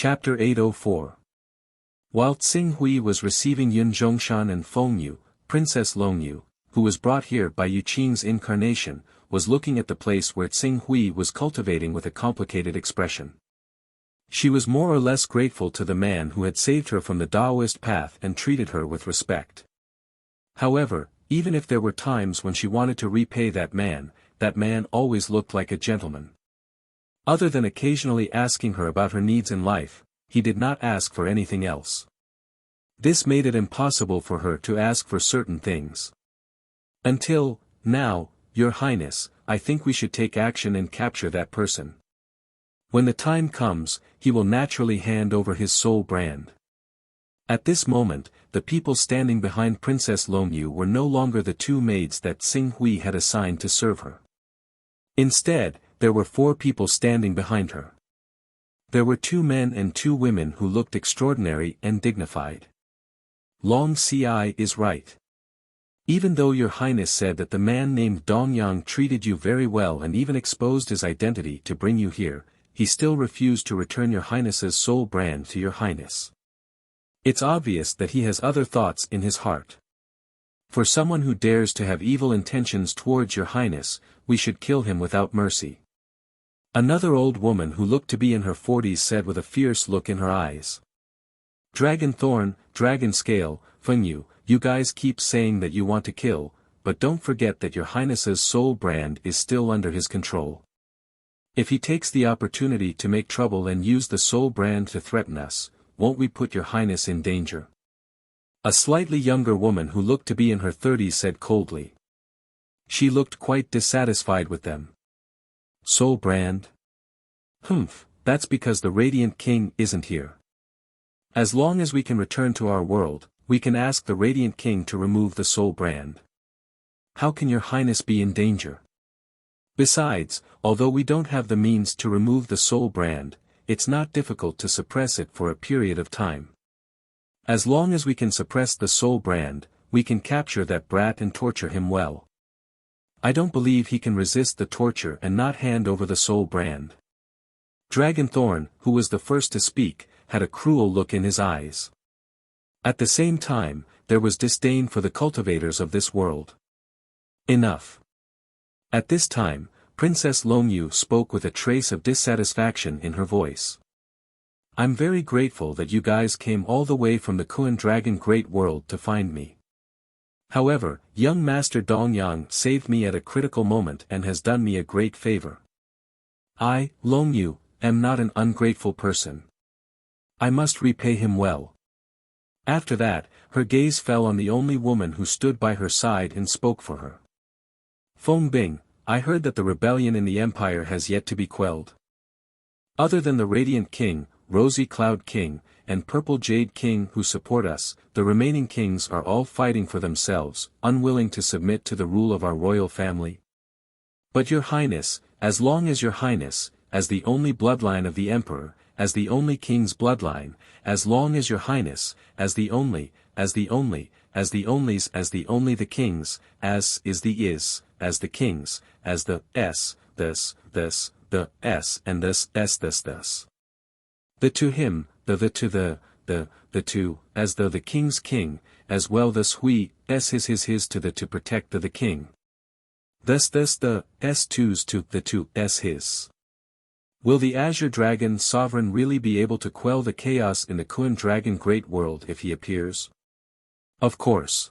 Chapter 804. While Tsing Hui was receiving Yun Zhongshan and Fengyu, Princess Longyu, who was brought here by Yu Qing's incarnation, was looking at the place where Tsing Hui was cultivating with a complicated expression. She was more or less grateful to the man who had saved her from the Taoist path and treated her with respect. However, even if there were times when she wanted to repay that man always looked like a gentleman. Other than occasionally asking her about her needs in life, he did not ask for anything else. This made it impossible for her to ask for certain things. Until, now, Your Highness, I think we should take action and capture that person. When the time comes, he will naturally hand over his soul brand. At this moment, the people standing behind Princess Longyu were no longer the two maids that Tsing Hui had assigned to serve her. Instead, there were 4 people standing behind her. There were 2 men and 2 women who looked extraordinary and dignified. Long Ci is right. Even though Your Highness said that the man named Dongyang treated you very well and even exposed his identity to bring you here, he still refused to return Your Highness's soul brand to Your Highness. It's obvious that he has other thoughts in his heart. For someone who dares to have evil intentions towards Your Highness, we should kill him without mercy. Another old woman who looked to be in her 40s said with a fierce look in her eyes. Dragon Thorn, Dragon Scale, Fengyu, you guys keep saying that you want to kill, but don't forget that Your Highness's soul brand is still under his control. If he takes the opportunity to make trouble and use the soul brand to threaten us, won't we put Your Highness in danger? A slightly younger woman who looked to be in her 30s said coldly. She looked quite dissatisfied with them. Soul brand? Humph, that's because the Radiant King isn't here. As long as we can return to our world, we can ask the Radiant King to remove the soul brand. How can Your Highness be in danger? Besides, although we don't have the means to remove the soul brand, it's not difficult to suppress it for a period of time. As long as we can suppress the soul brand, we can capture that brat and torture him well. I don't believe he can resist the torture and not hand over the soul brand. Dragon Thorn, who was the first to speak, had a cruel look in his eyes. At the same time, there was disdain for the cultivators of this world. Enough. At this time, Princess Longyu spoke with a trace of dissatisfaction in her voice. I'm very grateful that you guys came all the way from the Kuan Dragon Great World to find me. However, young Master Dongyang saved me at a critical moment and has done me a great favor. I, Longyu, am not an ungrateful person. I must repay him well. After that, her gaze fell on the only woman who stood by her side and spoke for her. Feng Bing, I heard that the rebellion in the Empire has yet to be quelled. Other than the Radiant King, Rosy Cloud King, and Purple Jade King who support us, the remaining kings are all fighting for themselves, unwilling to submit to the rule of our royal family. But Your Highness, as long as Your Highness, as the only bloodline of the Emperor, as the only king's bloodline, as long as Your Highness, as the only, as the only, as the onlys, as the only the kings, as is the is, as the kings, as the s, this, the s and this s this. The to him, the to the to, as though the king's king, as well thus hui, s his to the to protect the king. Thus the s to's to the to s his. Will the Azure Dragon Sovereign really be able to quell the chaos in the Kuan Dragon Great World if he appears? Of course.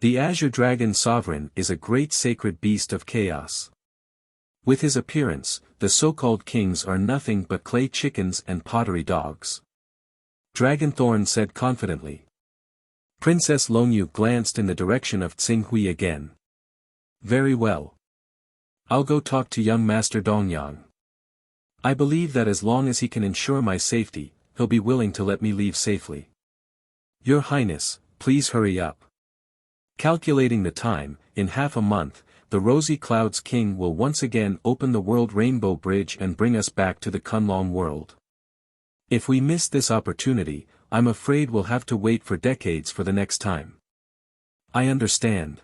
The Azure Dragon Sovereign is a great sacred beast of chaos. With his appearance, the so-called kings are nothing but clay chickens and pottery dogs. Dragonthorn said confidently. Princess Longyu glanced in the direction of Tsing Hui again. Very well. I'll go talk to young Master Dongyang. I believe that as long as he can ensure my safety, he'll be willing to let me leave safely. Your Highness, please hurry up. Calculating the time, in half a month, the Rosy Clouds King will once again open the World Rainbow Bridge and bring us back to the Kunlong world. If we miss this opportunity, I'm afraid we'll have to wait for decades for the next time. I understand.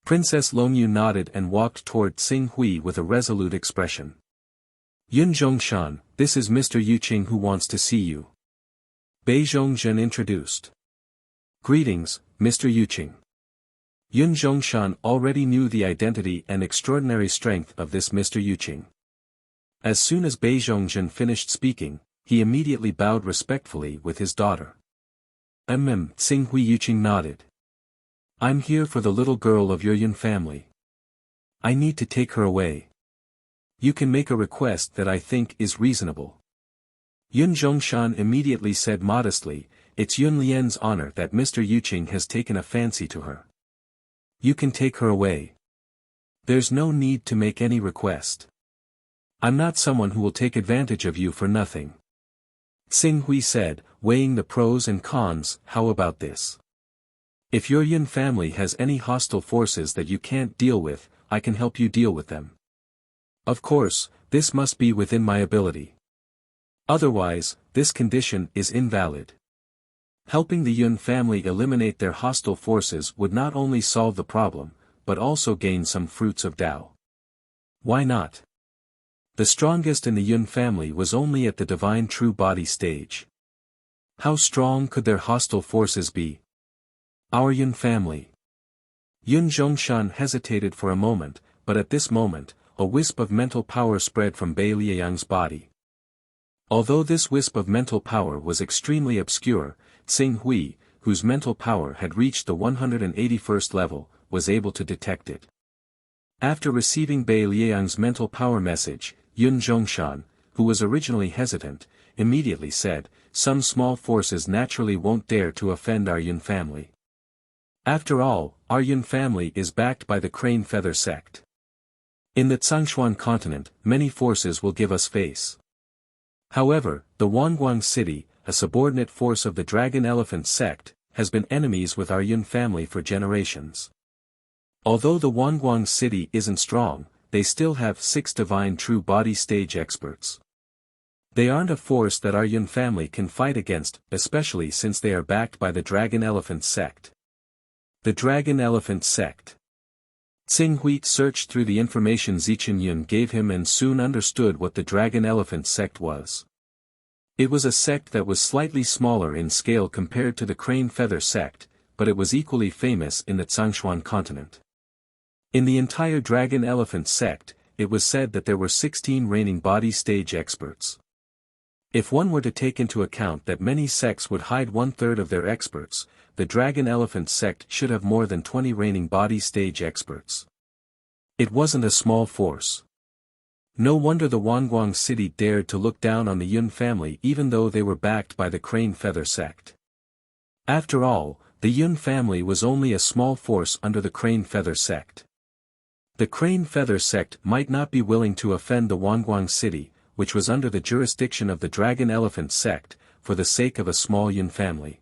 Princess Longyu nodded and walked toward Tsing Hui with a resolute expression. Yun Zhongshan, this is Mr. Yuqing who wants to see you. Bei Zhongzhen introduced. Greetings, Mr. Yuqing. Yun Zhongshan already knew the identity and extraordinary strength of this Mr. Yuqing. As soon as Bei Zhongzhen finished speaking, he immediately bowed respectfully with his daughter. Xinghui Yuqing nodded. I'm here for the little girl of your Yun family. I need to take her away. You can make a request that I think is reasonable. Yun Zhongshan immediately said modestly, it's Yun Lian's honor that Mr. Yuqing has taken a fancy to her. You can take her away. There's no need to make any request. I'm not someone who will take advantage of you for nothing. Xinghui said, weighing the pros and cons, how about this? If your Yun family has any hostile forces that you can't deal with, I can help you deal with them. Of course, this must be within my ability. Otherwise, this condition is invalid. Helping the Yun family eliminate their hostile forces would not only solve the problem, but also gain some fruits of Tao. Why not? The strongest in the Yun family was only at the divine true body stage. How strong could their hostile forces be? Our Yun family. Yun Zhongshan hesitated for a moment, but at this moment, a wisp of mental power spread from Bei Liang's body. Although this wisp of mental power was extremely obscure, Xinghui, whose mental power had reached the 181st level, was able to detect it. After receiving Bei Liang's mental power message, Yun Zhongshan, who was originally hesitant, immediately said, some small forces naturally won't dare to offend our Yun family. After all, our Yun family is backed by the Crane Feather sect. In the Tsangshuan continent, many forces will give us face. However, the Wanguang city, a subordinate force of the Dragon Elephant sect, has been enemies with our Yun family for generations. Although the Wanguang city isn't strong, they still have 6 divine true body stage experts. They aren't a force that our Yun family can fight against, especially since they are backed by the Dragon Elephant sect. The Dragon Elephant sect. Xinghui searched through the information Zichen Yun gave him and soon understood what the Dragon Elephant sect was. It was a sect that was slightly smaller in scale compared to the Crane Feather sect, but it was equally famous in the Tsangshuan continent. In the entire Dragon Elephant sect, it was said that there were 16 reigning body stage experts. If one were to take into account that many sects would hide 1/3 of their experts, the Dragon Elephant sect should have more than 20 reigning body stage experts. It wasn't a small force. No wonder the Wanguang city dared to look down on the Yun family even though they were backed by the Crane Feather sect. After all, the Yun family was only a small force under the Crane Feather sect. The Crane Feather sect might not be willing to offend the Wanguang city, which was under the jurisdiction of the Dragon Elephant sect, for the sake of a small Yun family.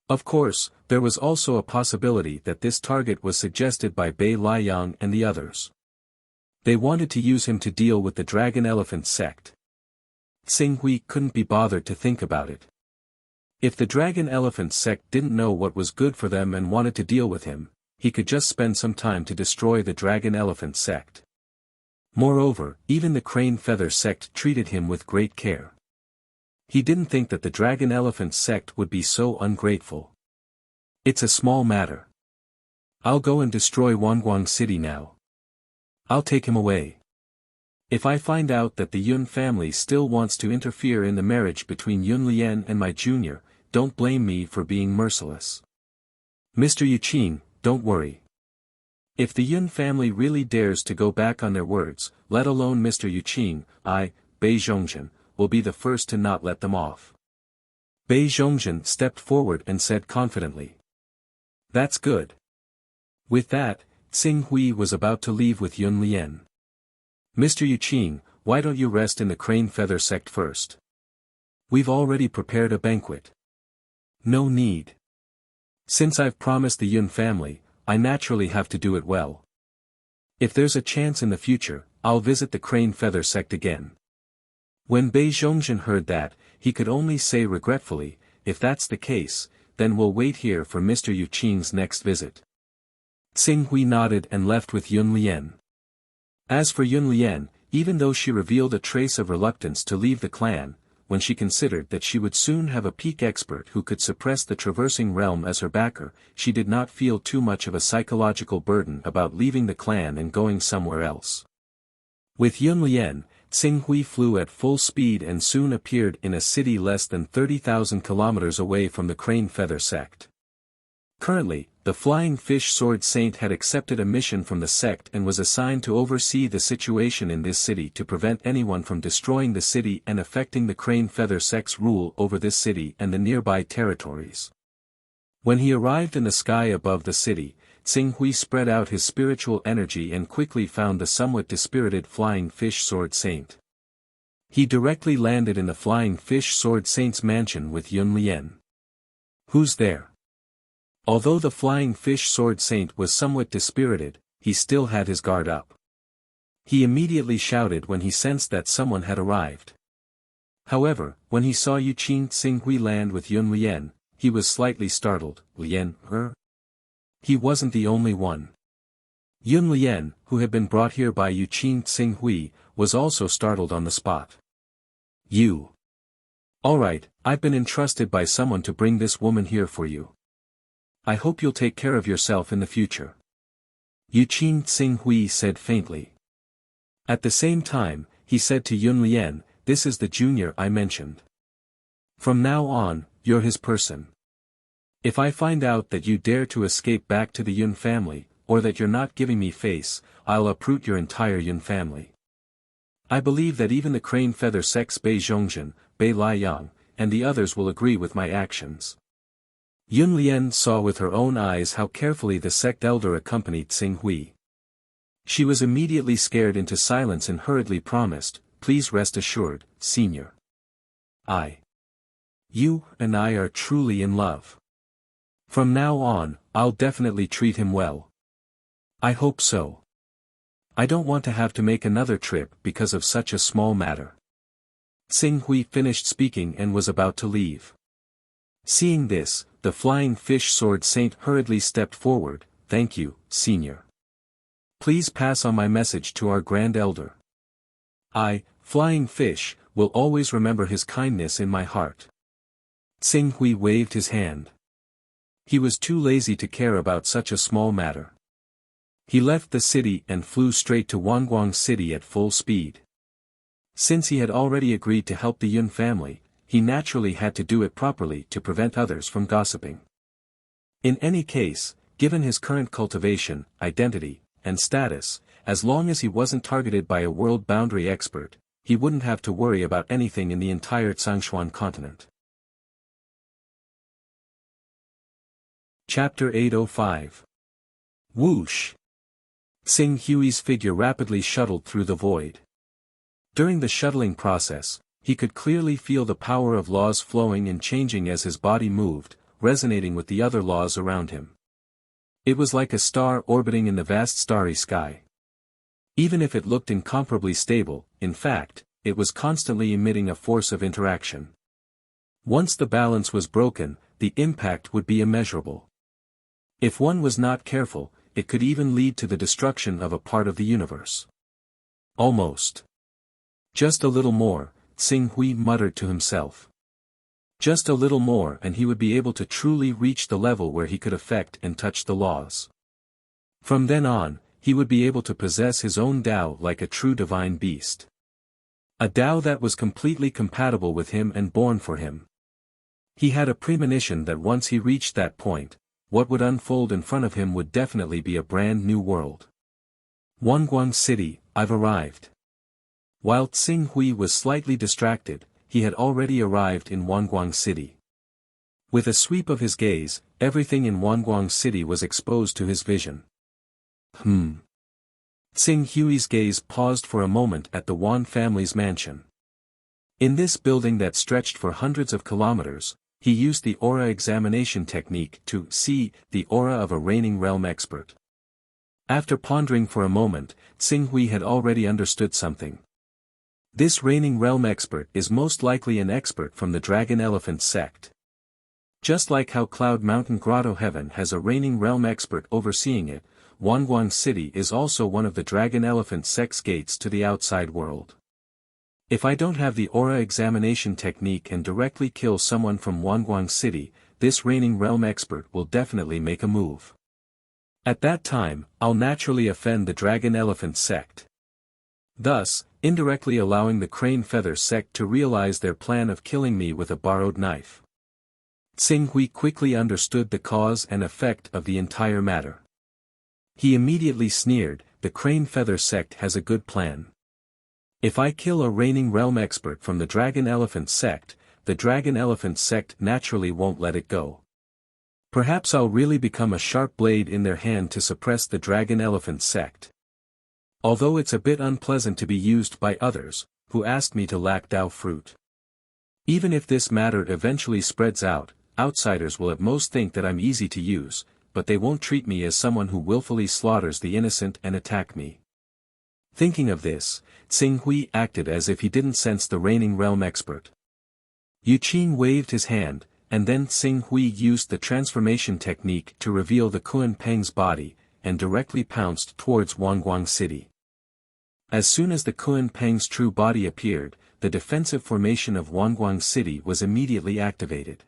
Of course, there was also a possibility that this target was suggested by Bei Liang and the others. They wanted to use him to deal with the Dragon Elephant sect. Xinghui couldn't be bothered to think about it. If the Dragon Elephant sect didn't know what was good for them and wanted to deal with him, he could just spend some time to destroy the Dragon Elephant sect. Moreover, even the Crane Feather sect treated him with great care. He didn't think that the Dragon Elephant sect would be so ungrateful. It's a small matter. I'll go and destroy Wanguang city now. I'll take him away. If I find out that the Yun family still wants to interfere in the marriage between Yun Lian and my junior, don't blame me for being merciless. Mr. Yuqing, don't worry. If the Yun family really dares to go back on their words, let alone Mr. Yuqing, I, Bei Zhongzhen, will be the first to not let them off. Bei Zhongzhen stepped forward and said confidently. That's good. With that, Xinghui was about to leave with Yun Lian. Mr. Yuqing, why don't you rest in the Crane Feather sect first? We've already prepared a banquet. No need. Since I've promised the Yun family, I naturally have to do it well. If there's a chance in the future, I'll visit the Crane Feather sect again. When Bei Zhongzhen heard that, he could only say regretfully, if that's the case, then we'll wait here for Mr. Yuqing's next visit. Xinghui nodded and left with Yun Lian. As for Yun Lian, even though she revealed a trace of reluctance to leave the clan, when she considered that she would soon have a peak expert who could suppress the traversing realm as her backer, she did not feel too much of a psychological burden about leaving the clan and going somewhere else. With Hunyuan, Xinghui flew at full speed and soon appeared in a city less than 30,000 kilometers away from the Crane Feather sect. Currently, the Flying Fish Sword Saint had accepted a mission from the sect and was assigned to oversee the situation in this city to prevent anyone from destroying the city and affecting the Crane Feather sect's rule over this city and the nearby territories. When he arrived in the sky above the city, Xinghui spread out his spiritual energy and quickly found the somewhat dispirited Flying Fish Sword Saint. He directly landed in the Flying Fish Sword Saint's mansion with Hunyuan. "Who's there?" Although the Flying Fish Sword Saint was somewhat dispirited, he still had his guard up. He immediately shouted when he sensed that someone had arrived. However, when he saw Xinghui land with Hunyuan, he was slightly startled. "Lian, her?" He wasn't the only one. Hunyuan, who had been brought here by Xinghui, was also startled on the spot. "You. Alright, I've been entrusted by someone to bring this woman here for you. I hope you'll take care of yourself in the future," Xinghui said faintly. At the same time, he said to Hunyuan, "This is the junior I mentioned. From now on, you're his person. If I find out that you dare to escape back to the Yun family, or that you're not giving me face, I'll uproot your entire Yun family. I believe that even the Crane Feather sect's Bei Zhongzhen, Bei Liang, and the others will agree with my actions." Hunyuan saw with her own eyes how carefully the sect elder accompanied Xinghui. She was immediately scared into silence and hurriedly promised, "Please rest assured, Senior. You and I are truly in love. From now on, I'll definitely treat him well." "I hope so. I don't want to have to make another trip because of such a small matter." Xinghui finished speaking and was about to leave. Seeing this, the Flying Fish Sword Saint hurriedly stepped forward. "Thank you, Senior. Please pass on my message to our Grand Elder. I, Flying Fish, will always remember his kindness in my heart." Xinghui waved his hand. He was too lazy to care about such a small matter. He left the city and flew straight to Wanguang City at full speed. Since he had already agreed to help the Yun family, he naturally had to do it properly to prevent others from gossiping. In any case, given his current cultivation, identity, and status, as long as he wasn't targeted by a world boundary expert, he wouldn't have to worry about anything in the entire Zhongshuan continent. Chapter 805. Whoosh! Xinghui's figure rapidly shuttled through the void. During the shuttling process, he could clearly feel the power of laws flowing and changing as his body moved, resonating with the other laws around him. It was like a star orbiting in the vast starry sky. Even if it looked incomparably stable, in fact, it was constantly emitting a force of interaction. Once the balance was broken, the impact would be immeasurable. If one was not careful, it could even lead to the destruction of a part of the universe. Almost. Just a little more, Xinghui muttered to himself. Just a little more and he would be able to truly reach the level where he could affect and touch the laws. From then on, he would be able to possess his own Tao like a true divine beast. A Tao that was completely compatible with him and born for him. He had a premonition that once he reached that point, what would unfold in front of him would definitely be a brand new world. Wanguang City, I've arrived. While Xinghui was slightly distracted, he had already arrived in Wanguang City. With a sweep of his gaze, everything in Wanguang City was exposed to his vision. Xinghui's gaze paused for a moment at the Wan family's mansion. In this building that stretched for hundreds of kilometers, he used the aura examination technique to see the aura of a reigning realm expert. After pondering for a moment, Xinghui had already understood something. This reigning realm expert is most likely an expert from the Dragon Elephant sect. Just like how Cloud Mountain Grotto Heaven has a reigning realm expert overseeing it, Hunyuan City is also one of the Dragon Elephant Sect's gates to the outside world. If I don't have the aura examination technique and directly kill someone from Hunyuan City, this reigning realm expert will definitely make a move. At that time, I'll naturally offend the Dragon Elephant Sect. Thus, indirectly allowing the Crane Feather Sect to realize their plan of killing me with a borrowed knife. Xing Hui quickly understood the cause and effect of the entire matter. He immediately sneered, the Crane Feather Sect has a good plan. If I kill a reigning realm expert from the Dragon Elephant Sect, the Dragon Elephant Sect naturally won't let it go. Perhaps I'll really become a sharp blade in their hand to suppress the Dragon Elephant Sect. Although it's a bit unpleasant to be used by others, who asked me to lack Dao fruit. Even if this matter eventually spreads out, outsiders will at most think that I'm easy to use, but they won't treat me as someone who willfully slaughters the innocent and attack me. Thinking of this, Xing Hui acted as if he didn't sense the reigning realm expert. Yu Qing waved his hand, and then Xing Hui used the transformation technique to reveal the Kuan Peng's body, and directly pounced towards Hunyuan City. As soon as the Kuan Peng's true body appeared, the defensive formation of Hunyuan City was immediately activated.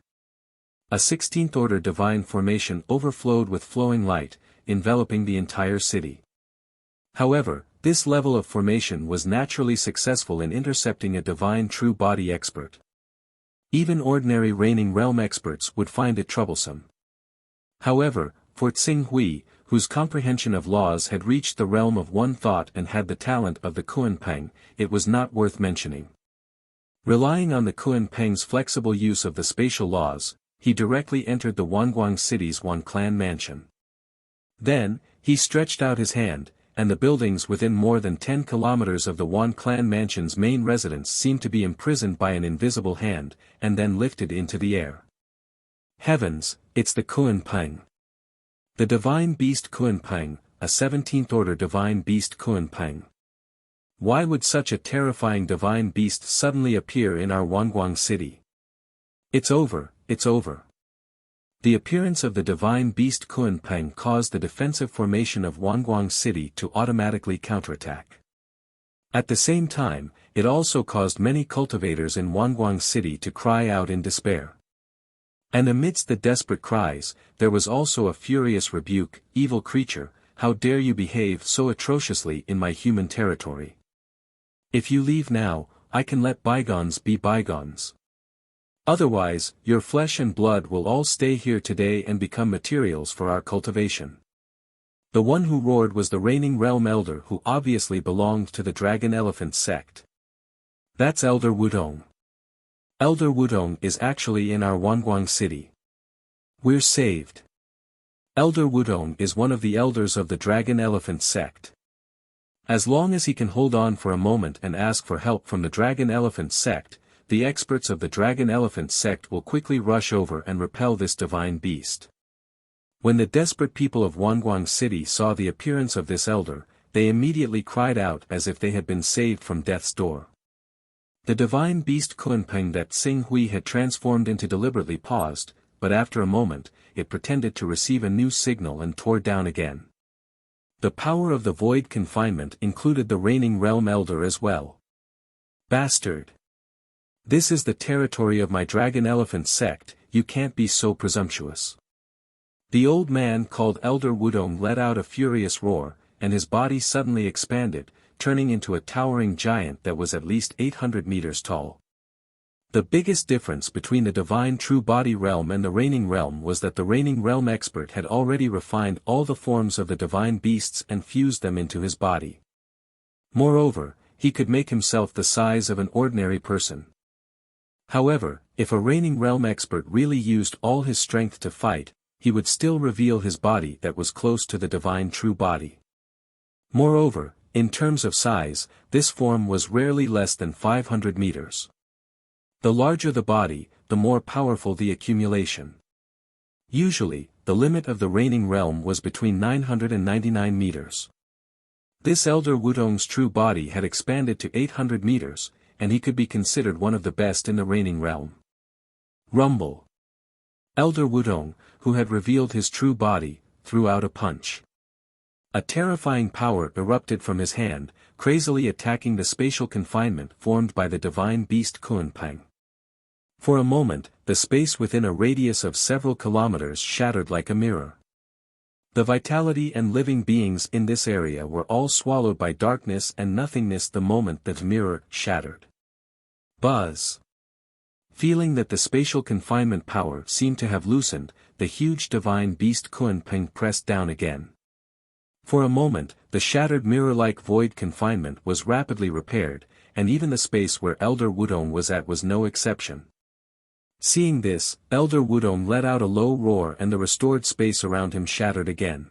A 16th order divine formation overflowed with flowing light, enveloping the entire city. However, this level of formation was naturally successful in intercepting a divine true body expert. Even ordinary reigning realm experts would find it troublesome. However, for Xing Hui, whose comprehension of laws had reached the realm of one thought and had the talent of the Kuan Peng, it was not worth mentioning. Relying on the Kuan Peng's flexible use of the spatial laws, he directly entered the Hunyuan City's Wan Clan mansion. Then, he stretched out his hand, and the buildings within more than 10 kilometers of the Wan Clan mansion's main residence seemed to be imprisoned by an invisible hand, and then lifted into the air. Heavens, it's the Kuan Peng. The divine beast Kuan Peng, a 17th order divine beast Kuan Peng. Why would such a terrifying divine beast suddenly appear in our Hunyuan City? It's over, it's over. The appearance of the divine beast Kuan Peng caused the defensive formation of Hunyuan City to automatically counterattack. At the same time, it also caused many cultivators in Hunyuan City to cry out in despair. And amidst the desperate cries, there was also a furious rebuke, evil creature, how dare you behave so atrociously in my human territory? If you leave now, I can let bygones be bygones. Otherwise, your flesh and blood will all stay here today and become materials for our cultivation. The one who roared was the reigning realm elder who obviously belonged to the Dragon Elephant Sect. That's Elder Wudong. Elder Wudong is actually in our Hunyuan City. We're saved. Elder Wudong is one of the elders of the Dragon Elephant Sect. As long as he can hold on for a moment and ask for help from the Dragon Elephant Sect, the experts of the Dragon Elephant Sect will quickly rush over and repel this divine beast. When the desperate people of Hunyuan City saw the appearance of this elder, they immediately cried out as if they had been saved from death's door. The divine beast Kuan Peng that Xing Hui had transformed into deliberately paused, but after a moment, it pretended to receive a new signal and tore down again. The power of the void confinement included the reigning realm elder as well. Bastard! This is the territory of my Dragon Elephant Sect, you can't be so presumptuous. The old man called Elder Wudong let out a furious roar, and his body suddenly expanded, turning into a towering giant that was at least 800 meters tall. The biggest difference between the divine true body realm and the reigning realm was that the reigning realm expert had already refined all the forms of the divine beasts and fused them into his body. Moreover, he could make himself the size of an ordinary person. However, if a reigning realm expert really used all his strength to fight, he would still reveal his body that was close to the divine true body. Moreover, in terms of size, this form was rarely less than 500 meters. The larger the body, the more powerful the accumulation. Usually, the limit of the reigning realm was between 999 meters. This Elder Wudong's true body had expanded to 800 meters, and he could be considered one of the best in the reigning realm. Rumble. Elder Wudong, who had revealed his true body, threw out a punch. A terrifying power erupted from his hand, crazily attacking the spatial confinement formed by the divine beast Kunpeng. For a moment, the space within a radius of several kilometers shattered like a mirror. The vitality and living beings in this area were all swallowed by darkness and nothingness the moment the mirror shattered. Buzz. Feeling that the spatial confinement power seemed to have loosened, the huge divine beast Kunpeng pressed down again. For a moment, the shattered mirror-like void confinement was rapidly repaired, and even the space where Elder Wudong was at was no exception. Seeing this, Elder Wudong let out a low roar and the restored space around him shattered again.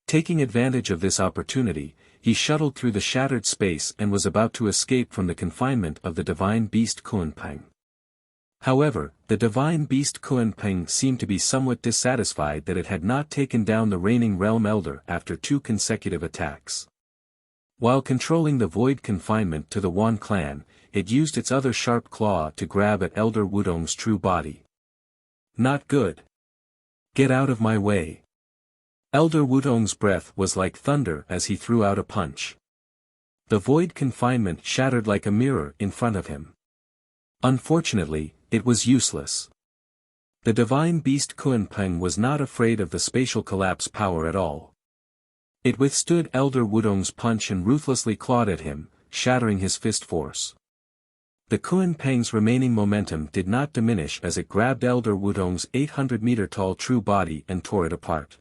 Taking advantage of this opportunity, he shuttled through the shattered space and was about to escape from the confinement of the divine beast Kunpeng. However, the divine beast Kunpeng seemed to be somewhat dissatisfied that it had not taken down the reigning realm elder after 2 consecutive attacks. While controlling the void confinement to the Wan clan, it used its other sharp claw to grab at Elder Wudong's true body. Not good. Get out of my way. Elder Wudong's breath was like thunder as he threw out a punch. The void confinement shattered like a mirror in front of him. Unfortunately, it was useless. The divine beast Kunpeng was not afraid of the spatial collapse power at all. It withstood Elder Wudong's punch and ruthlessly clawed at him, shattering his fist force. The Kunpeng's remaining momentum did not diminish as it grabbed Elder Wudong's 800-meter-tall true body and tore it apart.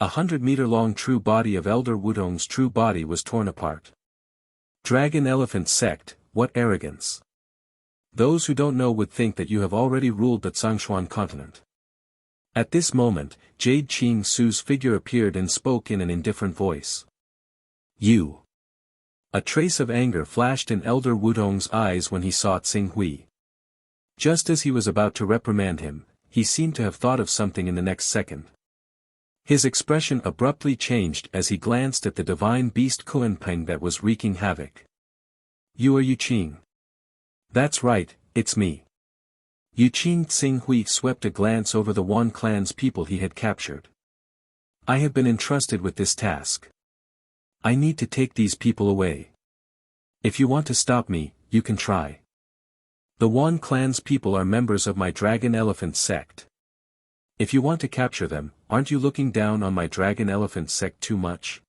A 100-meter-long true body of Elder Wudong's true body was torn apart. Dragon Elephant Sect, what arrogance! Those who don't know would think that you have already ruled the Tsangshuan continent. At this moment, Jade Qing Su's figure appeared and spoke in an indifferent voice. You. A trace of anger flashed in Elder Wudong's eyes when he saw Tsing Hui. Just as he was about to reprimand him, he seemed to have thought of something in the next second. His expression abruptly changed as he glanced at the divine beast Kunpeng that was wreaking havoc. You are Yuqing. That's right, it's me. Yuqing. Tsing Hui swept a glance over the Wan clan's people he had captured. I have been entrusted with this task. I need to take these people away. If you want to stop me, you can try. The Wan clan's people are members of my Dragon Elephant sect. If you want to capture them, aren't you looking down on my Dragon Elephant sect too much?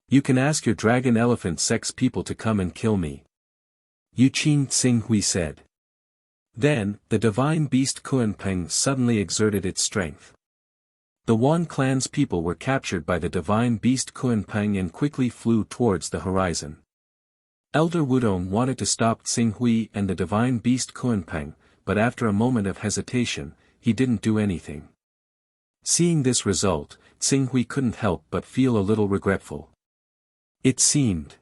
You can ask your Dragon Elephant sect's people to come and kill me. Yuqing. Tsing Hui said. Then, the divine beast Kunpeng suddenly exerted its strength. The Wan clan's people were captured by the divine beast Kunpeng and quickly flew towards the horizon. Elder Wudong wanted to stop Tsing Hui and the divine beast Kunpeng, but after a moment of hesitation, he didn't do anything. Seeing this result, Tsing Hui couldn't help but feel a little regretful. It seemed.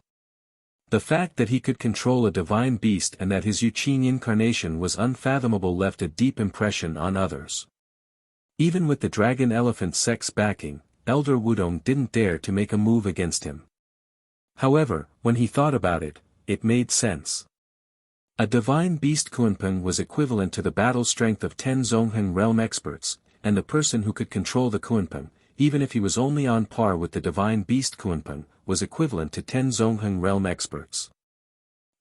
The fact that he could control a divine beast and that his Yuqing incarnation was unfathomable left a deep impression on others. Even with the Dragon Elephant sect's backing, Elder Wudong didn't dare to make a move against him. However, when he thought about it, it made sense. A divine beast Kunpeng was equivalent to the battle strength of 10 Zongheng realm experts, and the person who could control the Kunpeng, even if he was only on par with the divine beast Kunpeng, was equivalent to 10 Zongheng realm experts.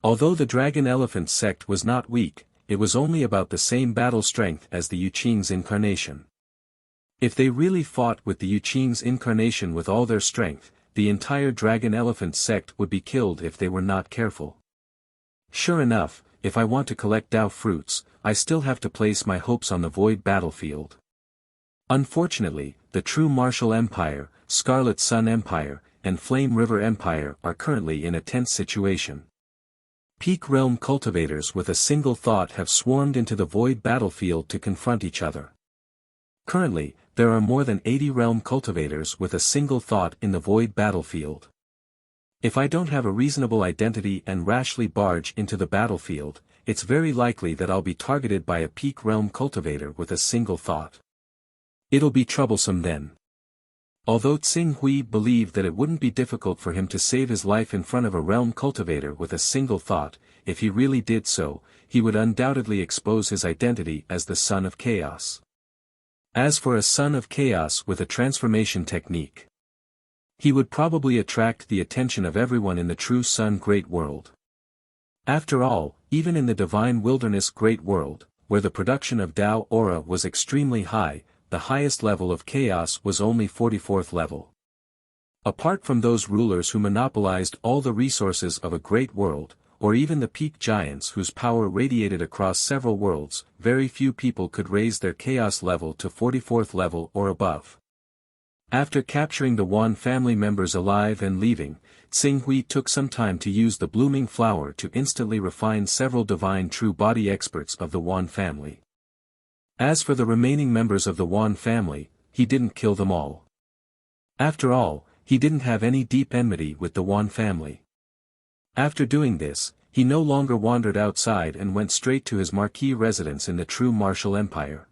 Although the Dragon Elephant sect was not weak, it was only about the same battle strength as the Yuqing's incarnation. If they really fought with the Yuqing's incarnation with all their strength, the entire Dragon Elephant sect would be killed if they were not careful. Sure enough, if I want to collect Dao fruits, I still have to place my hopes on the void battlefield. Unfortunately, the true Martial Empire, Scarlet Sun Empire, and Flame River Empire are currently in a tense situation. Peak realm cultivators with a single thought have swarmed into the void battlefield to confront each other. Currently, there are more than 80 realm cultivators with a single thought in the void battlefield. If I don't have a reasonable identity and rashly barge into the battlefield, it's very likely that I'll be targeted by a peak realm cultivator with a single thought. It'll be troublesome then. Although Tsing Hui believed that it wouldn't be difficult for him to save his life in front of a realm cultivator with a single thought, if he really did so, he would undoubtedly expose his identity as the Son of Chaos. As for a Son of Chaos with a transformation technique, He would probably attract the attention of everyone in the True Sun Great World. After all, even in the Divine Wilderness Great World, where the production of Tao aura was extremely high, the highest level of chaos was only 44th level. Apart from those rulers who monopolized all the resources of a great world, or even the peak giants whose power radiated across several worlds, very few people could raise their chaos level to 44th level or above. After capturing the Wan family members alive and leaving, Xinghui took some time to use the blooming flower to instantly refine several divine true body experts of the Wan family. As for the remaining members of the Wan family, he didn't kill them all. After all, he didn't have any deep enmity with the Wan family. After doing this, he no longer wandered outside and went straight to his marquee residence in the true martial empire.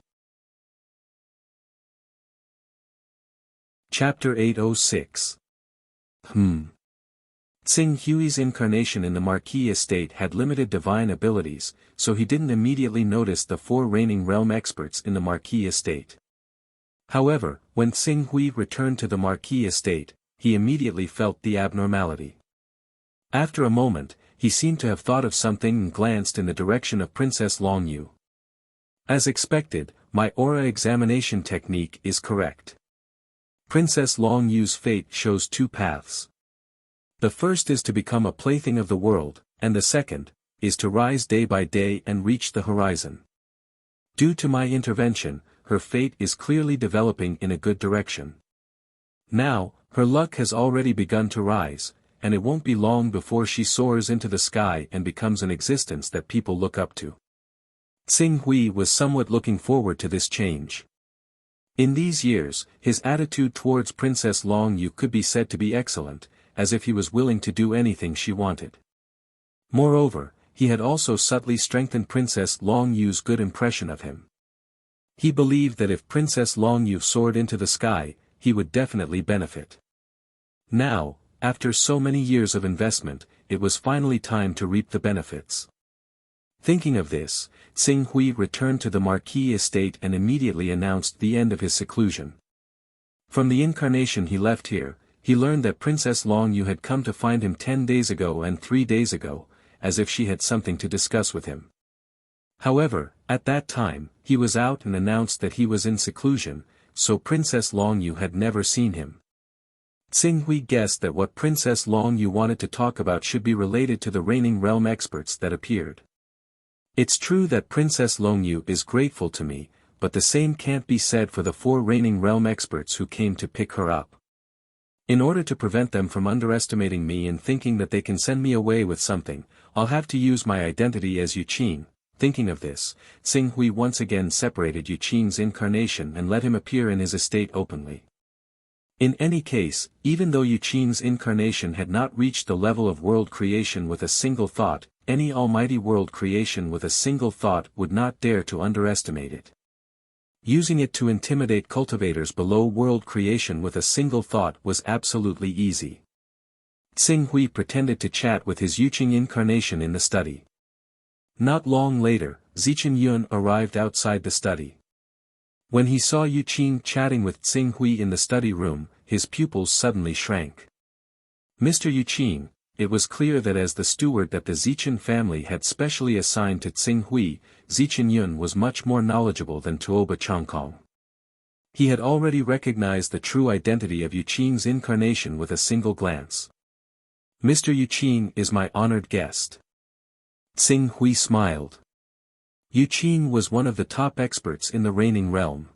Chapter 806. Xinghui's incarnation in the Marquis estate had limited divine abilities, so he didn't immediately notice the 4 reigning realm experts in the Marquis estate. However, when Xinghui returned to the Marquis estate, he immediately felt the abnormality. After a moment, he seemed to have thought of something and glanced in the direction of Princess Longyu. As expected, my aura examination technique is correct. Princess Longyu's fate shows 2 paths. The first is to become a plaything of the world, and the second, is to rise day by day and reach the horizon. Due to my intervention, her fate is clearly developing in a good direction. Now, her luck has already begun to rise, and it won't be long before she soars into the sky and becomes an existence that people look up to. Xinghui was somewhat looking forward to this change. In these years, his attitude towards Princess Longyu could be said to be excellent, as if he was willing to do anything she wanted. Moreover, he had also subtly strengthened Princess Longyu's good impression of him. He believed that if Princess Longyu soared into the sky, he would definitely benefit. Now, after so many years of investment, it was finally time to reap the benefits. Thinking of this, Xinghui returned to the Marquis estate and immediately announced the end of his seclusion. From the incarnation he left here, he learned that Princess Longyu had come to find him 10 days ago and 3 days ago, as if she had something to discuss with him. However, at that time, he was out and announced that he was in seclusion, so Princess Longyu had never seen him. Xinghui guessed that what Princess Longyu wanted to talk about should be related to the reigning realm experts that appeared. It's true that Princess Longyu is grateful to me, but the same can't be said for the 4 reigning realm experts who came to pick her up. In order to prevent them from underestimating me and thinking that they can send me away with something, I'll have to use my identity as Yuqing. Thinking of this, Xinghui once again separated Yuqing's incarnation and let him appear in his estate openly. In any case, even though Yuqing's incarnation had not reached the level of world creation with a single thought, any almighty world creation with a single thought would not dare to underestimate it. Using it to intimidate cultivators below world creation with a single thought was absolutely easy. Xinghui pretended to chat with his Yuqing incarnation in the study. Not long later, Hunyuan arrived outside the study. When he saw Yuqing chatting with Xinghui in the study room, his pupils suddenly shrank. Mr. Yuqing, it was clear that as the steward that the Zichen family had specially assigned to Xinghui, Hunyuan was much more knowledgeable than Tuoba Changkong. He had already recognized the true identity of Yuqing's incarnation with a single glance. Mr. Yuqing is my honored guest. Xinghui smiled. Yuqing was one of the top experts in the reigning realm.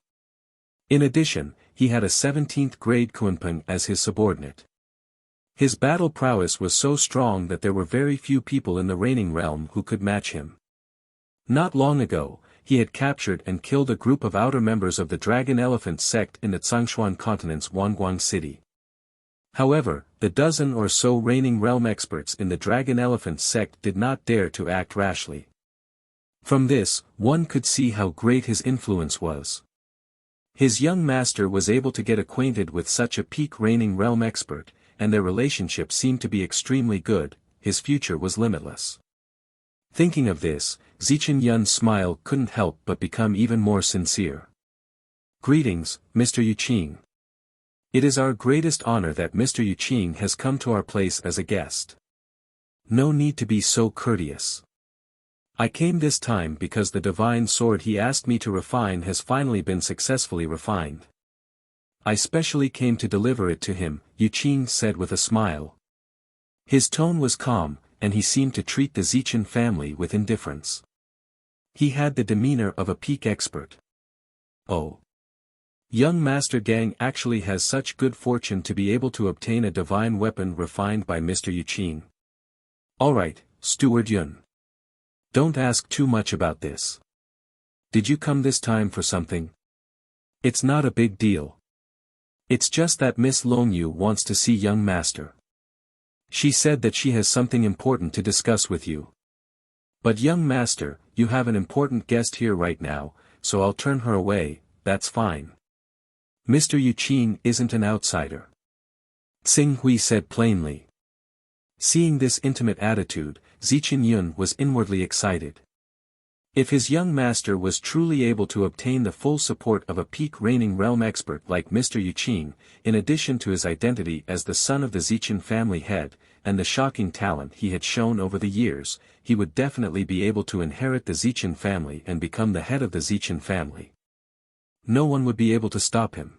In addition, he had a 17th grade Kunpeng as his subordinate. His battle prowess was so strong that there were very few people in the reigning realm who could match him. Not long ago, he had captured and killed a group of outer members of the Dragon Elephant sect in the Tsangshuan continent's Wanguang city. However, the dozen or so reigning realm experts in the Dragon Elephant sect did not dare to act rashly. From this, one could see how great his influence was. His young master was able to get acquainted with such a peak reigning realm expert, and their relationship seemed to be extremely good. His future was limitless. Thinking of this, Hunyuan's smile couldn't help but become even more sincere. Greetings, Mr. Yuqing. It is our greatest honor that Mr. Yuqing has come to our place as a guest. No need to be so courteous. I came this time because the divine sword he asked me to refine has finally been successfully refined. I specially came to deliver it to him, Yuqing said with a smile. His tone was calm, and he seemed to treat the Zichen family with indifference. He had the demeanor of a peak expert. Oh. Young Master Gang actually has such good fortune to be able to obtain a divine weapon refined by Mr. Yuqing. Alright, Steward Yun. Don't ask too much about this. Did you come this time for something? It's not a big deal. It's just that Miss Longyu wants to see young master. She said that she has something important to discuss with you. But young master, you have an important guest here right now, so I'll turn her away, that's fine. Mr. Yuqing isn't an outsider. Tsing Hui said plainly. Seeing this intimate attitude, Zichen Yun was inwardly excited. If his young master was truly able to obtain the full support of a peak reigning realm expert like Mr. Yuqing, in addition to his identity as the son of the Zichen family head, and the shocking talent he had shown over the years, he would definitely be able to inherit the Zichen family and become the head of the Zichen family. No one would be able to stop him.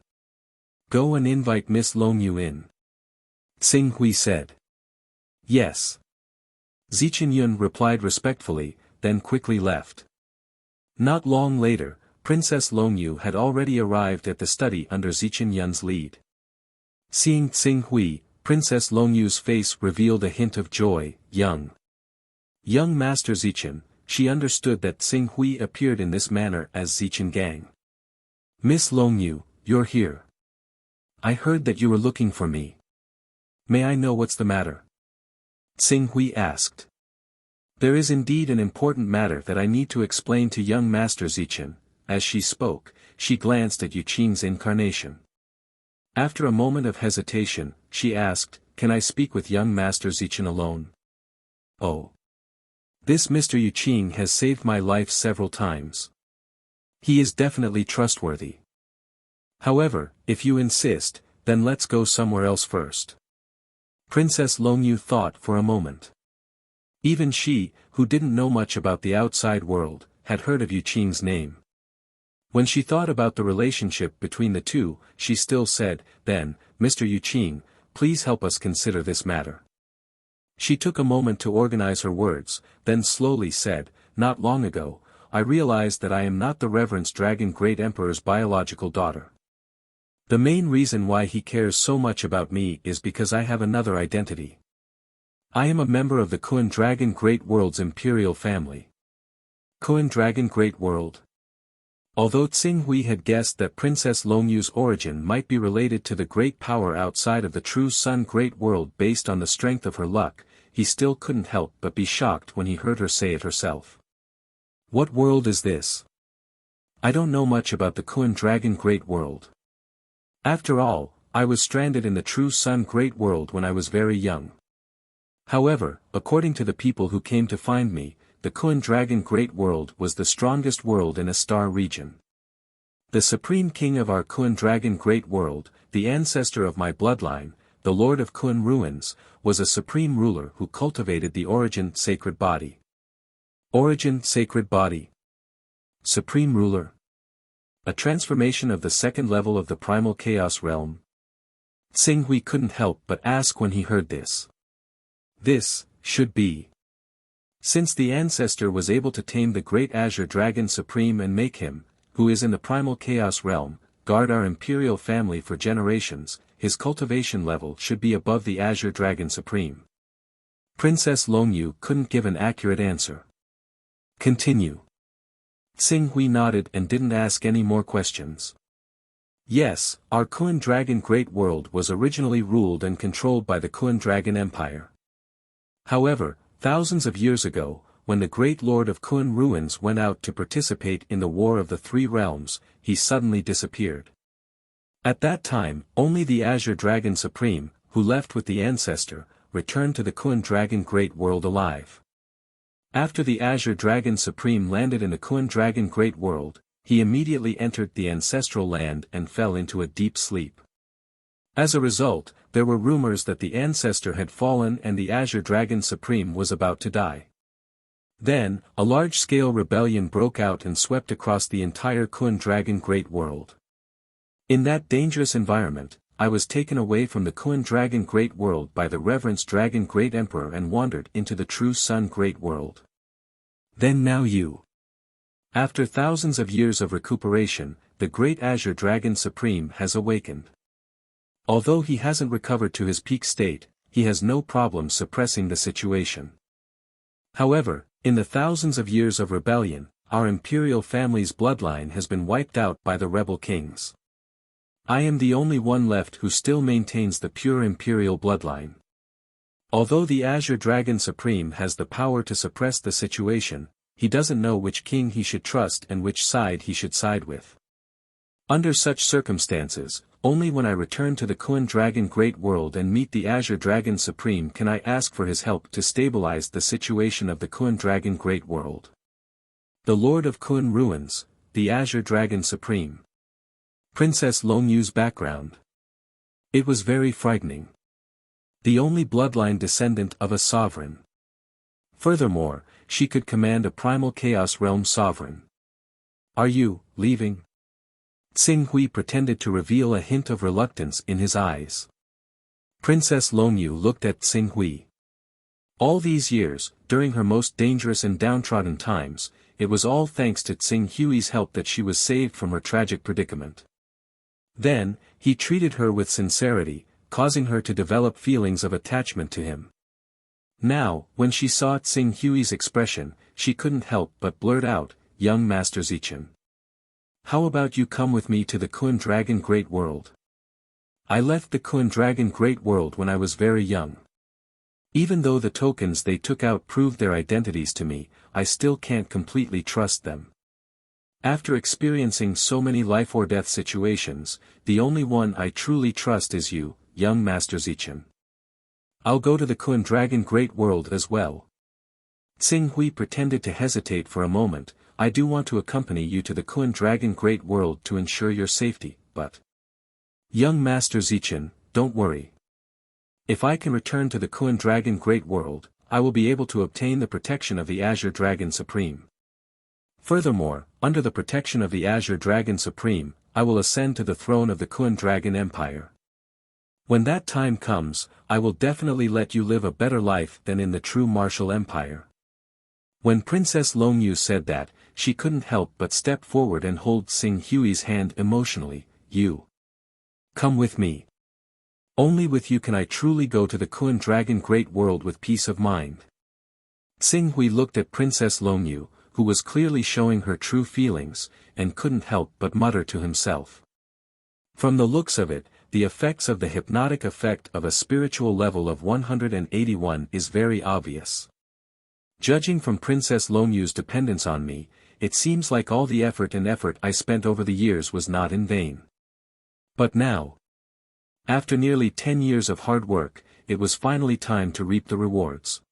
Go and invite Miss Longyu in. Tsing Hui said. Yes. Zichen Yun replied respectfully, then quickly left. Not long later, Princess Longyu had already arrived at the study under Zichen Yun's lead. Seeing Tsing Hui, Princess Longyu's face revealed a hint of joy. Young Master Zichen, she understood that Tsing Hui appeared in this manner as Zichen Gang. Miss Longyu, you're here. I heard that you were looking for me. May I know what's the matter? Tsing Hui asked. There is indeed an important matter that I need to explain to young Master Zichen. As she spoke, she glanced at Yuqing's incarnation. After a moment of hesitation, she asked, Can I speak with young Master Zichen alone? Oh. This Mr. Yuqing has saved my life several times. He is definitely trustworthy. However, if you insist, then let's go somewhere else first. Princess Longyu thought for a moment. Even she, who didn't know much about the outside world, had heard of Yuqing's name. When she thought about the relationship between the two, she still said, Then, Mr. Yuqing, please help us consider this matter. She took a moment to organize her words, then slowly said, Not long ago, I realized that I am not the Reverend Dragon Great Emperor's biological daughter. The main reason why he cares so much about me is because I have another identity. I am a member of the Kun Dragon Great World's imperial family. Kun Dragon Great World. Although Tsing Hui had guessed that Princess Longyu's origin might be related to the great power outside of the true Sun Great World based on the strength of her luck, he still couldn't help but be shocked when he heard her say it herself. What world is this? I don't know much about the Kun Dragon Great World. After all, I was stranded in the true Sun Great World when I was very young. However, according to the people who came to find me, the Kun Dragon Great World was the strongest world in a star region. The Supreme King of our Kun Dragon Great World, the ancestor of my bloodline, the Lord of Kun Ruins, was a supreme ruler who cultivated the Origin Sacred Body. Origin Sacred Body. Supreme Ruler. A transformation of the second level of the Primal Chaos Realm. Tsing Hui couldn't help but ask when he heard this. This should be. Since the ancestor was able to tame the Great Azure Dragon Supreme and make him, who is in the Primal Chaos Realm, guard our imperial family for generations, his cultivation level should be above the Azure Dragon Supreme. Princess Longyu couldn't give an accurate answer. Continue. Tsing Hui nodded and didn't ask any more questions. Yes, our Kun Dragon Great World was originally ruled and controlled by the Kun Dragon Empire. However, thousands of years ago, when the Great Lord of Kun Ruins went out to participate in the War of the Three Realms, he suddenly disappeared. At that time, only the Azure Dragon Supreme, who left with the ancestor, returned to the Kun Dragon Great World alive. After the Azure Dragon Supreme landed in the Kun Dragon Great World, he immediately entered the ancestral land and fell into a deep sleep. As a result, there were rumors that the ancestor had fallen and the Azure Dragon Supreme was about to die. Then, a large-scale rebellion broke out and swept across the entire Kun Dragon Great World. In that dangerous environment, I was taken away from the Kun Dragon Great World by the Reverence Dragon Great Emperor and wandered into the True Sun Great World. Then now you. After thousands of years of recuperation, the Great Azure Dragon Supreme has awakened. Although he hasn't recovered to his peak state, he has no problem suppressing the situation. However, in the thousands of years of rebellion, our imperial family's bloodline has been wiped out by the rebel kings. I am the only one left who still maintains the pure imperial bloodline. Although the Azure Dragon Supreme has the power to suppress the situation, he doesn't know which king he should trust and which side he should side with. Under such circumstances, only when I return to the Kun Dragon Great World and meet the Azure Dragon Supreme can I ask for his help to stabilize the situation of the Kun Dragon Great World. The Lord of Kun Ruins, the Azure Dragon Supreme. Princess Longyu's background. It was very frightening. The only bloodline descendant of a sovereign. Furthermore, she could command a primal chaos realm sovereign. Are you leaving? Xing Hui pretended to reveal a hint of reluctance in his eyes. Princess Longyu looked at Xing Hui. All these years, during her most dangerous and downtrodden times, it was all thanks to Xing Hui's help that she was saved from her tragic predicament. Then, he treated her with sincerity, causing her to develop feelings of attachment to him. Now, when she saw Xing Hui's expression, she couldn't help but blurt out, "Young Master Zichen. How about you come with me to the Kun Dragon Great World? I left the Kun Dragon Great World when I was very young. Even though the tokens they took out proved their identities to me, I still can't completely trust them. After experiencing so many life or death situations, the only one I truly trust is you, young Master Zichen. I'll go to the Kun Dragon Great World as well." Xing Hui pretended to hesitate for a moment. "I do want to accompany you to the Kun Dragon Great World to ensure your safety, but... Young Master Zichen, don't worry. If I can return to the Kun Dragon Great World, I will be able to obtain the protection of the Azure Dragon Supreme. Furthermore, under the protection of the Azure Dragon Supreme, I will ascend to the throne of the Kun Dragon Empire. When that time comes, I will definitely let you live a better life than in the true martial empire." When Princess Longyu said that, she couldn't help but step forward and hold Xing Hui's hand emotionally. "You. Come with me. Only with you can I truly go to the Kun Dragon Great World with peace of mind." Xing Hui looked at Princess Longyu, who was clearly showing her true feelings, and couldn't help but mutter to himself. From the looks of it, the effects of the hypnotic effect of a spiritual level of 181 is very obvious. Judging from Princess Longyu's dependence on me, it seems like all the effort I spent over the years was not in vain. But now, after nearly 10 years of hard work, it was finally time to reap the rewards.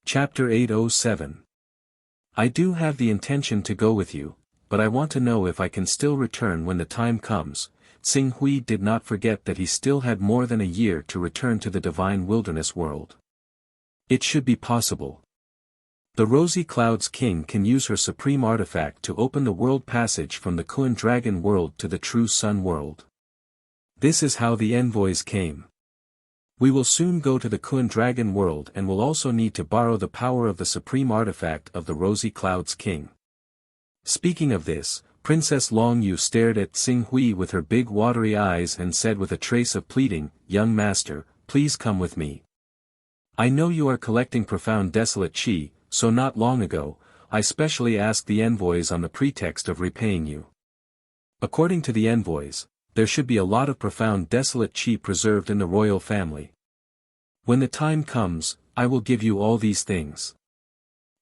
Chapter 807. I do have the intention to go with you, but I want to know if I can still return when the time comes. Xing Hui did not forget that he still had more than a year to return to the divine wilderness world. It should be possible. The Rosy Clouds King can use her supreme artifact to open the world passage from the Kun Dragon world to the true Sun world. This is how the envoys came. We will soon go to the Kun Dragon world and will also need to borrow the power of the supreme artifact of the Rosy Clouds King. Speaking of this, Princess Longyu stared at Xing Hui with her big watery eyes and said with a trace of pleading, "Young master, please come with me. I know you are collecting profound desolate qi, so not long ago, I specially asked the envoys on the pretext of repaying you. According to the envoys, there should be a lot of profound desolate qi preserved in the royal family. When the time comes, I will give you all these things.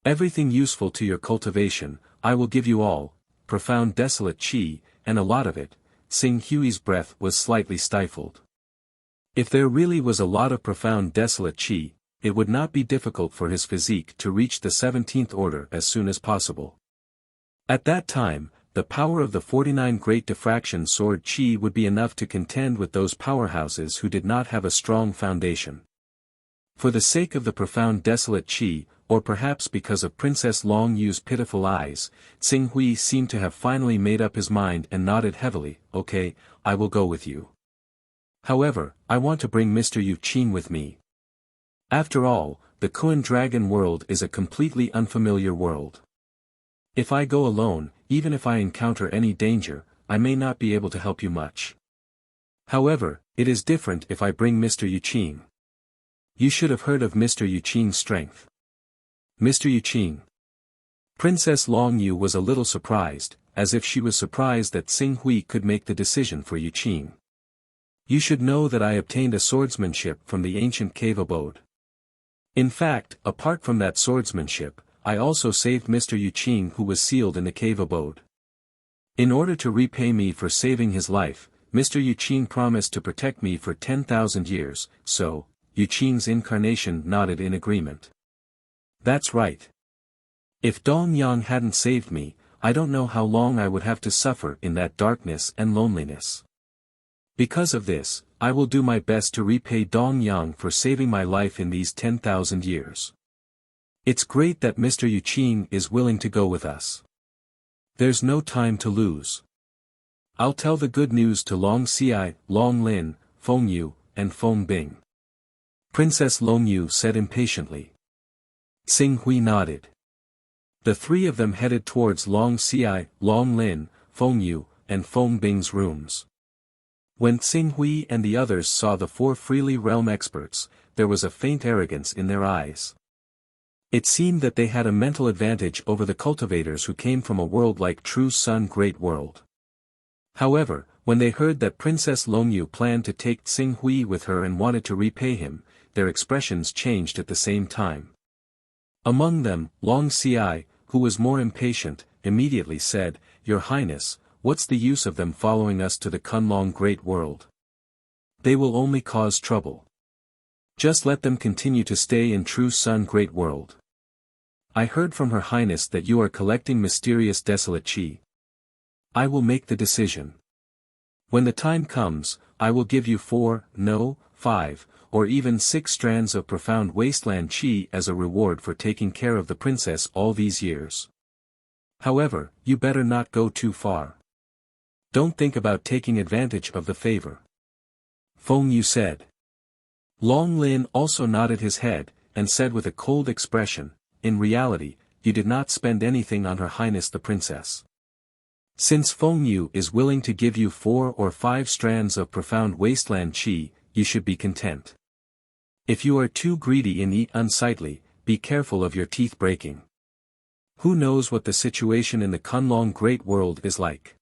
Everything useful to your cultivation, I will give you all, profound desolate qi, and a lot of it." Xing Hui's breath was slightly stifled. If there really was a lot of profound desolate qi, it would not be difficult for his physique to reach the 17th order as soon as possible. At that time, the power of the 49 Great Diffraction Sword Qi would be enough to contend with those powerhouses who did not have a strong foundation. For the sake of the profound desolate Qi, or perhaps because of Princess Long Yu's pitiful eyes, Tsing Hui seemed to have finally made up his mind and nodded heavily. Okay, I will go with you. However, I want to bring Mr. Yu Qin with me. After all, the Kuan Dragon world is a completely unfamiliar world. If I go alone, even if I encounter any danger, I may not be able to help you much. However, it is different if I bring Mr. Yu Qin. You should have heard of Mr. Yu Qin's strength. Mr. Yu Qin. Princess Long Yu was a little surprised, as if she was surprised that Tsing Hui could make the decision for Yu Qin. You should know that I obtained a swordsmanship from the ancient cave abode. In fact, apart from that swordsmanship, I also saved Mr. Yu Qin, who was sealed in the cave abode. In order to repay me for saving his life, Mr. Yu Qin promised to protect me for 10,000 years, so, Yu Qin's incarnation nodded in agreement. That's right. If Dong Yang hadn't saved me, I don't know how long I would have to suffer in that darkness and loneliness. Because of this, I will do my best to repay Dong Yang for saving my life in these 10,000 years. It's great that Mr. Yu Qin is willing to go with us. There's no time to lose. I'll tell the good news to Long Xi, Long Lin, Feng Yu, and Feng Bing. Princess Long Yu said impatiently. Tsing Hui nodded. The three of them headed towards Long Xi, Long Lin, Feng Yu, and Feng Bing's rooms. When Tsing Hui and the others saw the four freely realm experts, there was a faint arrogance in their eyes. It seemed that they had a mental advantage over the cultivators who came from a world like True Sun Great World. However, when they heard that Princess Long Yu planned to take Tsing Hui with her and wanted to repay him, their expressions changed at the same time. Among them, Long Xi, who was more impatient, immediately said, "Your Highness, what's the use of them following us to the Kunlong Great World? They will only cause trouble. Just let them continue to stay in True Sun Great World. I heard from Her Highness that you are collecting mysterious desolate Qi. I will make the decision. When the time comes, I will give you 4, no, 5, or even 6 strands of profound wasteland Qi as a reward for taking care of the princess all these years. However, you better not go too far. Don't think about taking advantage of the favor." Feng Yu said. Long Lin also nodded his head, and said with a cold expression, "In reality, you did not spend anything on Her Highness the Princess. Since Feng Yu is willing to give you 4 or 5 strands of profound wasteland Qi, you should be content. If you are too greedy and eat unsightly, be careful of your teeth breaking. Who knows what the situation in the Kunlong Great World is like?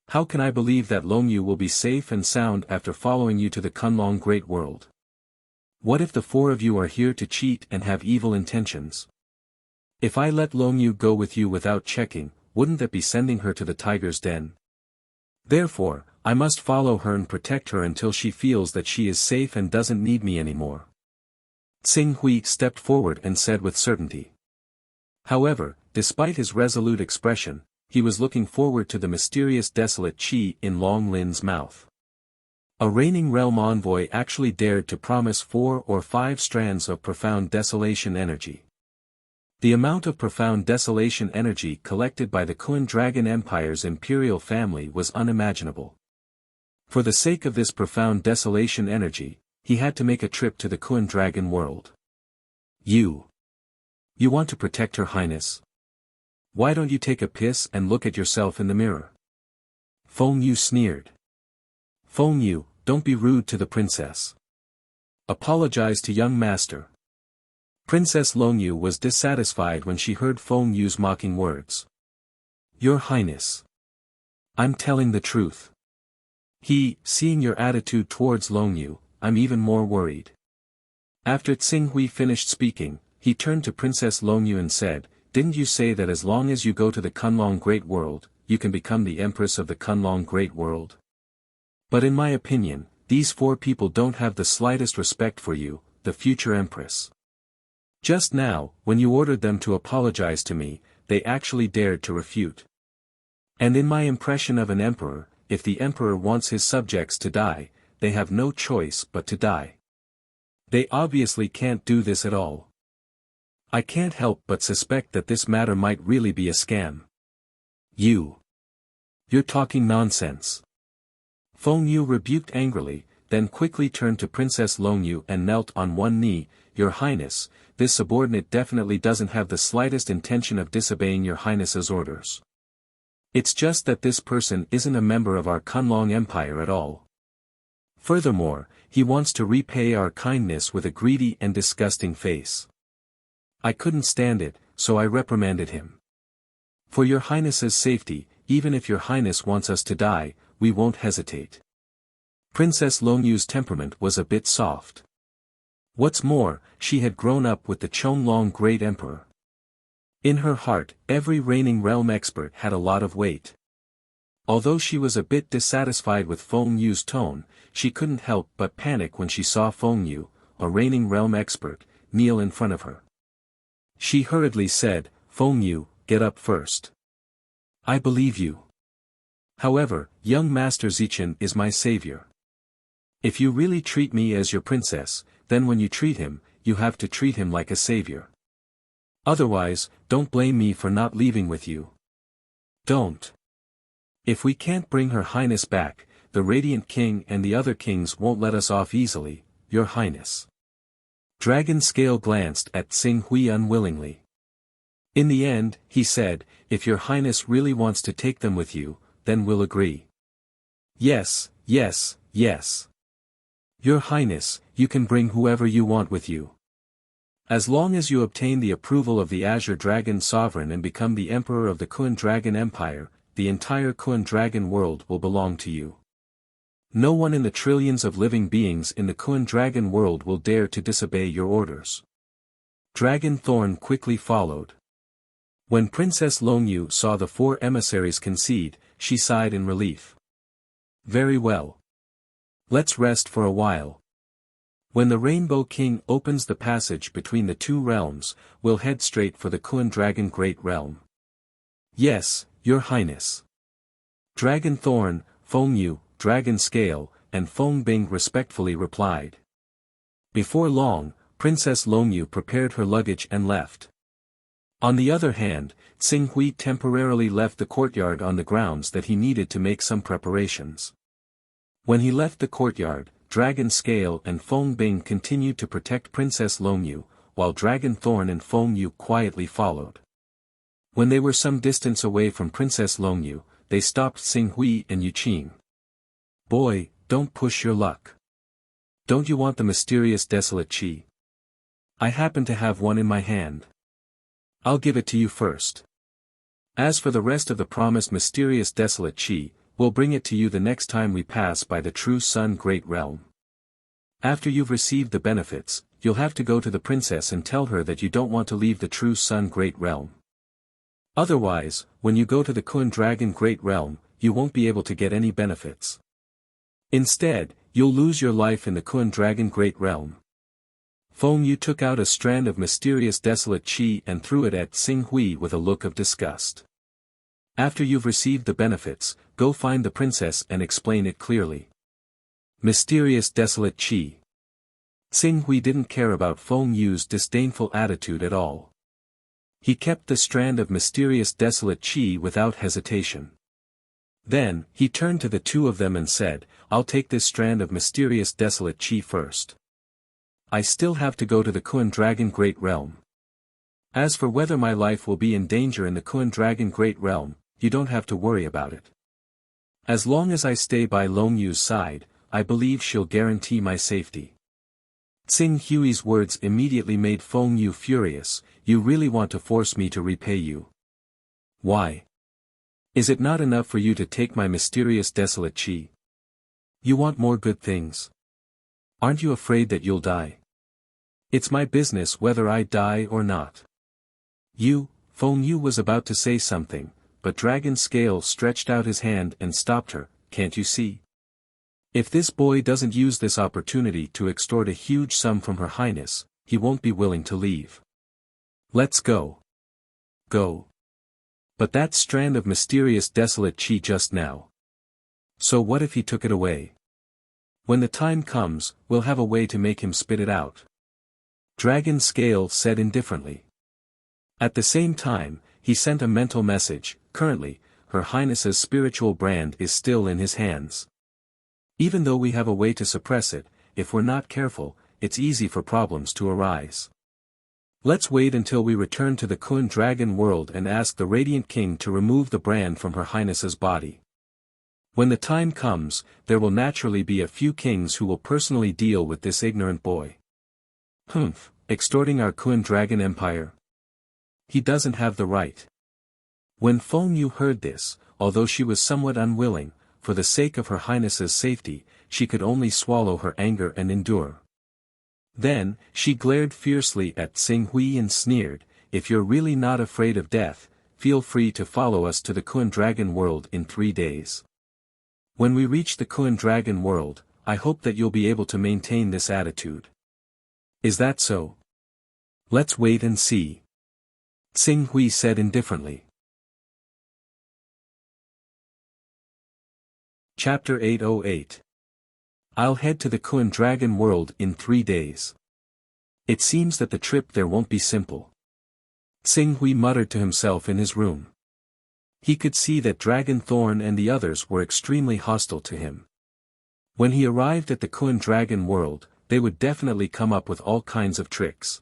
How can I believe that Long Yu will be safe and sound after following you to the Kunlong Great World? What if the 4 of you are here to cheat and have evil intentions? If I let Long Yu go with you without checking, wouldn't that be sending her to the tiger's den? Therefore, I must follow her and protect her until she feels that she is safe and doesn't need me anymore." Tsing Hui stepped forward and said with certainty. However, despite his resolute expression, he was looking forward to the mysterious desolate Qi in Long Lin's mouth. A reigning realm envoy actually dared to promise 4 or 5 strands of profound desolation energy. The amount of profound desolation energy collected by the Kuan Dragon Empire's imperial family was unimaginable. For the sake of this profound desolation energy, he had to make a trip to the Kuan Dragon world. You want to protect Her Highness? Why don't you take a piss and look at yourself in the mirror? Feng Yu sneered. Feng Yu, don't be rude to the princess. Apologize to young master. Princess Long Yu was dissatisfied when she heard Feng Yu's mocking words. Your Highness. I'm telling the truth. Seeing your attitude towards Long Yu, I'm even more worried. After Tsing Hui finished speaking, he turned to Princess Long Yu and said, "Didn't you say that as long as you go to the Kunlong Great World, you can become the Empress of the Kunlong Great World? But in my opinion, these 4 people don't have the slightest respect for you, the future Empress. Just now, when you ordered them to apologize to me, they actually dared to refute. And in my impression of an emperor, if the emperor wants his subjects to die, they have no choice but to die. They obviously can't do this at all. I can't help but suspect that this matter might really be a scam. You're talking nonsense. Feng Yu rebuked angrily, then quickly turned to Princess Longyu and knelt on one knee. Your Highness, this subordinate definitely doesn't have the slightest intention of disobeying your Highness's orders. It's just that this person isn't a member of our Kunlong Empire at all. Furthermore, he wants to repay our kindness with a greedy and disgusting face. I couldn't stand it, so I reprimanded him. For your Highness's safety, even if your Highness wants us to die, we won't hesitate. Princess Longyu's temperament was a bit soft. What's more, she had grown up with the Chonglong Great Emperor. In her heart, every reigning realm expert had a lot of weight. Although she was a bit dissatisfied with Feng Yu's tone, she couldn't help but panic when she saw Feng Yu, a reigning realm expert, kneel in front of her. She hurriedly said, Feng Yu, get up first. I believe you. However, young Master Zichen is my savior. If you really treat me as your princess, then when you treat him, you have to treat him like a savior. Otherwise, don't blame me for not leaving with you. Don't. If we can't bring Her Highness back, the Radiant King and the other kings won't let us off easily, Your Highness. Dragon Scale glanced at Xing Hui unwillingly. In the end, he said, if Your Highness really wants to take them with you, then we'll agree. Yes, yes, yes. Your Highness, you can bring whoever you want with you. As long as you obtain the approval of the Azure Dragon Sovereign and become the Emperor of the Kun Dragon Empire, the entire Kun Dragon world will belong to you. No one in the trillions of living beings in the Kun Dragon world will dare to disobey your orders. Dragon Thorn quickly followed. When Princess Longyu saw the 4 emissaries concede, she sighed in relief. Very well. Let's rest for a while. When the Rainbow King opens the passage between the 2 realms, we'll head straight for the Kun Dragon Great Realm. Yes, Your Highness. Dragon Thorn, Feng Yu, Dragon Scale, and Feng Bing respectfully replied. Before long, Princess Longyu prepared her luggage and left. On the other hand, Xing Hui temporarily left the courtyard on the grounds that he needed to make some preparations. When he left the courtyard, Dragon Scale and Feng Bing continued to protect Princess Longyu, while Dragon Thorn and Feng Yu quietly followed. When they were some distance away from Princess Longyu, they stopped Xing Hui and Yuqing. Boy, don't push your luck. Don't you want the mysterious desolate chi? I happen to have one in my hand. I'll give it to you first. As for the rest of the promised mysterious desolate chi, we'll bring it to you the next time we pass by the True Sun Great Realm. After you've received the benefits, you'll have to go to the princess and tell her that you don't want to leave the True Sun Great Realm. Otherwise, when you go to the Kun Dragon Great Realm, you won't be able to get any benefits. Instead, you'll lose your life in the Kun Dragon Great Realm. Feng Yu took out a strand of mysterious desolate chi and threw it at Xing Hui with a look of disgust. After you've received the benefits, go find the princess and explain it clearly. Mysterious desolate chi. Xing Hui didn't care about Feng Yu's disdainful attitude at all. He kept the strand of mysterious desolate chi without hesitation. Then, he turned to the 2 of them and said, I'll take this strand of mysterious desolate chi first. I still have to go to the Kun Dragon Great Realm. As for whether my life will be in danger in the Kun Dragon Great Realm, you don't have to worry about it. As long as I stay by Longyu's side, I believe she'll guarantee my safety. Xing Hui's words immediately made Feng Yu furious. You really want to force me to repay you? Why? Is it not enough for you to take my mysterious desolate chi? You want more good things? Aren't you afraid that you'll die? It's my business whether I die or not. Feng Yu was about to say something, but Dragon Scale stretched out his hand and stopped her. Can't you see? If this boy doesn't use this opportunity to extort a huge sum from Her Highness, he won't be willing to leave. Let's go. Go. But that strand of mysterious desolate chi just now. So what if he took it away? When the time comes, we'll have a way to make him spit it out. Dragon Scale said indifferently. At the same time, he sent a mental message. Currently, Her Highness's spiritual brand is still in his hands. Even though we have a way to suppress it, if we're not careful, it's easy for problems to arise. Let's wait until we return to the Kun Dragon world and ask the Radiant King to remove the brand from Her Highness's body. When the time comes, there will naturally be a few kings who will personally deal with this ignorant boy. Extorting our Kun Dragon Empire? He doesn't have the right. When Feng Yu heard this, although she was somewhat unwilling, for the sake of Her Highness's safety, she could only swallow her anger and endure. Then, she glared fiercely at Xing Hui and sneered, "If you're really not afraid of death, feel free to follow us to the Kun Dragon world in 3 days. When we reach the Kun Dragon world, I hope that you'll be able to maintain this attitude." "Is that so? Let's wait and see," Xing Hui said indifferently. Chapter 808. I'll head to the Kun Dragon world in 3 days. It seems that the trip there won't be simple. Xing Hui muttered to himself in his room. He could see that Dragon Thorn and the others were extremely hostile to him. When he arrived at the Kun Dragon world, they would definitely come up with all kinds of tricks.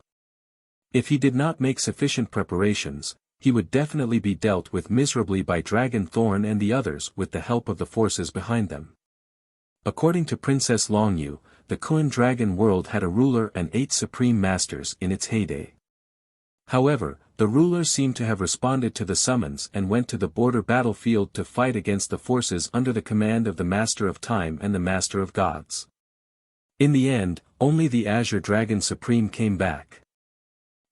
If he did not make sufficient preparations, he would definitely be dealt with miserably by Dragon Thorn and the others with the help of the forces behind them. According to Princess Longyu, the Kun Dragon world had a ruler and 8 supreme masters in its heyday. However, the ruler seemed to have responded to the summons and went to the border battlefield to fight against the forces under the command of the Master of Time and the Master of Gods. In the end, only the Azure Dragon Supreme came back.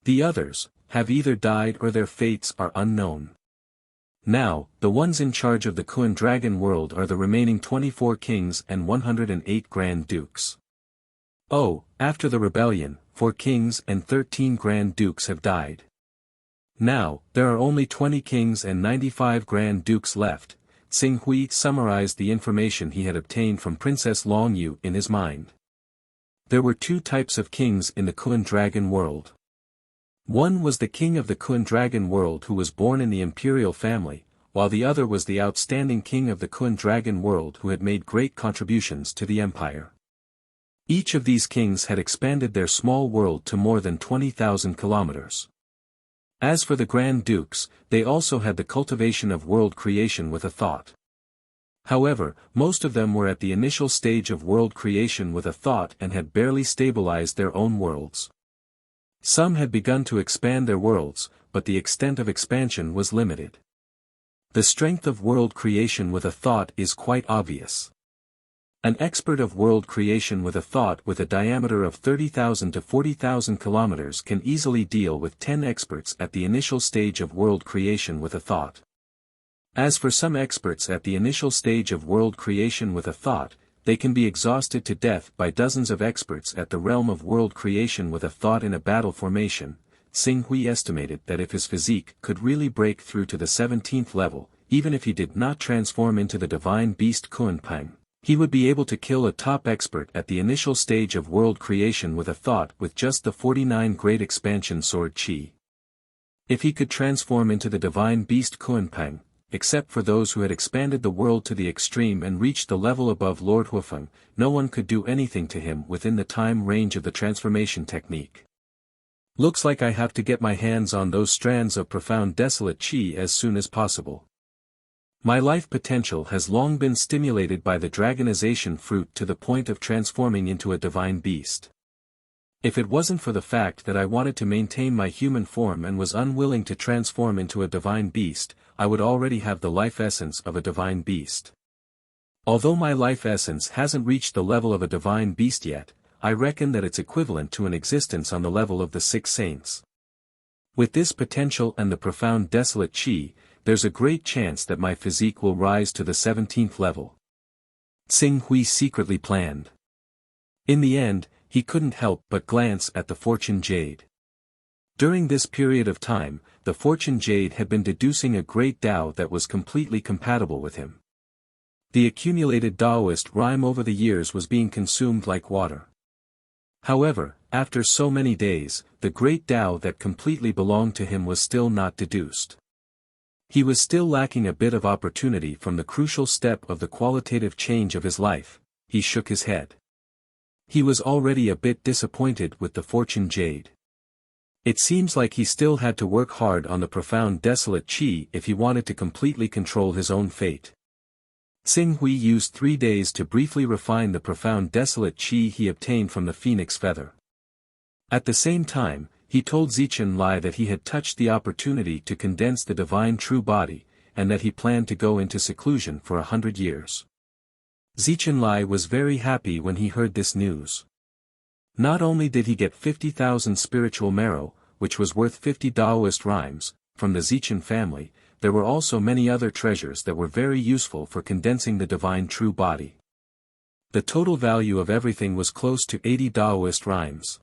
The others have either died or their fates are unknown. Now, the ones in charge of the Kun Dragon world are the remaining 24 kings and 108 Grand Dukes. Oh, after the rebellion, 4 kings and 13 Grand Dukes have died. Now, there are only 20 kings and 95 Grand Dukes left. Xing Hui summarized the information he had obtained from Princess Longyu in his mind. There were 2 types of kings in the Kun Dragon world. One was the king of the Kun Dragon world who was born in the imperial family, while the other was the outstanding king of the Kun Dragon world who had made great contributions to the empire. Each of these kings had expanded their small world to more than 20,000 kilometers. As for the Grand Dukes, they also had the cultivation of world creation with a thought. However, most of them were at the initial stage of world creation with a thought and had barely stabilized their own worlds. Some had begun to expand their worlds, but the extent of expansion was limited. The strength of world creation with a thought is quite obvious. An expert of world creation with a thought with a diameter of 30,000 to 40,000 kilometers can easily deal with 10 experts at the initial stage of world creation with a thought. As for some experts at the initial stage of world creation with a thought, they can be exhausted to death by dozens of experts at the realm of world creation with a thought in a battle formation. Xing Hui estimated that if his physique could really break through to the 17th level, even if he did not transform into the divine beast Kunpeng, he would be able to kill a top expert at the initial stage of world creation with a thought with just the 49 Great Expansion Sword Chi. If he could transform into the divine beast Kunpeng, except for those who had expanded the world to the extreme and reached the level above Lord Huifeng, no one could do anything to him within the time range of the transformation technique. Looks like I have to get my hands on those strands of profound desolate chi as soon as possible. My life potential has long been stimulated by the dragonization fruit to the point of transforming into a divine beast. If it wasn't for the fact that I wanted to maintain my human form and was unwilling to transform into a divine beast, I would already have the life essence of a divine beast. Although my life essence hasn't reached the level of a divine beast yet, I reckon that it's equivalent to an existence on the level of the 6 saints. With this potential and the profound desolate chi, there's a great chance that my physique will rise to the 17th level. Xing Hui secretly planned. In the end, he couldn't help but glance at the Fortune Jade. During this period of time, the fortune jade had been deducing a great Tao that was completely compatible with him. The accumulated Taoist rhyme over the years was being consumed like water. However, after so many days, the great Tao that completely belonged to him was still not deduced. He was still lacking a bit of opportunity from the crucial step of the qualitative change of his life. He shook his head. He was already a bit disappointed with the fortune jade. It seems like he still had to work hard on the profound desolate qi if he wanted to completely control his own fate. Xing Hui used 3 days to briefly refine the profound desolate qi he obtained from the phoenix feather. At the same time, he told Zichen Lai that he had touched the opportunity to condense the divine true body, and that he planned to go into seclusion for 100 years. Zichen Lai was very happy when he heard this news. Not only did he get 50,000 spiritual marrow, which was worth 50 Taoist rhymes, from the Zichen family, there were also many other treasures that were very useful for condensing the divine true body. The total value of everything was close to 80 Taoist rhymes.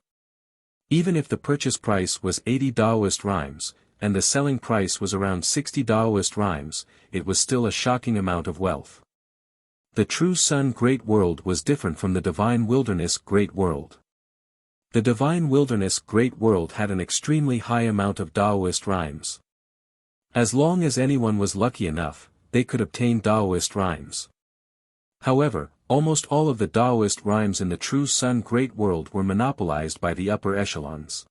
Even if the purchase price was 80 Taoist rhymes, and the selling price was around 60 Taoist rhymes, it was still a shocking amount of wealth. The true Sun Great World was different from the Divine Wilderness Great World. The Divine Wilderness Great World had an extremely high amount of Taoist rhymes. As long as anyone was lucky enough, they could obtain Taoist rhymes. However, almost all of the Taoist rhymes in the true Sun Great World were monopolized by the upper echelons.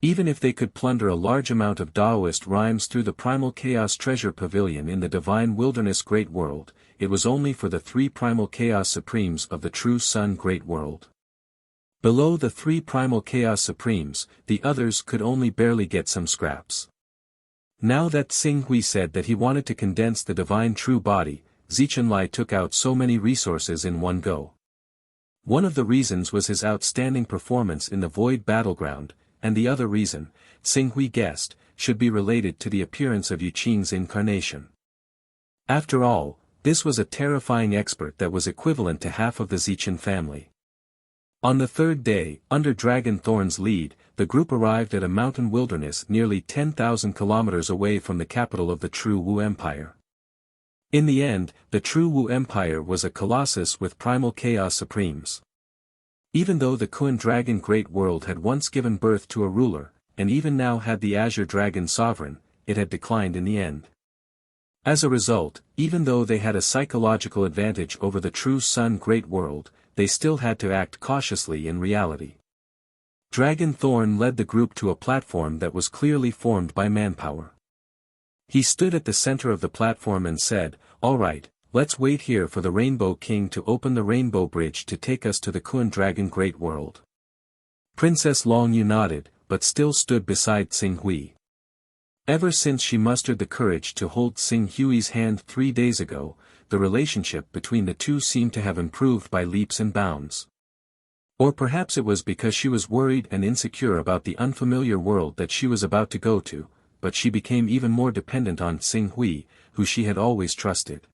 Even if they could plunder a large amount of Taoist rhymes through the Primal Chaos Treasure Pavilion in the Divine Wilderness Great World, it was only for the 3 Primal Chaos Supremes of the true Sun Great World. Below the 3 Primal Chaos Supremes, the others could only barely get some scraps. Now that Xing Hui said that he wanted to condense the divine true body, Zichen Lai took out so many resources in one go. One of the reasons was his outstanding performance in the Void Battleground, and the other reason, Xing Hui guessed, should be related to the appearance of Yuqing's incarnation. After all, this was a terrifying expert that was equivalent to half of the Zichen family. On the 3rd day, under Dragon Thorn's lead, the group arrived at a mountain wilderness nearly 10,000 kilometers away from the capital of the True Wu Empire. In the end, the True Wu Empire was a colossus with primal chaos supremes. Even though the Kun Dragon Great World had once given birth to a ruler, and even now had the Azure Dragon sovereign, it had declined in the end. As a result, even though they had a psychological advantage over the True Sun Great World, they still had to act cautiously in reality. Dragon Thorn led the group to a platform that was clearly formed by manpower. He stood at the center of the platform and said, "All right, let's wait here for the Rainbow King to open the Rainbow Bridge to take us to the Kun Dragon Great World." Princess Longyu nodded, but still stood beside Xing Hui. Ever since she mustered the courage to hold Xing Hui's hand 3 days ago, the relationship between the two seemed to have improved by leaps and bounds. Or perhaps it was because she was worried and insecure about the unfamiliar world that she was about to go to, but she became even more dependent on Xing Hui, who she had always trusted.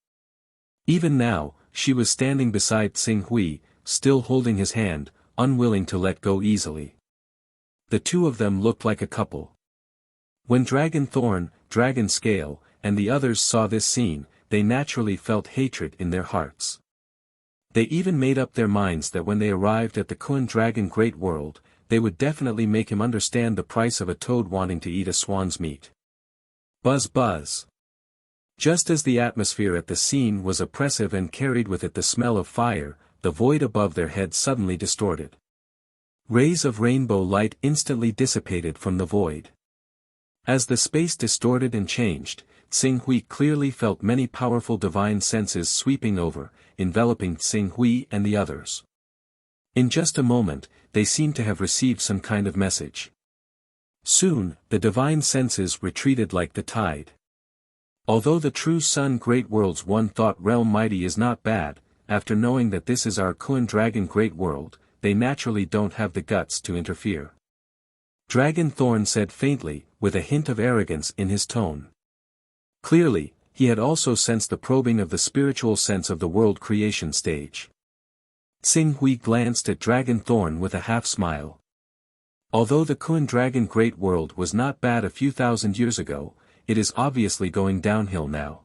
Even now, she was standing beside Xing Hui, still holding his hand, unwilling to let go easily. The two of them looked like a couple. When Dragon Thorn, Dragon Scale, and the others saw this scene, they naturally felt hatred in their hearts. They even made up their minds that when they arrived at the Kun Dragon Great World, they would definitely make him understand the price of a toad wanting to eat a swan's meat. Buzz buzz. Just as the atmosphere at the scene was oppressive and carried with it the smell of fire, the void above their heads suddenly distorted. Rays of rainbow light instantly dissipated from the void. As the space distorted and changed, Xing Hui clearly felt many powerful divine senses sweeping over, enveloping Xing Hui and the others. In just a moment, they seemed to have received some kind of message. Soon, the divine senses retreated like the tide. Although the true Sun Great World's one-thought realm mighty is not bad, after knowing that this is our Kun Dragon Great World, they naturally don't have the guts to interfere. Dragon Thorn said faintly, with a hint of arrogance in his tone. Clearly, he had also sensed the probing of the spiritual sense of the world creation stage. Xing Hui glanced at Dragon Thorn with a half-smile. Although the Kun Dragon Great World was not bad a few thousand years ago, it is obviously going downhill now.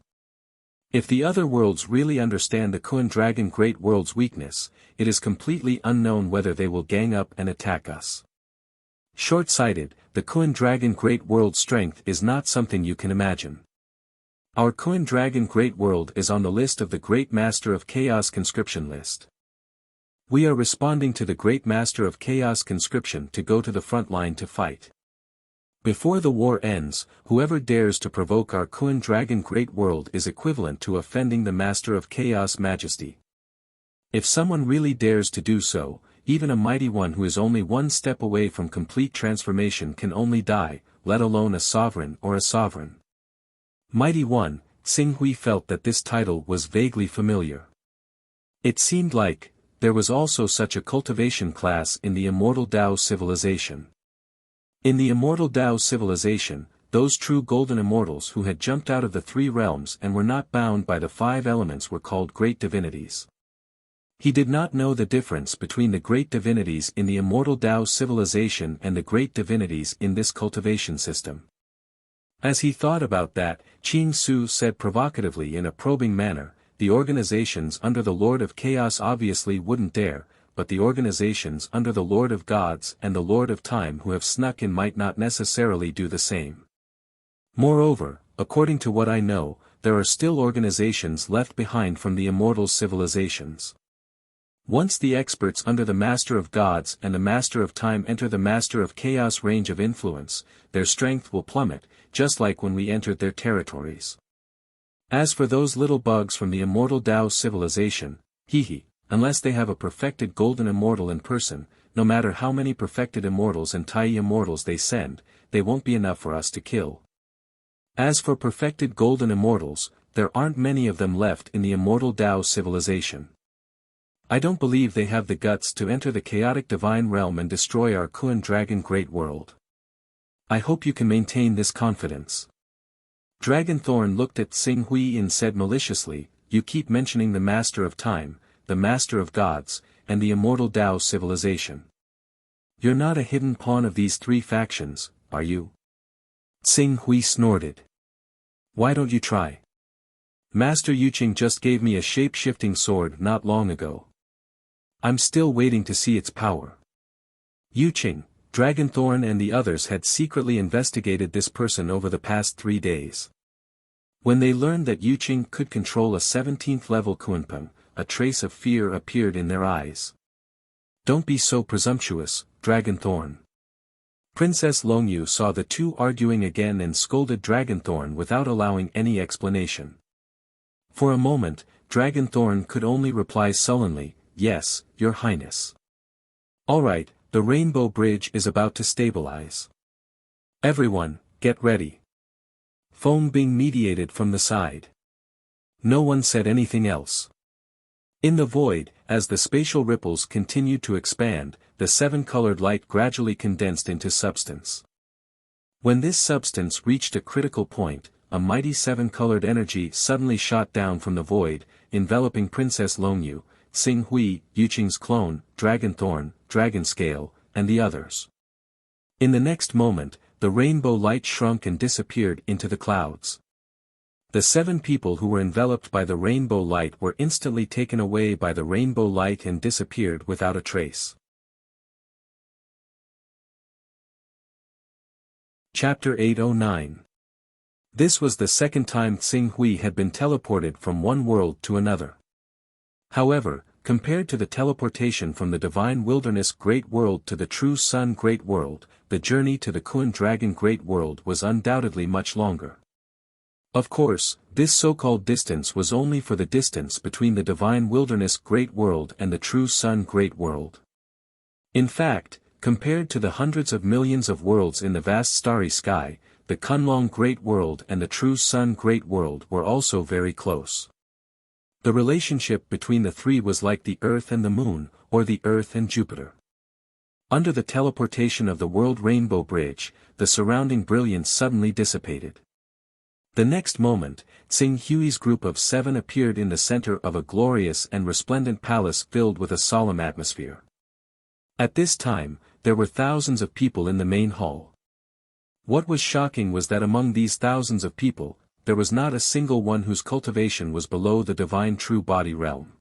If the other worlds really understand the Kun Dragon Great World's weakness, it is completely unknown whether they will gang up and attack us. Short-sighted, the Kun Dragon Great World's strength is not something you can imagine. Our Kun Dragon Great World is on the list of the Great Master of Chaos conscription list. We are responding to the Great Master of Chaos conscription to go to the front line to fight. Before the war ends, whoever dares to provoke our Kun Dragon Great World is equivalent to offending the Master of Chaos Majesty. If someone really dares to do so, even a mighty one who is only one step away from complete transformation can only die, let alone a sovereign or a sovereign. Mighty One, Xing Hui felt that this title was vaguely familiar. It seemed like, there was also such a cultivation class in the Immortal Tao civilization. In the Immortal Tao civilization, those true golden immortals who had jumped out of the three realms and were not bound by the five elements were called great divinities. He did not know the difference between the great divinities in the Immortal Tao civilization and the great divinities in this cultivation system. As he thought about that, Qing Su said provocatively in a probing manner, the organizations under the Lord of Chaos obviously wouldn't dare, but the organizations under the Lord of Gods and the Lord of Time who have snuck in might not necessarily do the same. Moreover, according to what I know, there are still organizations left behind from the immortal civilizations. Once the experts under the Master of Gods and the Master of Time enter the Master of Chaos range of influence, their strength will plummet, just like when we entered their territories. As for those little bugs from the Immortal Tao civilization, unless they have a perfected golden immortal in person, no matter how many perfected immortals and Tai immortals they send, they won't be enough for us to kill. As for perfected golden immortals, there aren't many of them left in the Immortal Tao civilization. I don't believe they have the guts to enter the chaotic divine realm and destroy our Kun Dragon Great World. I hope you can maintain this confidence. Dragonthorn looked at Xing Hui and said maliciously, you keep mentioning the Master of Time, the Master of Gods, and the Immortal Tao civilization. You're not a hidden pawn of these three factions, are you? Xing Hui snorted. Why don't you try? Master Yuqing just gave me a shape-shifting sword not long ago. I'm still waiting to see its power. Yuqing, Dragonthorn and the others had secretly investigated this person over the past 3 days. When they learned that Yuqing could control a 17th level Kunpeng, a trace of fear appeared in their eyes. Don't be so presumptuous, Dragonthorn. Princess Longyu saw the two arguing again and scolded Dragonthorn without allowing any explanation. For a moment, Dragonthorn could only reply sullenly, yes, Your Highness. Alright, the Rainbow Bridge is about to stabilize. Everyone, get ready. Foam being mediated from the side. No one said anything else. In the void, as the spatial ripples continued to expand, the seven-colored light gradually condensed into substance. When this substance reached a critical point, a mighty seven-colored energy suddenly shot down from the void, enveloping Princess Longyu, Xing Hui, Yuqing's clone, Dragonthorn, Dragonscale, and the others. In the next moment, the rainbow light shrunk and disappeared into the clouds. The 7 people who were enveloped by the rainbow light were instantly taken away by the rainbow light and disappeared without a trace. Chapter 809. This was the second time Xing Hui had been teleported from one world to another. However, compared to the teleportation from the Divine Wilderness Great World to the True Sun Great World, the journey to the Kun Dragon Great World was undoubtedly much longer. Of course, this so-called distance was only for the distance between the Divine Wilderness Great World and the True Sun Great World. In fact, compared to the hundreds of millions of worlds in the vast starry sky, the Kunlong Great World and the True Sun Great World were also very close. The relationship between the three was like the Earth and the Moon, or the Earth and Jupiter. Under the teleportation of the World Rainbow Bridge, the surrounding brilliance suddenly dissipated. The next moment, Xing Hui's group of 7 appeared in the center of a glorious and resplendent palace filled with a solemn atmosphere. At this time, there were thousands of people in the main hall. What was shocking was that among these thousands of people, there was not a single one whose cultivation was below the divine true body realm.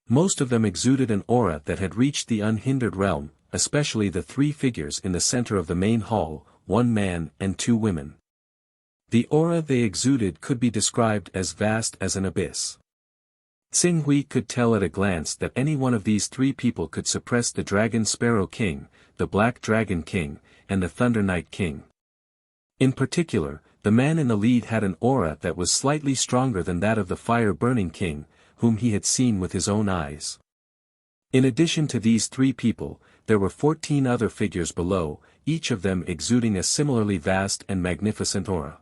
Most of them exuded an aura that had reached the unhindered realm, especially the three figures in the center of the main hall, one man and two women. The aura they exuded could be described as vast as an abyss. Xing Hui could tell at a glance that any one of these three people could suppress the Dragon Sparrow King, the Black Dragon King, and the Thunder Knight King. In particular, the man in the lead had an aura that was slightly stronger than that of the Fire Burning King, whom he had seen with his own eyes. In addition to these three people, there were 14 other figures below, each of them exuding a similarly vast and magnificent aura.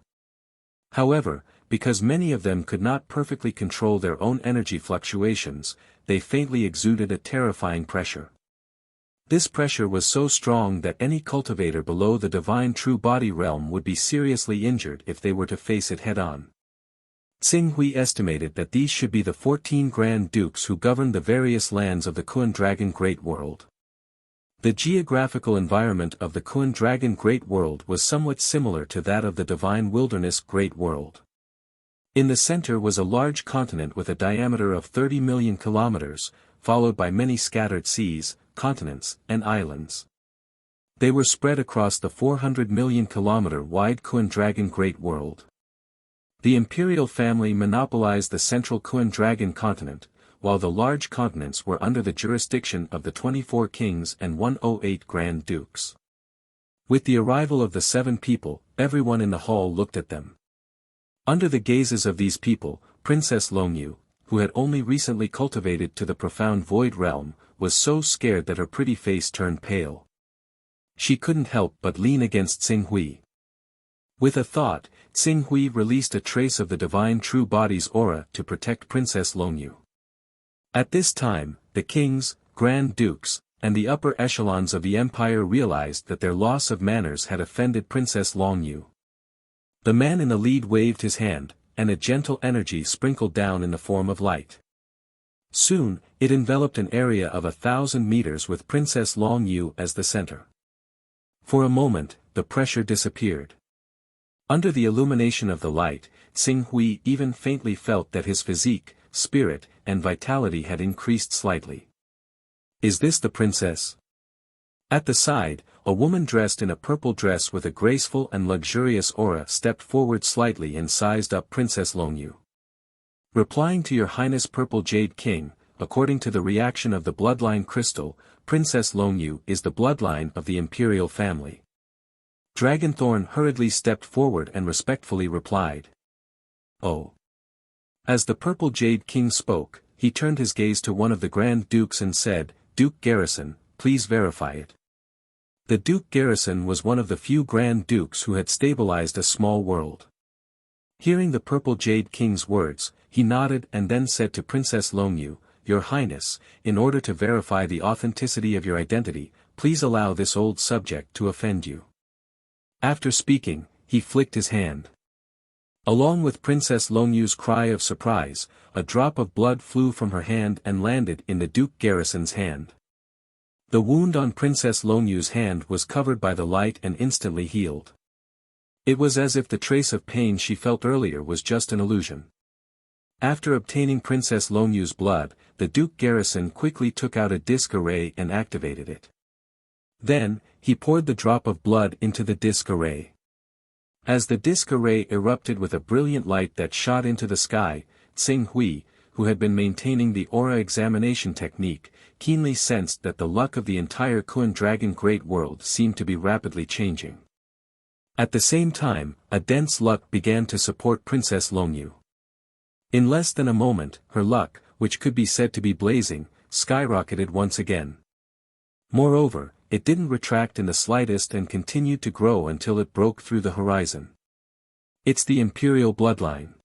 However, because many of them could not perfectly control their own energy fluctuations, they faintly exuded a terrifying pressure. This pressure was so strong that any cultivator below the divine true body realm would be seriously injured if they were to face it head-on. Xing Hui estimated that these should be the 14 Grand Dukes who governed the various lands of the Kun Dragon Great World. The geographical environment of the Kun Dragon Great World was somewhat similar to that of the Divine Wilderness Great World. In the center was a large continent with a diameter of 30 million kilometers, followed by many scattered seas, continents, and islands. They were spread across the 400 million kilometer wide Kun Dragon Great World. The imperial family monopolized the central Kun Dragon continent, while the large continents were under the jurisdiction of the 24 kings and 108 Grand Dukes. With the arrival of the 7 people, everyone in the hall looked at them. Under the gazes of these people, Princess Longyu, who had only recently cultivated to the profound void realm, was so scared that her pretty face turned pale. She couldn't help but lean against Xing Hui. With a thought, Xing Hui released a trace of the divine true body's aura to protect Princess Longyu. At this time, the kings, Grand Dukes, and the upper echelons of the empire realized that their loss of manners had offended Princess Longyu. The man in the lead waved his hand, and a gentle energy sprinkled down in the form of light. Soon, it enveloped an area of 1,000 meters with Princess Longyu as the center. For a moment, the pressure disappeared. Under the illumination of the light, Xing Hui even faintly felt that his physique, spirit, and vitality had increased slightly. Is this the princess? At the side, a woman dressed in a purple dress with a graceful and luxurious aura stepped forward slightly and sized up Princess Longyu. Replying to Your Highness Purple Jade King, according to the reaction of the bloodline crystal, Princess Longyu is the bloodline of the imperial family. Dragonthorn hurriedly stepped forward and respectfully replied. Oh. As the Purple Jade King spoke, he turned his gaze to one of the Grand Dukes and said, Duke Garrison, please verify it. The Duke Garrison was one of the few Grand Dukes who had stabilized a small world. Hearing the Purple Jade King's words, he nodded and then said to Princess Longyu, Your Highness, in order to verify the authenticity of your identity, please allow this old subject to offend you. After speaking, he flicked his hand. Along with Princess Longyu's cry of surprise, a drop of blood flew from her hand and landed in the Duke Garrison's hand. The wound on Princess Longyu's hand was covered by the light and instantly healed. It was as if the trace of pain she felt earlier was just an illusion. After obtaining Princess Longyu's blood, the Duke Garrison quickly took out a disc array and activated it. Then, he poured the drop of blood into the disc array. As the disc array erupted with a brilliant light that shot into the sky, Xing Hui, who had been maintaining the aura examination technique, keenly sensed that the luck of the entire Kun Dragon Great World seemed to be rapidly changing. At the same time, a dense luck began to support Princess Longyu. In less than a moment, her luck, which could be said to be blazing, skyrocketed once again. Moreover, it didn't retract in the slightest and continued to grow until it broke through the horizon. It's the imperial bloodline.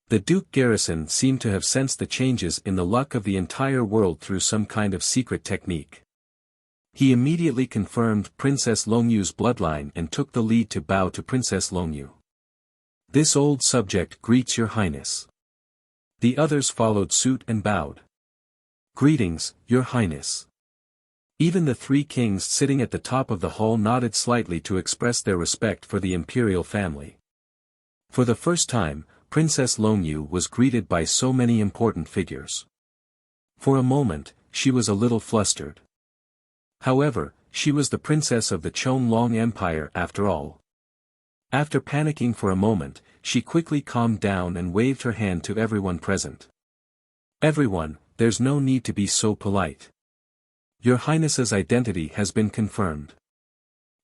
The Duke Garrison seemed to have sensed the changes in the luck of the entire world through some kind of secret technique. He immediately confirmed Princess Longyu's bloodline and took the lead to bow to Princess Longyu. This old subject greets Your Highness. The others followed suit and bowed. Greetings, Your Highness. Even the three kings sitting at the top of the hall nodded slightly to express their respect for the imperial family. For the first time, Princess Longyu was greeted by so many important figures. For a moment, she was a little flustered. However, she was the princess of the Chonglong Empire after all. After panicking for a moment, she quickly calmed down and waved her hand to everyone present. "Everyone, there's no need to be so polite. Your Highness's identity has been confirmed.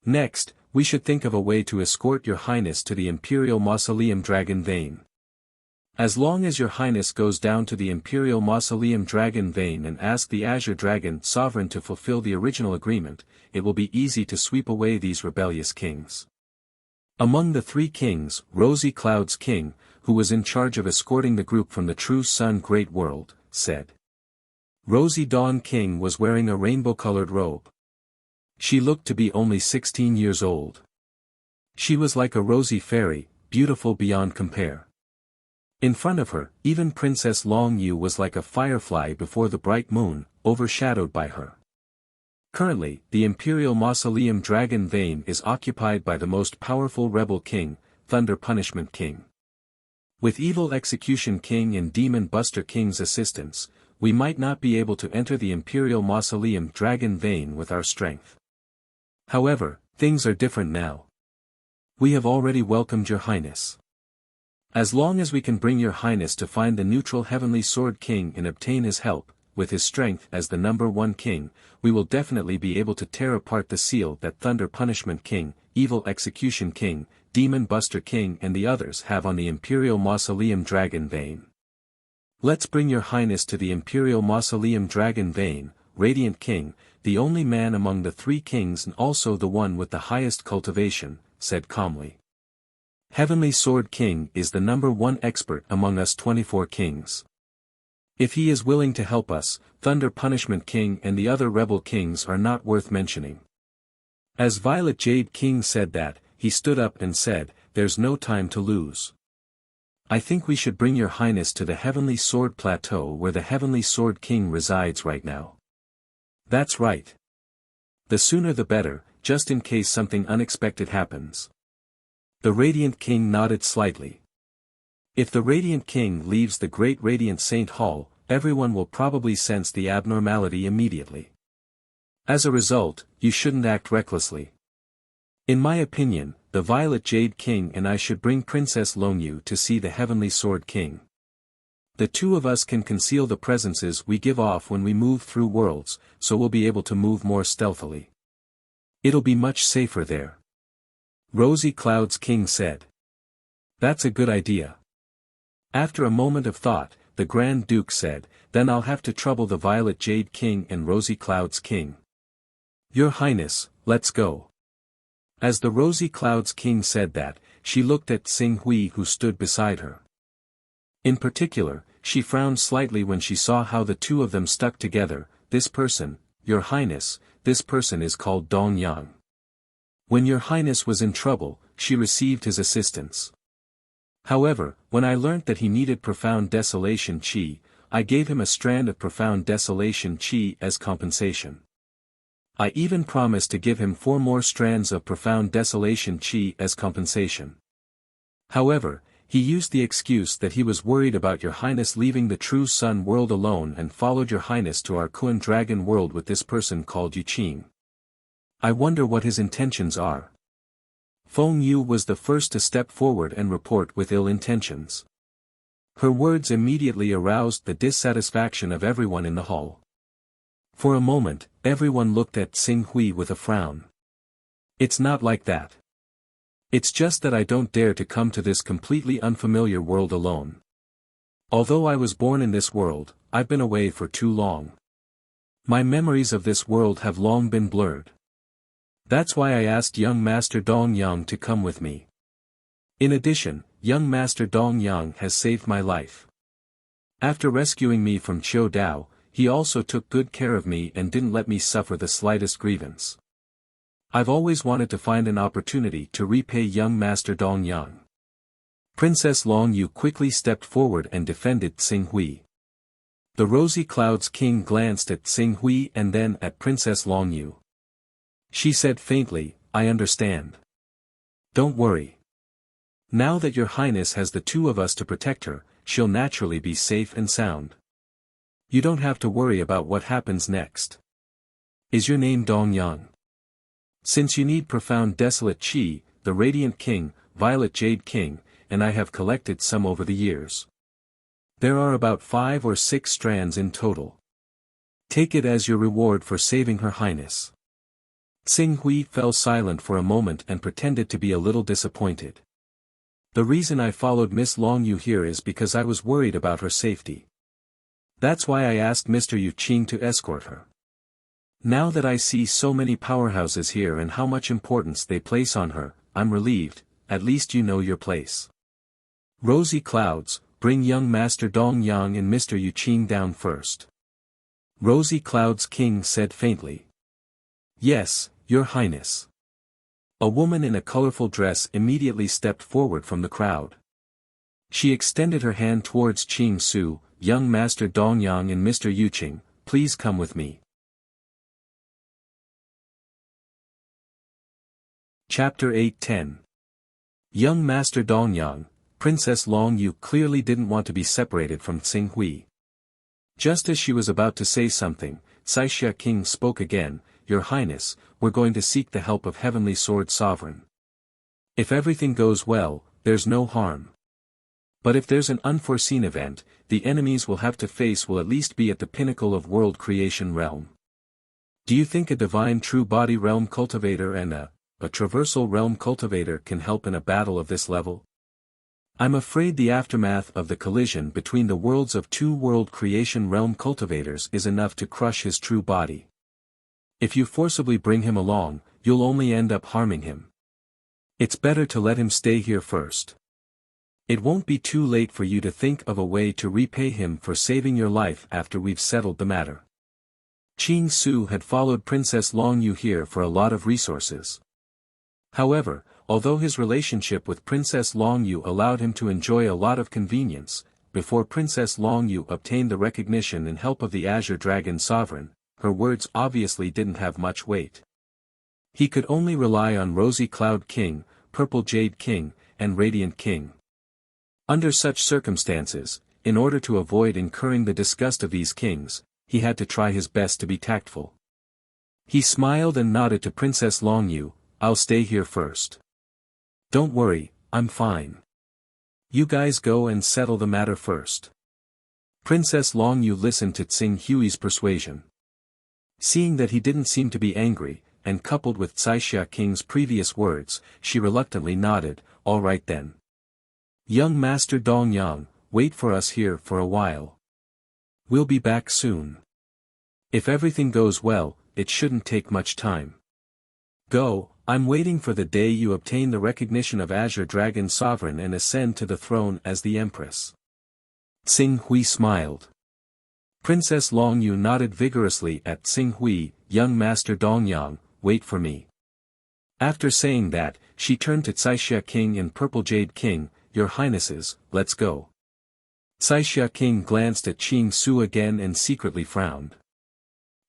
Next, we should think of a way to escort Your Highness to the Imperial Mausoleum Dragon Vein. As long as Your Highness goes down to the Imperial Mausoleum Dragon Vein and ask the Azure Dragon Sovereign to fulfill the original agreement, it will be easy to sweep away these rebellious kings." Among the three kings, Rosy Cloud's king, who was in charge of escorting the group from the True Sun Great World, said. Rosy Dawn King was wearing a rainbow-colored robe. She looked to be only 16 years old. She was like a rosy fairy, beautiful beyond compare. In front of her, even Princess Longyu was like a firefly before the bright moon, overshadowed by her. Currently, the Imperial Mausoleum Dragon Vein is occupied by the most powerful rebel king, Thunder Punishment King. With Evil Execution King and Demon Buster King's assistance, we might not be able to enter the Imperial Mausoleum Dragon Vein with our strength. However, things are different now. We have already welcomed Your Highness. As long as we can bring Your Highness to find the neutral Heavenly Sword King and obtain his help, with his strength as the #1 king, we will definitely be able to tear apart the seal that Thunder Punishment King, Evil Execution King, Demon Buster King and the others have on the Imperial Mausoleum Dragon Vein. Let's bring Your Highness to the Imperial Mausoleum Dragon Vein, Radiant King, the only man among the three kings and also the one with the highest cultivation, said calmly. Heavenly Sword King is the #1 expert among us 24 kings. If he is willing to help us, Thunder Punishment King and the other rebel kings are not worth mentioning. As Violet Jade King said that, he stood up and said, "There's no time to lose. I think we should bring Your Highness to the Heavenly Sword Plateau where the Heavenly Sword King resides right now." That's right. The sooner the better, just in case something unexpected happens. The Radiant King nodded slightly. If the Radiant King leaves the Great Radiant Saint Hall, everyone will probably sense the abnormality immediately. As a result, you shouldn't act recklessly. In my opinion, the Violet Jade King and I should bring Princess Longyu to see the Heavenly Sword King. The two of us can conceal the presences we give off when we move through worlds, so we'll be able to move more stealthily. It'll be much safer there. Rosy Cloud's King said. That's a good idea. After a moment of thought, the Grand Duke said, then I'll have to trouble the Violet Jade King and Rosy Cloud's King. Your Highness, let's go. As the Rosy Cloud's King said that, she looked at Xing Hui who stood beside her. In particular, she frowned slightly when she saw how the two of them stuck together. This person, Your Highness, this person is called Dong Yang. When Your Highness was in trouble, she received his assistance. However, when I learnt that he needed Profound Desolation Qi, I gave him a strand of Profound Desolation Qi as compensation. I even promised to give him 4 more strands of Profound Desolation Qi as compensation. However, he used the excuse that he was worried about Your Highness leaving the True Sun world alone and followed Your Highness to our Kun Dragon world with this person called Yuqing. I wonder what his intentions are. Feng Yu was the first to step forward and report with ill intentions. Her words immediately aroused the dissatisfaction of everyone in the hall. For a moment, everyone looked at Xing Hui with a frown. It's not like that. It's just that I don't dare to come to this completely unfamiliar world alone. Although I was born in this world, I've been away for too long. My memories of this world have long been blurred. That's why I asked young Master Dong Yang to come with me. In addition, young Master Dong Yang has saved my life. After rescuing me from Qiu Dao, he also took good care of me and didn't let me suffer the slightest grievance. I've always wanted to find an opportunity to repay young Master Dong Yang. Princess Longyu quickly stepped forward and defended Xing Hui. The Rosy Cloud's king glanced at Xing Hui and then at Princess Longyu. She said faintly, I understand. Don't worry. Now that your highness has the two of us to protect her, she'll naturally be safe and sound. You don't have to worry about what happens next. Is your name Dongyang? Since you need profound desolate qi, the Radiant King, Violet Jade King, and I have collected some over the years. There are about 5 or 6 strands in total. Take it as your reward for saving her highness. Xing Hui fell silent for a moment and pretended to be a little disappointed. The reason I followed Miss Longyu here is because I was worried about her safety. That's why I asked Mr. Yu Qing to escort her. Now that I see so many powerhouses here and how much importance they place on her, I'm relieved, at least you know your place. Rosy Clouds, bring young Master Dongyang and Mr. Yu Qing down first. Rosy Cloud's king said faintly. Yes, your highness. A woman in a colorful dress immediately stepped forward from the crowd. She extended her hand towards Qing Su, young Master Dongyang and Mr. Yu Qing, please come with me. Chapter 8:10. Young Master Dongyang, Princess Longyu clearly didn't want to be separated from Xing Hui. Just as she was about to say something, Caixia King spoke again, Your Highness, we're going to seek the help of Heavenly Sword Sovereign. If everything goes well, there's no harm. But if there's an unforeseen event, the enemies we'll have to face will at least be at the pinnacle of world creation realm. Do you think a divine true body realm cultivator and a traversal realm cultivator can help in a battle of this level? I'm afraid the aftermath of the collision between the worlds of 2 world creation realm cultivators is enough to crush his true body. If you forcibly bring him along, you'll only end up harming him. It's better to let him stay here first. It won't be too late for you to think of a way to repay him for saving your life after we've settled the matter. Qing Su had followed Princess Longyu here for a lot of resources. However, although his relationship with Princess Longyu allowed him to enjoy a lot of convenience, before Princess Longyu obtained the recognition and help of the Azure Dragon Sovereign, her words obviously didn't have much weight. He could only rely on Rosy Cloud King, Purple Jade King, and Radiant King. Under such circumstances, in order to avoid incurring the disgust of these kings, he had to try his best to be tactful. He smiled and nodded to Princess Longyu, I'll stay here first. Don't worry, I'm fine. You guys go and settle the matter first. Princess Longyu listened to Xing Hui's persuasion. Seeing that he didn't seem to be angry, and coupled with Caixia King's previous words, she reluctantly nodded, all right then. Young Master Dongyang, wait for us here for a while. We'll be back soon. If everything goes well, it shouldn't take much time. Go, I'm waiting for the day you obtain the recognition of Azure Dragon Sovereign and ascend to the throne as the Empress. Xing Hui smiled. Princess Longyu nodded vigorously at Xing Hui, young Master Dongyang, wait for me. After saying that, she turned to Caixia King and Purple Jade King, Your Highnesses, let's go. Caixia King glanced at Qing Su again and secretly frowned.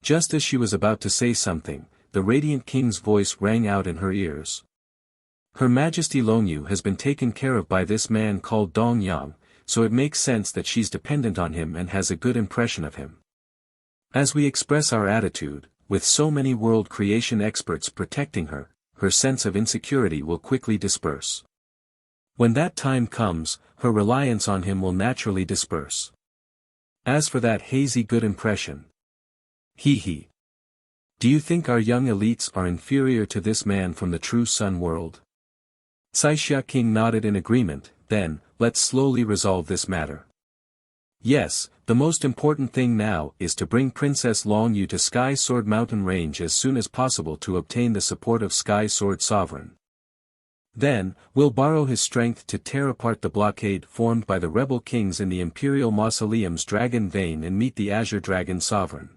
Just as she was about to say something, the Radiant King's voice rang out in her ears. Her Majesty Longyu has been taken care of by this man called Dongyang, so it makes sense that she's dependent on him and has a good impression of him. As we express our attitude, with so many world creation experts protecting her, her sense of insecurity will quickly disperse. When that time comes, her reliance on him will naturally disperse. As for that hazy good impression. Hee. Do you think our young elites are inferior to this man from the true sun world? Caixia King nodded in agreement, then, let's slowly resolve this matter. Yes, the most important thing now is to bring Princess Longyu to Sky Sword Mountain Range as soon as possible to obtain the support of Sky Sword Sovereign. Then, we'll borrow his strength to tear apart the blockade formed by the rebel kings in the Imperial Mausoleum's Dragon Vein and meet the Azure Dragon Sovereign.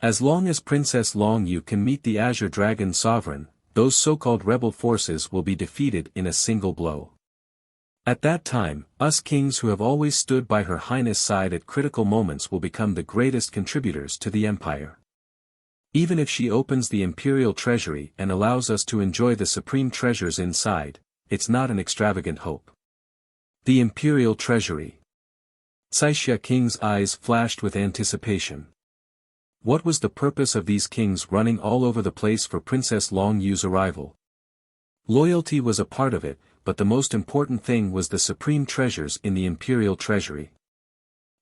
As long as Princess Longyu can meet the Azure Dragon Sovereign, those so-called rebel forces will be defeated in a single blow. At that time, us kings who have always stood by Her Highness' side at critical moments will become the greatest contributors to the empire. Even if she opens the imperial treasury and allows us to enjoy the supreme treasures inside, it's not an extravagant hope. The imperial treasury. Wuxia King's eyes flashed with anticipation. What was the purpose of these kings running all over the place for Princess Long Yu's arrival? Loyalty was a part of it, but the most important thing was the supreme treasures in the imperial treasury.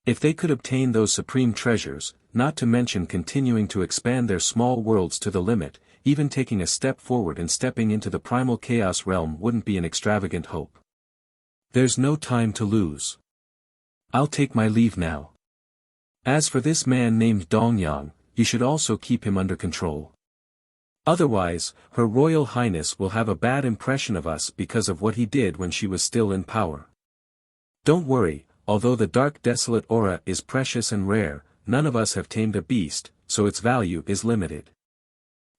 If they could obtain those supreme treasures, not to mention continuing to expand their small worlds to the limit, even taking a step forward and stepping into the primal chaos realm wouldn't be an extravagant hope. There's no time to lose. I'll take my leave now. As for this man named Dongyang, you should also keep him under control. Otherwise, Her Royal Highness will have a bad impression of us because of what he did when she was still in power. Don't worry, although the dark desolate aura is precious and rare, none of us have tamed a beast, so its value is limited.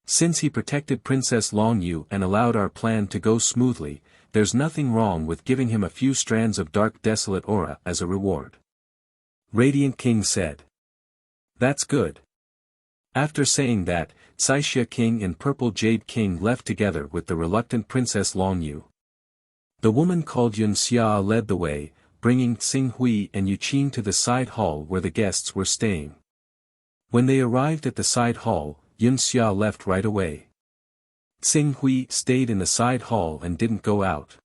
Since he protected Princess Long Yu and allowed our plan to go smoothly, there's nothing wrong with giving him a few strands of dark desolate aura as a reward. Radiant King said. That's good. After saying that, Wuxia King and Purple Jade King left together with the reluctant Princess Long Yu. The woman called Yuxia led the way, bringing Xinghui and Yuqing to the side hall where the guests were staying. When they arrived at the side hall, Yuxia left right away. Xinghui stayed in the side hall and didn't go out.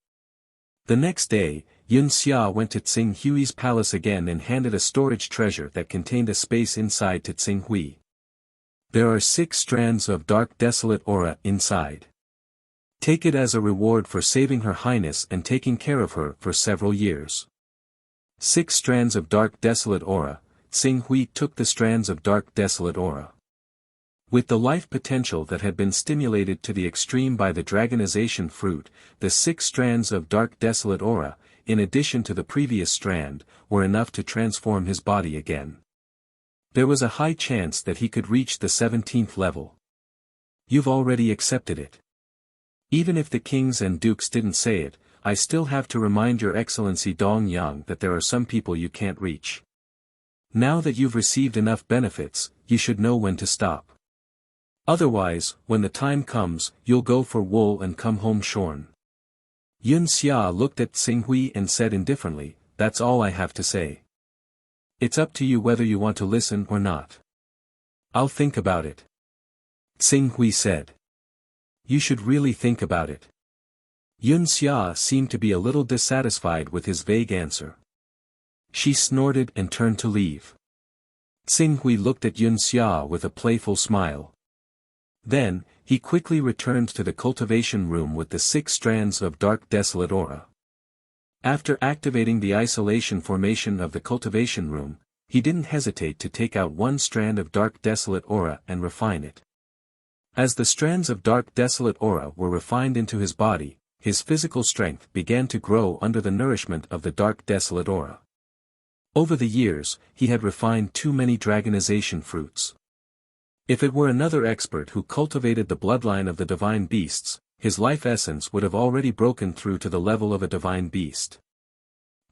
The next day, Yuxia went to Xinghui's palace again and handed a storage treasure that contained a space inside to Xinghui. There are 6 strands of dark desolate aura inside. Take it as a reward for saving Her Highness and taking care of her for several years. 6 strands of dark desolate aura. Xinghui took the strands of dark desolate aura. With the life potential that had been stimulated to the extreme by the dragonization fruit, the 6 strands of dark desolate aura, in addition to the previous strand, were enough to transform his body again. There was a high chance that he could reach the 17th level. You've already accepted it. Even if the kings and dukes didn't say it, I still have to remind Your Excellency Dongyang that there are some people you can't reach. Now that you've received enough benefits, you should know when to stop. Otherwise, when the time comes, you'll go for wool and come home shorn. Yuxia looked at Xinghui and said indifferently, that's all I have to say. It's up to you whether you want to listen or not. I'll think about it. Xinghui said. You should really think about it. Yuxia seemed to be a little dissatisfied with his vague answer. She snorted and turned to leave. Xinghui looked at Yuxia with a playful smile. Then, he quickly returned to the cultivation room with the 6 strands of dark desolate aura. After activating the isolation formation of the cultivation room, he didn't hesitate to take out 1 strand of dark desolate aura and refine it. As the strands of dark desolate aura were refined into his body, his physical strength began to grow under the nourishment of the dark desolate aura. Over the years, he had refined too many dragonization fruits. If it were another expert who cultivated the bloodline of the divine beasts, his life essence would have already broken through to the level of a divine beast.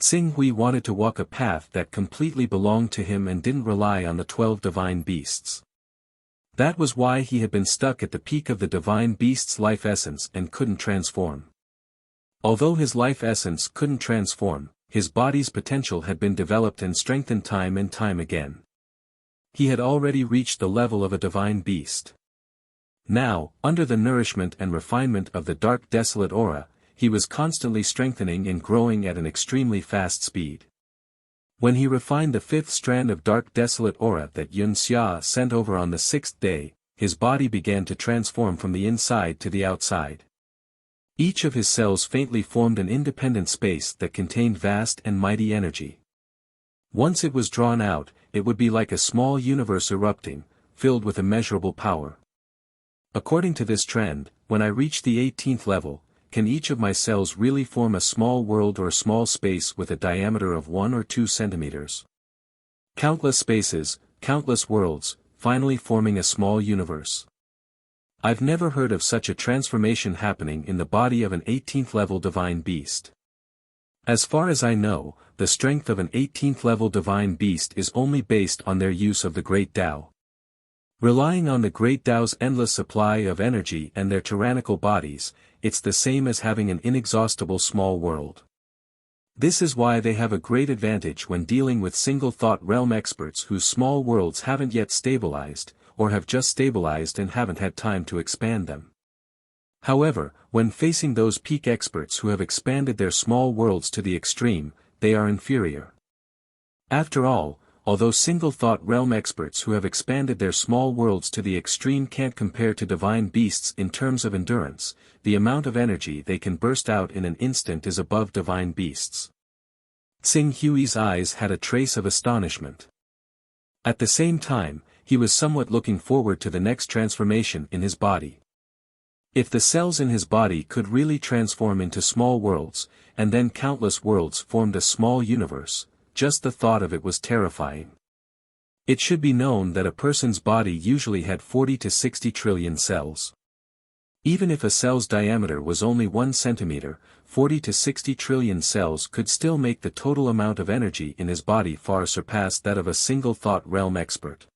Xinghui wanted to walk a path that completely belonged to him and didn't rely on the 12 divine beasts. That was why he had been stuck at the peak of the divine beast's life essence and couldn't transform. Although his life essence couldn't transform, his body's potential had been developed and strengthened time and time again. He had already reached the level of a divine beast. Now, under the nourishment and refinement of the dark desolate aura, he was constantly strengthening and growing at an extremely fast speed. When he refined the 5th strand of dark desolate aura that Yuxia sent over on the 6th day, his body began to transform from the inside to the outside. Each of his cells faintly formed an independent space that contained vast and mighty energy. Once it was drawn out, it would be like a small universe erupting, filled with immeasurable power. According to this trend, when I reach the 18th level, can each of my cells really form a small world or a small space with a diameter of 1 or 2 centimeters? Countless spaces, countless worlds, finally forming a small universe. I've never heard of such a transformation happening in the body of an 18th level divine beast. As far as I know, the strength of an 18th level divine beast is only based on their use of the Great Tao. Relying on the Great Tao's endless supply of energy and their tyrannical bodies, it's the same as having an inexhaustible small world. This is why they have a great advantage when dealing with single-thought realm experts whose small worlds haven't yet stabilized, or have just stabilized and haven't had time to expand them. However, when facing those peak experts who have expanded their small worlds to the extreme, they are inferior. After all, although single-thought realm experts who have expanded their small worlds to the extreme can't compare to divine beasts in terms of endurance, the amount of energy they can burst out in an instant is above divine beasts. Tsing Hui's eyes had a trace of astonishment. At the same time, he was somewhat looking forward to the next transformation in his body. If the cells in his body could really transform into small worlds, and then countless worlds formed a small universe, just the thought of it was terrifying. It should be known that a person's body usually had 40 to 60 trillion cells. Even if a cell's diameter was only 1 centimeter, 40 to 60 trillion cells could still make the total amount of energy in his body far surpass that of a single thought realm expert.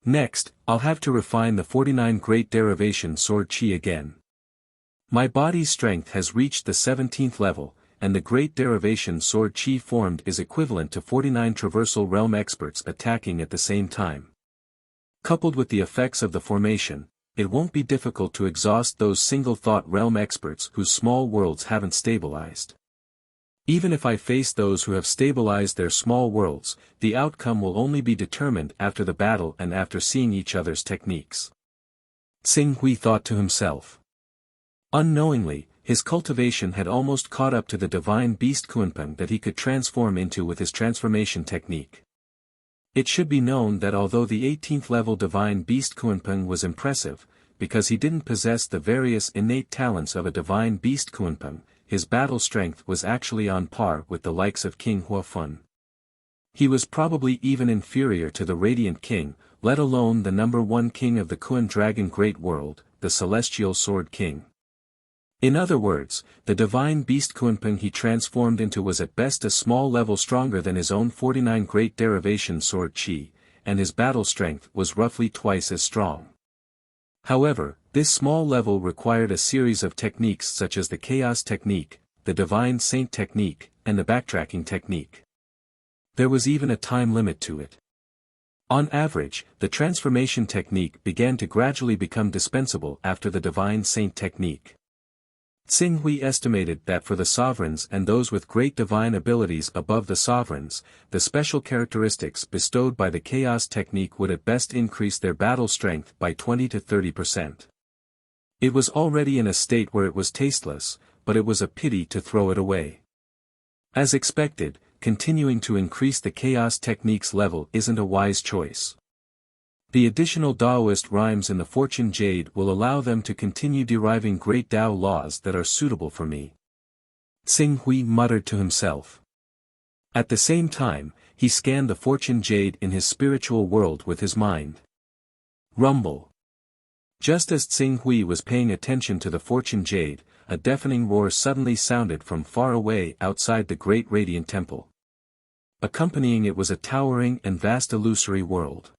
Next, I'll have to refine the 49 Great Derivation Sword Qi again. My body's strength has reached the 17th level, and the Great Derivation Sword Qi formed is equivalent to 49 Traversal Realm experts attacking at the same time. Coupled with the effects of the formation, it won't be difficult to exhaust those single-thought realm experts whose small worlds haven't stabilized. Even if I face those who have stabilized their small worlds, the outcome will only be determined after the battle and after seeing each other's techniques. Tsing Hui thought to himself. Unknowingly, his cultivation had almost caught up to the divine beast Kunpeng that he could transform into with his transformation technique. It should be known that although the 18th level divine beast Kunpeng was impressive, because he didn't possess the various innate talents of a divine beast Kunpeng, his battle strength was actually on par with the likes of King Huafun. He was probably even inferior to the Radiant King, let alone the number 1 king of the Kun Dragon Great World, the Celestial Sword King. In other words, the divine beast Kunpeng he transformed into was at best a small level stronger than his own 49 Great Derivation Sword Qi, and his battle strength was roughly twice as strong. However, this small level required a series of techniques such as the Chaos Technique, the Divine Saint Technique, and the Backtracking Technique. There was even a time limit to it. On average, the Transformation Technique began to gradually become dispensable after the Divine Saint Technique. Tsing Hui estimated that for the sovereigns and those with great divine abilities above the sovereigns, the special characteristics bestowed by the Chaos Technique would at best increase their battle strength by 20 to 30%. It was already in a state where it was tasteless, but it was a pity to throw it away. As expected, continuing to increase the Chaos Technique's level isn't a wise choice. The additional Taoist rhymes in the Fortune Jade will allow them to continue deriving great Tao laws that are suitable for me. Tsing Hui muttered to himself. At the same time, he scanned the Fortune Jade in his spiritual world with his mind. Rumble. Just as Tsing Hui was paying attention to the Fortune Jade, a deafening roar suddenly sounded from far away outside the Great Radiant Temple. Accompanying it was a towering and vast illusory world.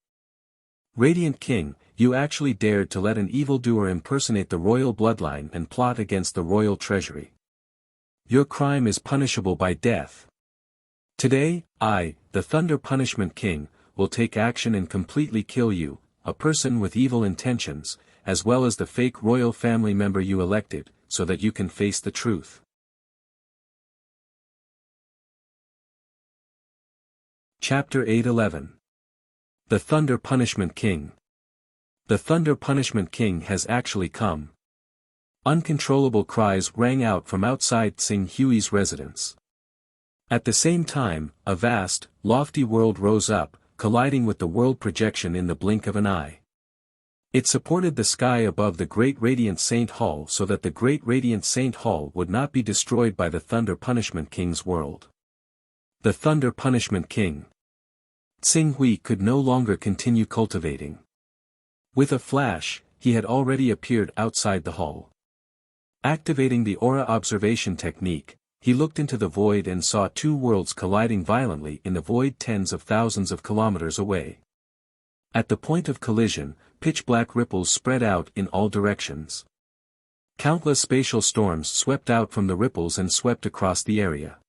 Radiant King, you actually dared to let an evildoer impersonate the royal bloodline and plot against the royal treasury. Your crime is punishable by death. Today, I, the Thunder Punishment King, will take action and completely kill you, a person with evil intentions, as well as the fake royal family member you elected, so that you can face the truth. Chapter 8:11. The Thunder Punishment King. The Thunder Punishment King has actually come. Uncontrollable cries rang out from outside Tsing Hui's residence. At the same time, a vast, lofty world rose up, colliding with the world projection in the blink of an eye. It supported the sky above the Great Radiant Saint Hall so that the Great Radiant Saint Hall would not be destroyed by the Thunder Punishment King's world. The Thunder Punishment King. Tsing Hui could no longer continue cultivating. With a flash, he had already appeared outside the hall. Activating the aura observation technique, he looked into the void and saw two worlds colliding violently in the void tens of thousands of kilometers away. At the point of collision, pitch-black ripples spread out in all directions. Countless spatial storms swept out from the ripples and swept across the area.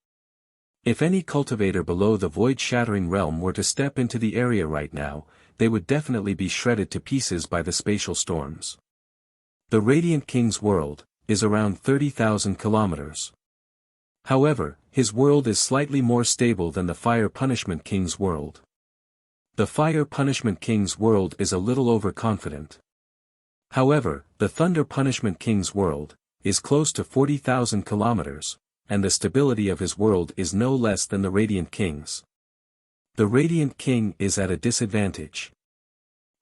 If any cultivator below the void-shattering realm were to step into the area right now, they would definitely be shredded to pieces by the spatial storms. The Radiant King's world is around 30,000 kilometers. However, his world is slightly more stable than the Fire Punishment King's world. The Fire Punishment King's world is a little overconfident. However, the Thunder Punishment King's world is close to 40,000 kilometers, and the stability of his world is no less than the Radiant King's. The Radiant King is at a disadvantage.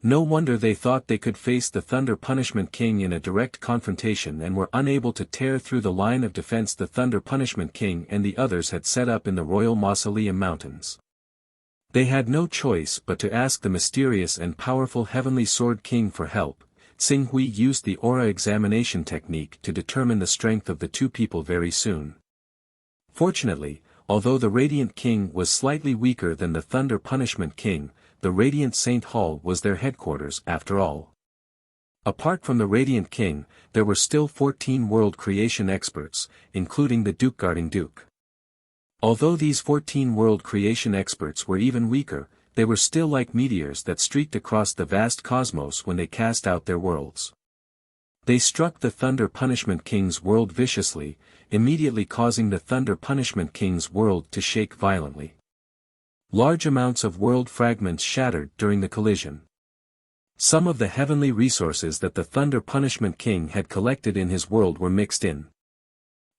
No wonder they thought they could face the Thunder Punishment King in a direct confrontation and were unable to tear through the line of defense the Thunder Punishment King and the others had set up in the Royal Mausoleum Mountains. They had no choice but to ask the mysterious and powerful Heavenly Sword King for help. Xing Hui used the aura examination technique to determine the strength of the two people very soon. Fortunately, although the Radiant King was slightly weaker than the Thunder Punishment King, the Radiant Saint Hall was their headquarters after all. Apart from the Radiant King, there were still 14 world creation experts, including the Duke guarding Duke. Although these 14 world creation experts were even weaker, they were still like meteors that streaked across the vast cosmos when they cast out their worlds. They struck the Thunder Punishment King's world viciously, immediately causing the Thunder Punishment King's world to shake violently. Large amounts of world fragments shattered during the collision. Some of the heavenly resources that the Thunder Punishment King had collected in his world were mixed in.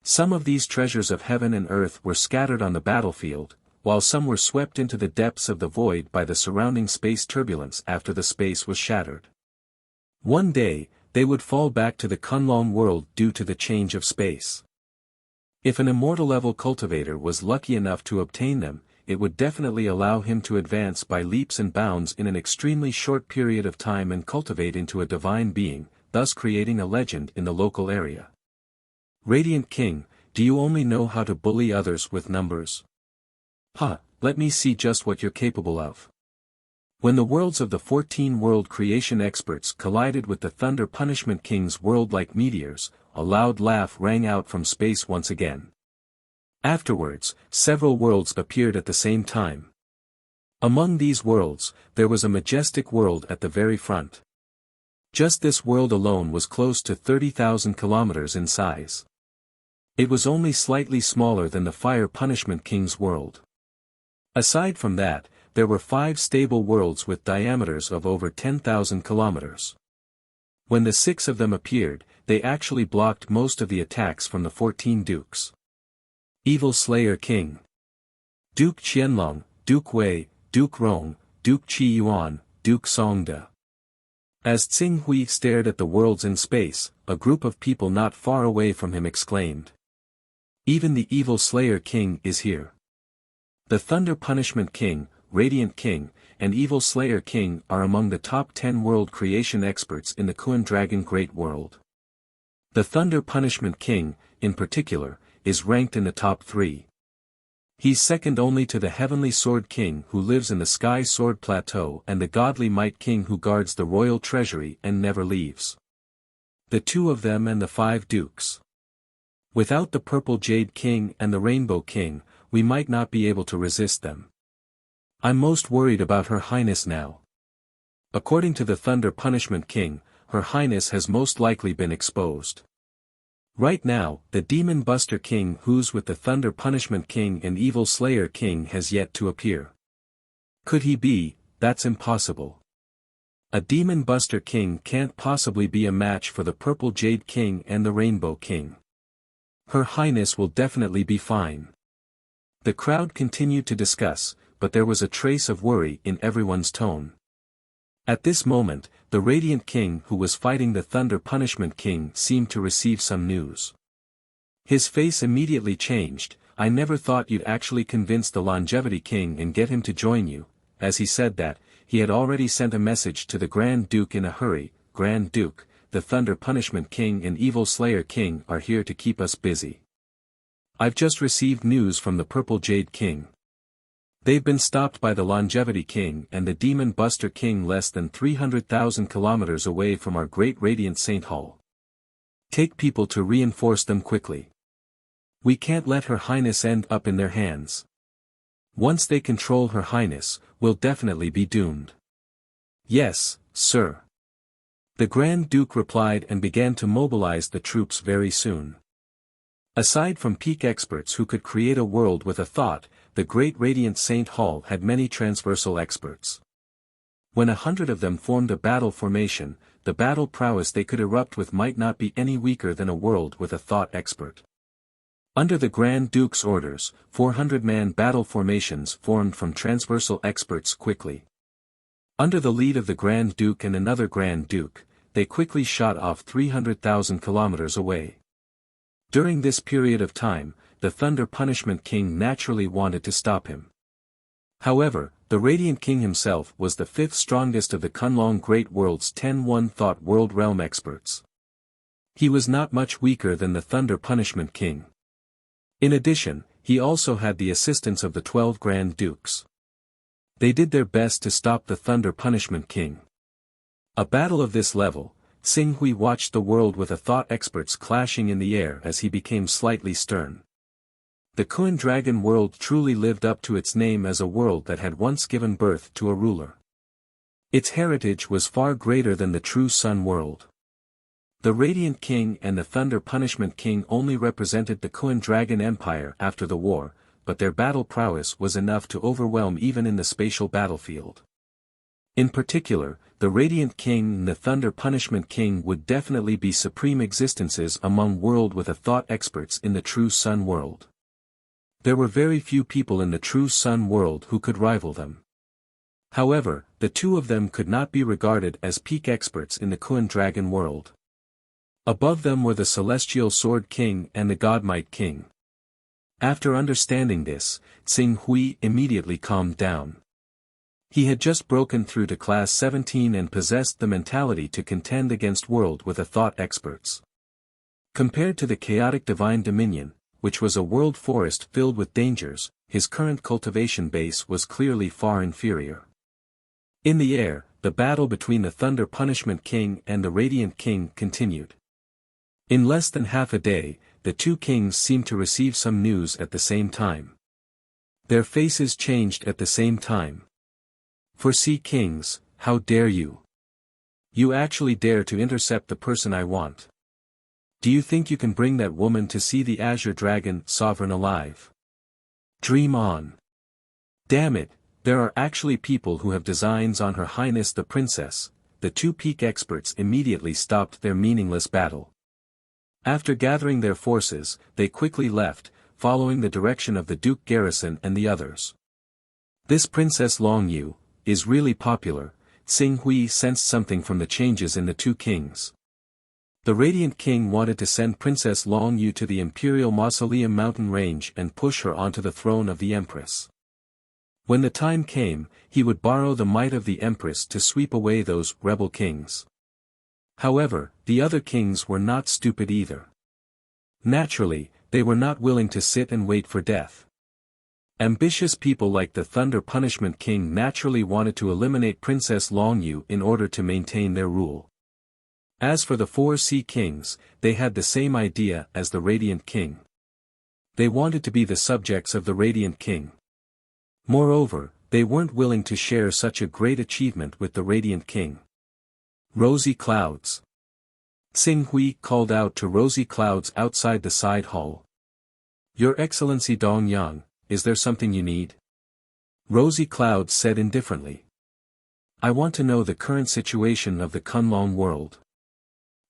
Some of these treasures of heaven and earth were scattered on the battlefield, while some were swept into the depths of the void by the surrounding space turbulence after the space was shattered. One day, they would fall back to the Kunlun world due to the change of space. If an immortal level cultivator was lucky enough to obtain them, it would definitely allow him to advance by leaps and bounds in an extremely short period of time and cultivate into a divine being, thus creating a legend in the local area. Radiant King, do you only know how to bully others with numbers? Let me see just what you're capable of. When the worlds of the 14 world creation experts collided with the Thunder Punishment King's world like meteors, a loud laugh rang out from space once again. Afterwards, several worlds appeared at the same time. Among these worlds, there was a majestic world at the very front. Just this world alone was close to 30,000 kilometers in size. It was only slightly smaller than the Fire Punishment King's world. Aside from that, there were 5 stable worlds with diameters of over 10,000 kilometers. When the 6 of them appeared, they actually blocked most of the attacks from the 14 dukes. Evil Slayer King. Duke Qianlong, Duke Wei, Duke Rong, Duke Qiyuan, Duke Songda. As Xing Hui stared at the worlds in space, a group of people not far away from him exclaimed. Even the Evil Slayer King is here. The Thunder Punishment King, Radiant King, and Evil Slayer King are among the top 10 world creation experts in the Kuan Dragon Great World. The Thunder Punishment King, in particular, is ranked in the top 3. He's second only to the Heavenly Sword King who lives in the Sky Sword Plateau and the Godly Might King who guards the royal treasury and never leaves. The 2 of them and the 5 dukes. Without the Purple Jade King and the Rainbow King, we might not be able to resist them. I'm most worried about Her Highness now. According to the Thunder Punishment King, Her Highness has most likely been exposed. Right now, the Demon Buster King who's with the Thunder Punishment King and Evil Slayer King has yet to appear. Could he be? That's impossible. A Demon Buster King can't possibly be a match for the Purple Jade King and the Rainbow King. Her Highness will definitely be fine. The crowd continued to discuss, but there was a trace of worry in everyone's tone. At this moment, the Radiant King who was fighting the Thunder Punishment King seemed to receive some news. His face immediately changed. I never thought you'd actually convince the Longevity King and get him to join you. As he said that, he had already sent a message to the Grand Duke in a hurry. Grand Duke, the Thunder Punishment King and Evil Slayer King are here to keep us busy. I've just received news from the Purple Jade King. They've been stopped by the Longevity King and the Demon Buster King less than 300,000 kilometers away from our great Radiant Saint Hall. Take people to reinforce them quickly. We can't let Her Highness end up in their hands. Once they control Her Highness, we'll definitely be doomed. Yes, sir. The Grand Duke replied and began to mobilize the troops very soon. Aside from peak experts who could create a world with a thought, the Great Radiant Saint Hall had many transversal experts. When 100 of them formed a battle formation, the battle prowess they could erupt with might not be any weaker than a world with a thought expert. Under the Grand Duke's orders, 400-man battle formations formed from transversal experts quickly. Under the lead of the Grand Duke and another Grand Duke, they quickly shot off 300,000 kilometers away. During this period of time, the Thunder Punishment King naturally wanted to stop him. However, the Radiant King himself was the fifth strongest of the Kunlong Great World's 10-1 Thought World Realm experts. He was not much weaker than the Thunder Punishment King. In addition, he also had the assistance of the 12 Grand Dukes. They did their best to stop the Thunder Punishment King. A battle of this level, Xing Hui watched the world with a thought experts clashing in the air as he became slightly stern. The Kun Dragon world truly lived up to its name as a world that had once given birth to a ruler. Its heritage was far greater than the true Sun world. The Radiant King and the Thunder Punishment King only represented the Kun Dragon Empire after the war, but their battle prowess was enough to overwhelm even in the spatial battlefield. In particular, the Radiant King and the Thunder Punishment King would definitely be supreme existences among world with a thought experts in the true Sun world. There were very few people in the true Sun world who could rival them. However, the two of them could not be regarded as peak experts in the Kun Dragon world. Above them were the Celestial Sword King and the Godmight King. After understanding this, Xing Hui immediately calmed down. He had just broken through to Class 17 and possessed the mentality to contend against world with a thought experts. Compared to the chaotic Divine Dominion, which was a world forest filled with dangers, his current cultivation base was clearly far inferior. In the air, the battle between the Thunder Punishment King and the Radiant King continued. In less than half a day, the two kings seemed to receive some news at the same time. Their faces changed at the same time. For Sea Kings, how dare you? You actually dare to intercept the person I want. Do you think you can bring that woman to see the Azure Dragon Sovereign alive? Dream on. Damn it, there are actually people who have designs on Her Highness the Princess. The two peak experts immediately stopped their meaningless battle. After gathering their forces, they quickly left, following the direction of the Duke Garrison and the others. This Princess Long Yu is really popular. Xing Hui sensed something from the changes in the two kings. The Radiant King wanted to send Princess Long Yu to the Imperial Mausoleum mountain range and push her onto the throne of the Empress. When the time came, he would borrow the might of the Empress to sweep away those rebel kings. However, the other kings were not stupid either. Naturally, they were not willing to sit and wait for death. Ambitious people like the Thunder Punishment King naturally wanted to eliminate Princess Long Yu in order to maintain their rule. As for the four Sea Kings, they had the same idea as the Radiant King. They wanted to be the subjects of the Radiant King. Moreover, they weren't willing to share such a great achievement with the Radiant King. Rosy Clouds. Xing Hui called out to Rosy Clouds outside the side hall. Your Excellency Dong Yang, is there something you need? Rosy Clouds said indifferently. I want to know the current situation of the Kunlong world.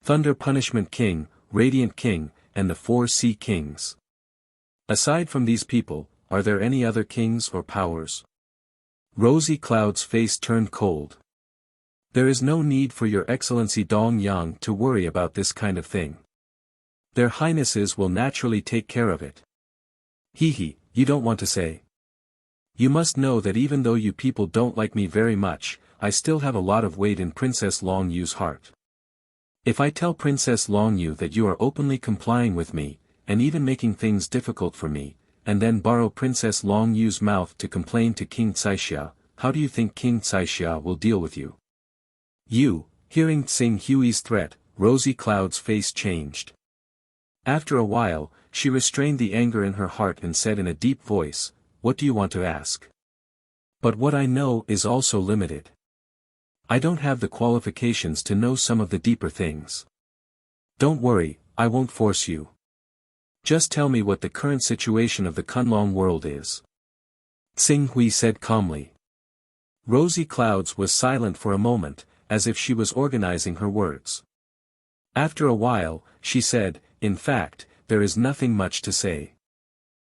Thunder Punishment King, Radiant King, and the four Sea Kings. Aside from these people, are there any other kings or powers? Rosy Cloud's face turned cold. There is no need for your Excellency Dong Yang to worry about this kind of thing. Their Highnesses will naturally take care of it. Hee, you don't want to say. You must know that even though you people don't like me very much, I still have a lot of weight in Princess Long Yu's heart. If I tell Princess Long Yu that you are openly complying with me, and even making things difficult for me, and then borrow Princess Long Yu's mouth to complain to King Caixia, how do you think King Caixia will deal with you? Hearing Tsing Hui's threat, Rosy Cloud's face changed. After a while, she restrained the anger in her heart and said in a deep voice, what do you want to ask? But what I know is also limited. I don't have the qualifications to know some of the deeper things. Don't worry, I won't force you. Just tell me what the current situation of the Kunlong world is. Tsing Hui said calmly. Rosy Clouds was silent for a moment, as if she was organizing her words. After a while, she said, in fact, there is nothing much to say.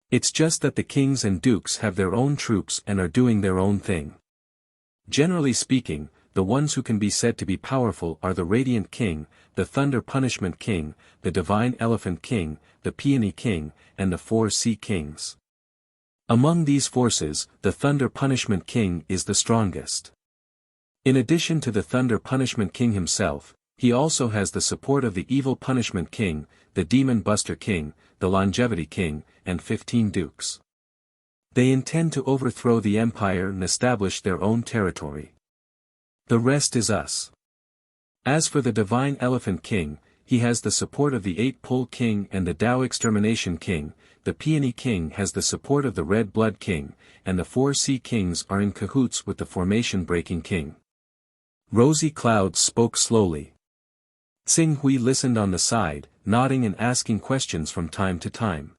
It's just that the kings and dukes have their own troops and are doing their own thing. Generally speaking, the ones who can be said to be powerful are the Radiant King, the Thunder Punishment King, the Divine Elephant King, the Peony King, and the 4 Sea Kings. Among these forces, the Thunder Punishment King is the strongest. In addition to the Thunder Punishment King himself, he also has the support of the Evil Punishment King, the Demon Buster King, the Longevity King, and 15 dukes. They intend to overthrow the empire and establish their own territory. The rest is us. As for the Divine Elephant King, he has the support of the 8-Pole King and the Tao Extermination King, the Peony King has the support of the Red Blood King, and the 4 Sea Kings are in cahoots with the Formation Breaking King. Rosy Cloud spoke slowly. Tsing Hui listened on the side, nodding and asking questions from time to time.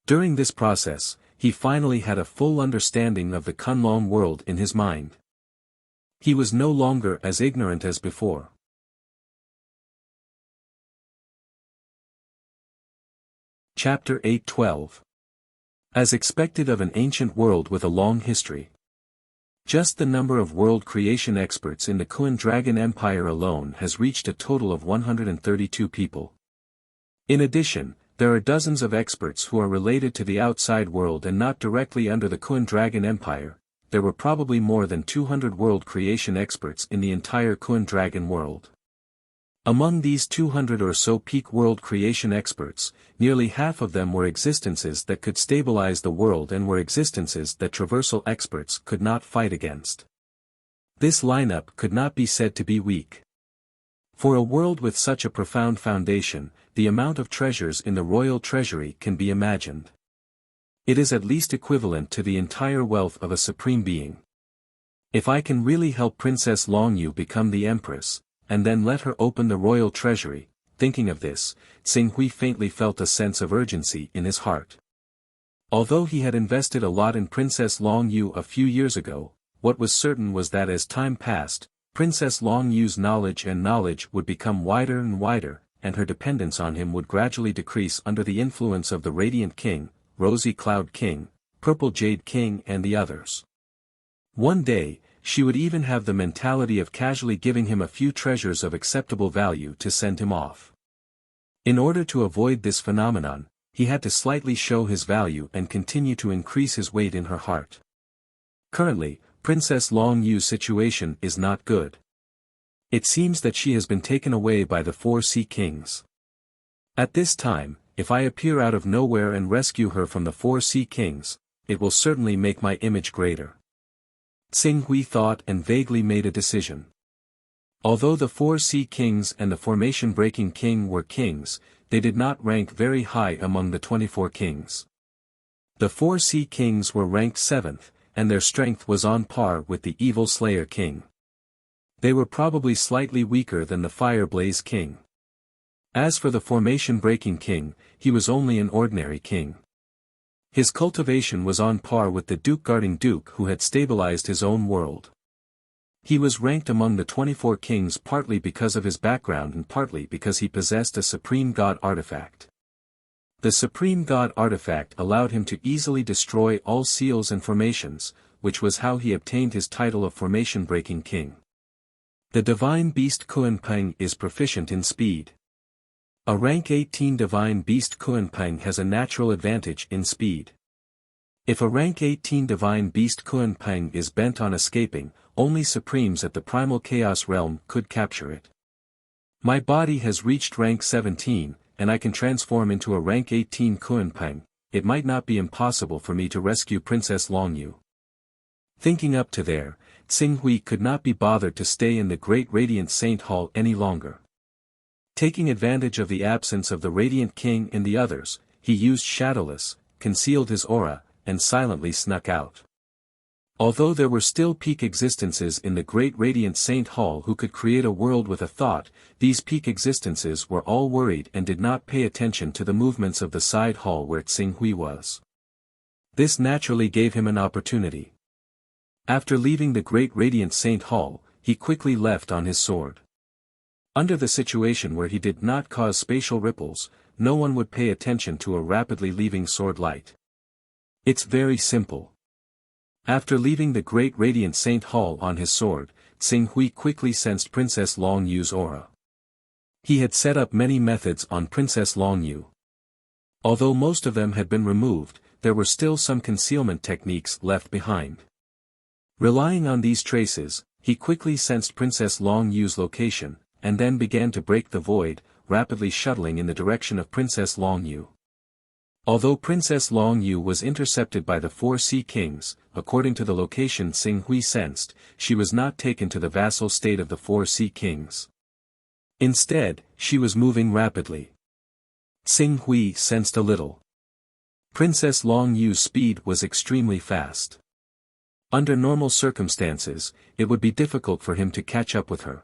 During this process, he finally had a full understanding of the Kunlong world in his mind. He was no longer as ignorant as before. Chapter 8:12. As expected of an ancient world with a long history. Just the number of world creation experts in the Kun Dragon Empire alone has reached a total of 132 people. In addition, there are dozens of experts who are related to the outside world and not directly under the Kun Dragon Empire. There were probably more than 200 world creation experts in the entire Kun Dragon world. Among these 200 or so peak world creation experts, nearly half of them were existences that could stabilize the world and were existences that traversal experts could not fight against. This lineup could not be said to be weak. For a world with such a profound foundation, the amount of treasures in the royal treasury can be imagined. It is at least equivalent to the entire wealth of a supreme being. If I can really help Princess Long Yu become the Empress, and then let her open the royal treasury, thinking of this, Tsing Hui faintly felt a sense of urgency in his heart. Although he had invested a lot in Princess Long Yu a few years ago, what was certain was that as time passed, Princess Long Yu's knowledge would become wider and wider, and her dependence on him would gradually decrease under the influence of the Radiant King, Rosy Cloud King, Purple Jade King and the others. One day, she would even have the mentality of casually giving him a few treasures of acceptable value to send him off. In order to avoid this phenomenon, he had to slightly show his value and continue to increase his weight in her heart. Currently, Princess Long Yu's situation is not good. It seems that she has been taken away by the 4 Sea Kings. At this time, if I appear out of nowhere and rescue her from the 4 Sea Kings, it will certainly make my image greater. Tsing Hui thought and vaguely made a decision. Although the 4 Sea Kings and the Formation Breaking King were kings, they did not rank very high among the 24 kings. The 4 Sea Kings were ranked 7th, and their strength was on par with the Evil Slayer King. They were probably slightly weaker than the Fire Blaze King. As for the Formation Breaking King, he was only an ordinary king. His cultivation was on par with the Duke Guarding Duke who had stabilized his own world. He was ranked among the 24 kings partly because of his background and partly because he possessed a Supreme God artifact. The Supreme God artifact allowed him to easily destroy all seals and formations, which was how he obtained his title of Formation Breaking King. The Divine Beast Kuanpeng is proficient in speed. A rank 18 Divine Beast Kuanpeng has a natural advantage in speed. If a rank 18 Divine Beast Kuanpeng is bent on escaping, only Supremes at the Primal Chaos Realm could capture it. My body has reached rank 17, and I can transform into a rank 18 Kunpeng, it might not be impossible for me to rescue Princess Longyu. Thinking up to there, Tsinghui could not be bothered to stay in the Great Radiant Saint Hall any longer. Taking advantage of the absence of the Radiant King and the others, he used Shadowless, concealed his aura, and silently snuck out. Although there were still peak existences in the Great Radiant Saint Hall who could create a world with a thought, these peak existences were all worried and did not pay attention to the movements of the side hall where Tsinghui was. This naturally gave him an opportunity. After leaving the Great Radiant Saint Hall, he quickly left on his sword. Under the situation where he did not cause spatial ripples, no one would pay attention to a rapidly leaving sword light. It's very simple. After leaving the Great Radiant Saint Hall on his sword, Tsinghui quickly sensed Princess Longyu's aura. He had set up many methods on Princess Longyu. Although most of them had been removed, there were still some concealment techniques left behind. Relying on these traces, he quickly sensed Princess Longyu's location, and then began to break the void, rapidly shuttling in the direction of Princess Longyu. Although Princess Longyu was intercepted by the 4 Sea Kings, according to the location Tsinghui sensed, she was not taken to the vassal state of the 4 Sea Kings. Instead, she was moving rapidly. Tsinghui sensed a little. Princess Longyu's speed was extremely fast. Under normal circumstances, it would be difficult for him to catch up with her.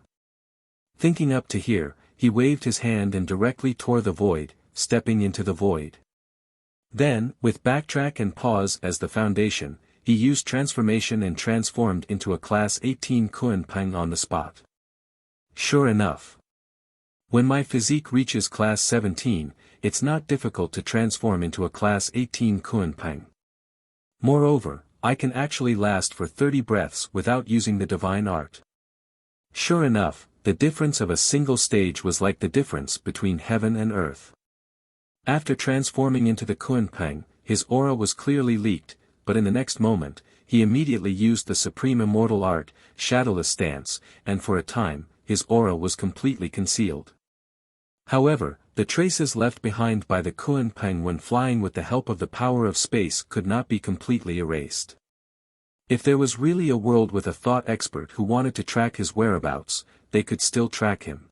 Thinking up to here, he waved his hand and directly tore the void, stepping into the void. Then, with backtrack and pause as the foundation, he used transformation and transformed into a class 18 Kunpeng on the spot. Sure enough. When my physique reaches class 17, it's not difficult to transform into a class 18 Kunpeng. Moreover, I can actually last for 30 breaths without using the divine art. Sure enough, the difference of a single stage was like the difference between heaven and earth. After transforming into the Kunpeng, his aura was clearly leaked, but in the next moment, he immediately used the supreme immortal art, Shadowless Stance, and for a time, his aura was completely concealed. However, the traces left behind by the Kunpeng when flying with the help of the power of space could not be completely erased. If there was really a world with a thought expert who wanted to track his whereabouts, they could still track him.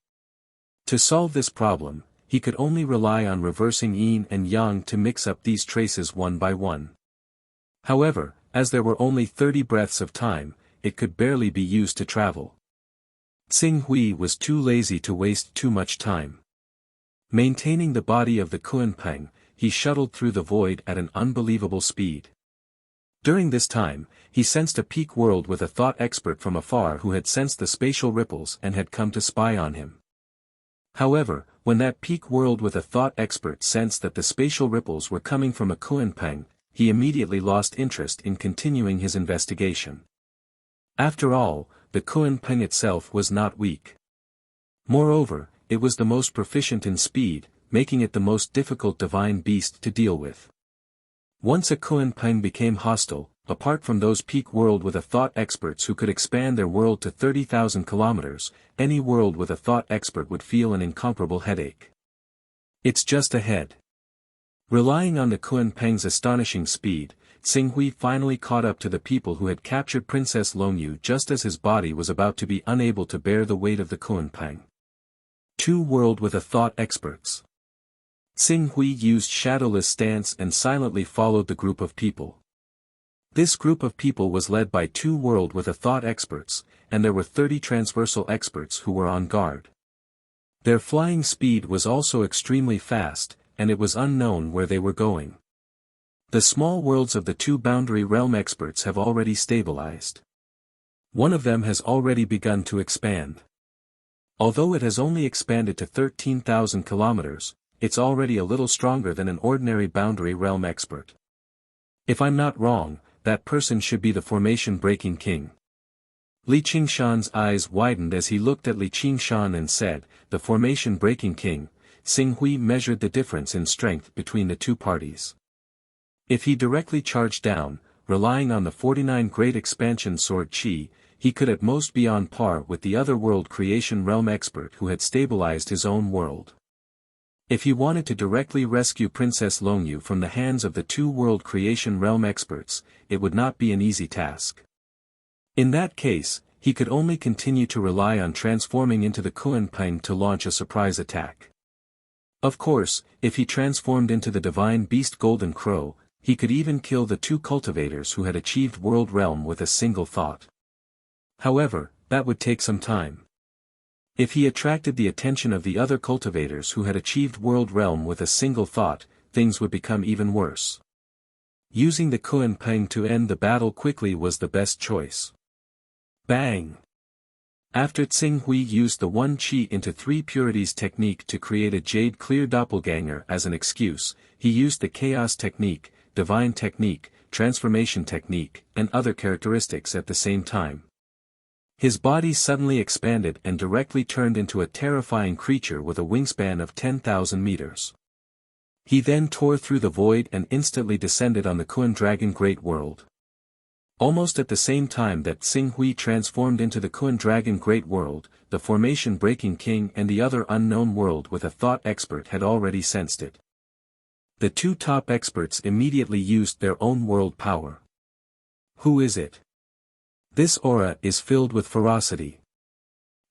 To solve this problem, he could only rely on reversing yin and yang to mix up these traces one by one. However, as there were only 30 breaths of time, it could barely be used to travel. Tsinghui was too lazy to waste too much time. Maintaining the body of the Kunpeng, he shuttled through the void at an unbelievable speed. During this time, he sensed a peak world with a thought expert from afar who had sensed the spatial ripples and had come to spy on him. However, when that peak world with a thought expert sensed that the spatial ripples were coming from a Kunpeng, he immediately lost interest in continuing his investigation. After all, the Kunpeng itself was not weak. Moreover, it was the most proficient in speed, making it the most difficult divine beast to deal with. Once a Kunpeng became hostile, apart from those peak world with a thought experts who could expand their world to 30,000 kilometers, any world with a thought expert would feel an incomparable headache. It's just ahead. Relying on the Kunpeng's astonishing speed, Tsinghui finally caught up to the people who had captured Princess Longyu just as his body was about to be unable to bear the weight of the Kunpeng. 2 world with a thought experts. Tsinghui used Shadowless Stance and silently followed the group of people. This group of people was led by 2 world with a thought experts, and there were 30 transversal experts who were on guard. Their flying speed was also extremely fast, and it was unknown where they were going. The small worlds of the 2 boundary realm experts have already stabilized. One of them has already begun to expand. Although it has only expanded to 13,000 kilometers, it's already a little stronger than an ordinary boundary realm expert. If I'm not wrong, that person should be the formation-breaking king. Li Qingshan's eyes widened as he looked at Li Qingshan and said, the formation-breaking king. Tsinghui measured the difference in strength between the 2 parties. If he directly charged down, relying on the 49 Great Expansion Sword Qi, he could at most be on par with the other world creation realm expert who had stabilized his own world. If he wanted to directly rescue Princess Longyu from the hands of the two world creation realm experts, it would not be an easy task. In that case, he could only continue to rely on transforming into the Kuan-Peng to launch a surprise attack. Of course, if he transformed into the divine beast Golden Crow, he could even kill the two cultivators who had achieved world realm with a single thought. However, that would take some time. If he attracted the attention of the other cultivators who had achieved world realm with a single thought, things would become even worse. Using the Kuan-Peng to end the battle quickly was the best choice. Bang! After Tsing Hui used the one chi into three purities technique to create a jade clear doppelganger as an excuse, he used the chaos technique, divine technique, transformation technique, and other characteristics at the same time. His body suddenly expanded and directly turned into a terrifying creature with a wingspan of 10,000 meters. He then tore through the void and instantly descended on the Kuan Dragon Great World. Almost at the same time that Tsing Hui transformed into the Kuan Dragon Great World, the Formation Breaking King and the other unknown world with a thought expert had already sensed it. The two top experts immediately used their own world power. Who is it? This aura is filled with ferocity.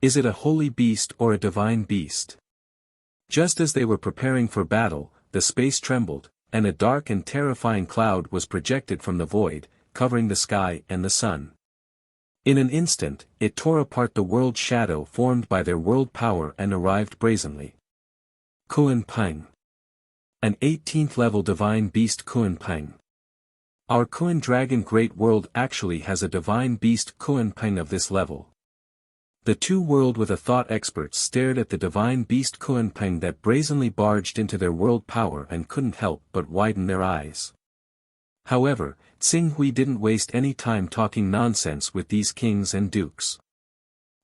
Is it a holy beast or a divine beast? Just as they were preparing for battle, the space trembled, and a dark and terrifying cloud was projected from the void, covering the sky and the sun. In an instant, it tore apart the world shadow formed by their world power and arrived brazenly. Kuan-Peng. An 18th level divine beast Kuan-Peng. Our Kuan Dragon Great World actually has a divine beast Kuan-Peng of this level. The two world with a thought experts stared at the divine beast Kuan-Peng that brazenly barged into their world power and couldn't help but widen their eyes. However, Tsing Hui didn't waste any time talking nonsense with these kings and dukes.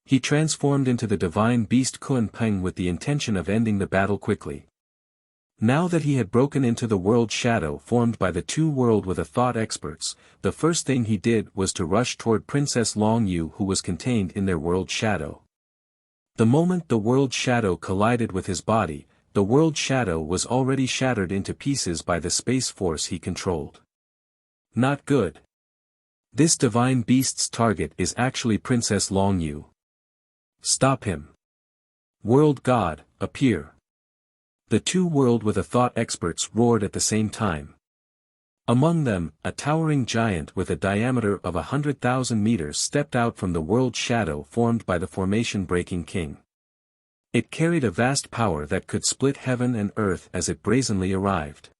He transformed into the divine beast Kuan-Peng with the intention of ending the battle quickly. Now that he had broken into the world shadow formed by the two world with a thought experts, the first thing he did was to rush toward Princess Longyu who was contained in their world shadow. The moment the world shadow collided with his body, the world shadow was already shattered into pieces by the space force he controlled. Not good. This divine beast's target is actually Princess Longyu. Stop him. World God, appear. The two world with a thought experts roared at the same time. Among them, a towering giant with a diameter of 100,000 meters stepped out from the world shadow formed by the Formation Breaking King. It carried a vast power that could split heaven and earth as it brazenly arrived.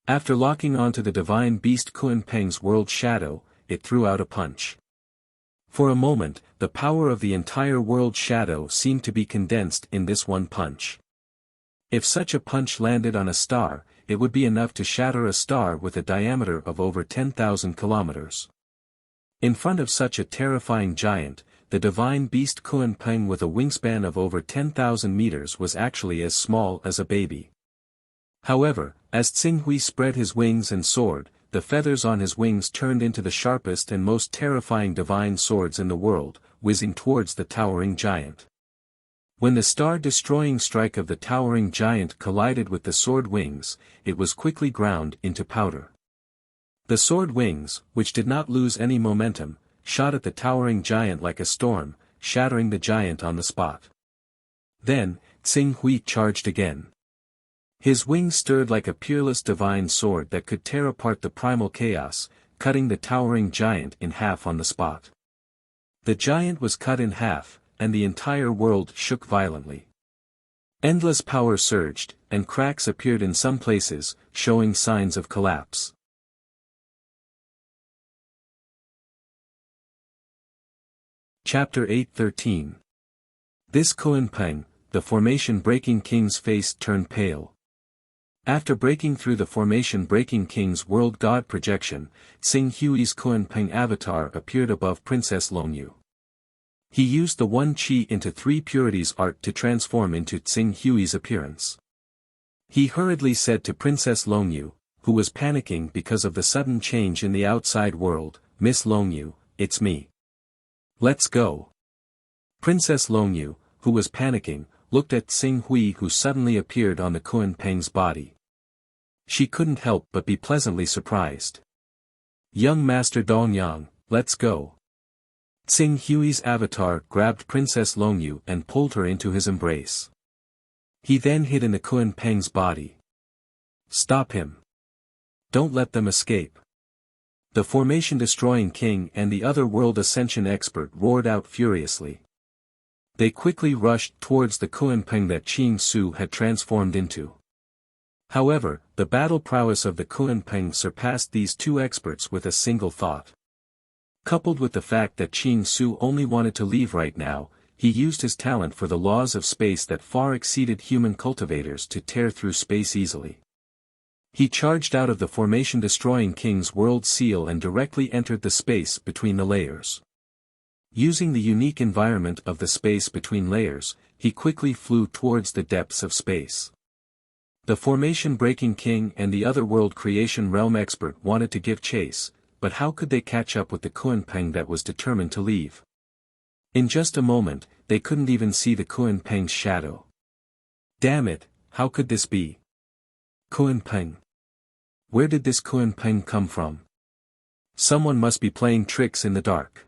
After locking onto the divine beast Kuan-Peng's world shadow, it threw out a punch. For a moment, the power of the entire world shadow seemed to be condensed in this one punch. If such a punch landed on a star, it would be enough to shatter a star with a diameter of over 10,000 kilometers. In front of such a terrifying giant, the divine beast Kuan-Peng with a wingspan of over 10,000 meters was actually as small as a baby. However, as Tsing Hui spread his wings and soared, the feathers on his wings turned into the sharpest and most terrifying divine swords in the world, whizzing towards the towering giant. When the star-destroying strike of the towering giant collided with the sword wings, it was quickly ground into powder. The sword wings, which did not lose any momentum, shot at the towering giant like a storm, shattering the giant on the spot. Then, Tsing Hui charged again. His wings stirred like a peerless divine sword that could tear apart the primal chaos, cutting the towering giant in half on the spot. The giant was cut in half, and the entire world shook violently. Endless power surged, and cracks appeared in some places, showing signs of collapse. Chapter 8:13. This Kuan-Peng, the Formation Breaking King's face turned pale. After breaking through the Formation Breaking King's World God projection, Tsing Hui's Kuan-Peng avatar appeared above Princess Longyu. He used the one chi into three purities art to transform into Tsing Hui's appearance. He hurriedly said to Princess Longyu, who was panicking because of the sudden change in the outside world, "Miss Longyu, it's me. Let's go." Princess Longyu, who was panicking, looked at Xing Hui, who suddenly appeared on the Kun Peng's body. She couldn't help but be pleasantly surprised. "Young Master Dongyang, let's go." Xing Hui's avatar grabbed Princess Longyu and pulled her into his embrace. He then hid in the Kun Peng's body. "Stop him. Don't let them escape." The formation-destroying king and the other world ascension expert roared out furiously. They quickly rushed towards the Kun Peng that Qing Su had transformed into. However, the battle prowess of the Kun Peng surpassed these two experts with a single thought. Coupled with the fact that Qing Su only wanted to leave right now, he used his talent for the laws of space that far exceeded human cultivators to tear through space easily. He charged out of the formation-destroying king's world seal and directly entered the space between the layers. Using the unique environment of the space between layers, he quickly flew towards the depths of space. The formation-breaking king and the other world creation realm expert wanted to give chase, but how could they catch up with the Kun Peng that was determined to leave? In just a moment, they couldn't even see the Kun Peng's shadow. Damn it, how could this be? Kun Peng. Where did this Kun Peng come from? Someone must be playing tricks in the dark.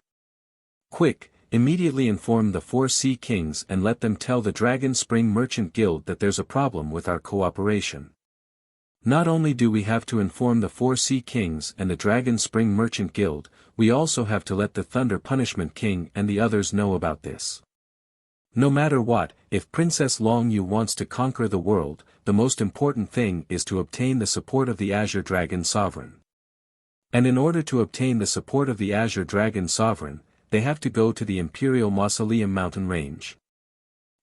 Quick, immediately inform the 4 Sea Kings and let them tell the Dragon Spring Merchant Guild that there's a problem with our cooperation. Not only do we have to inform the 4 Sea Kings and the Dragon Spring Merchant Guild, we also have to let the Thunder Punishment King and the others know about this. No matter what, if Princess Longyu wants to conquer the world, the most important thing is to obtain the support of the Azure Dragon Sovereign. And in order to obtain the support of the Azure Dragon Sovereign, they have to go to the Imperial Mausoleum mountain range.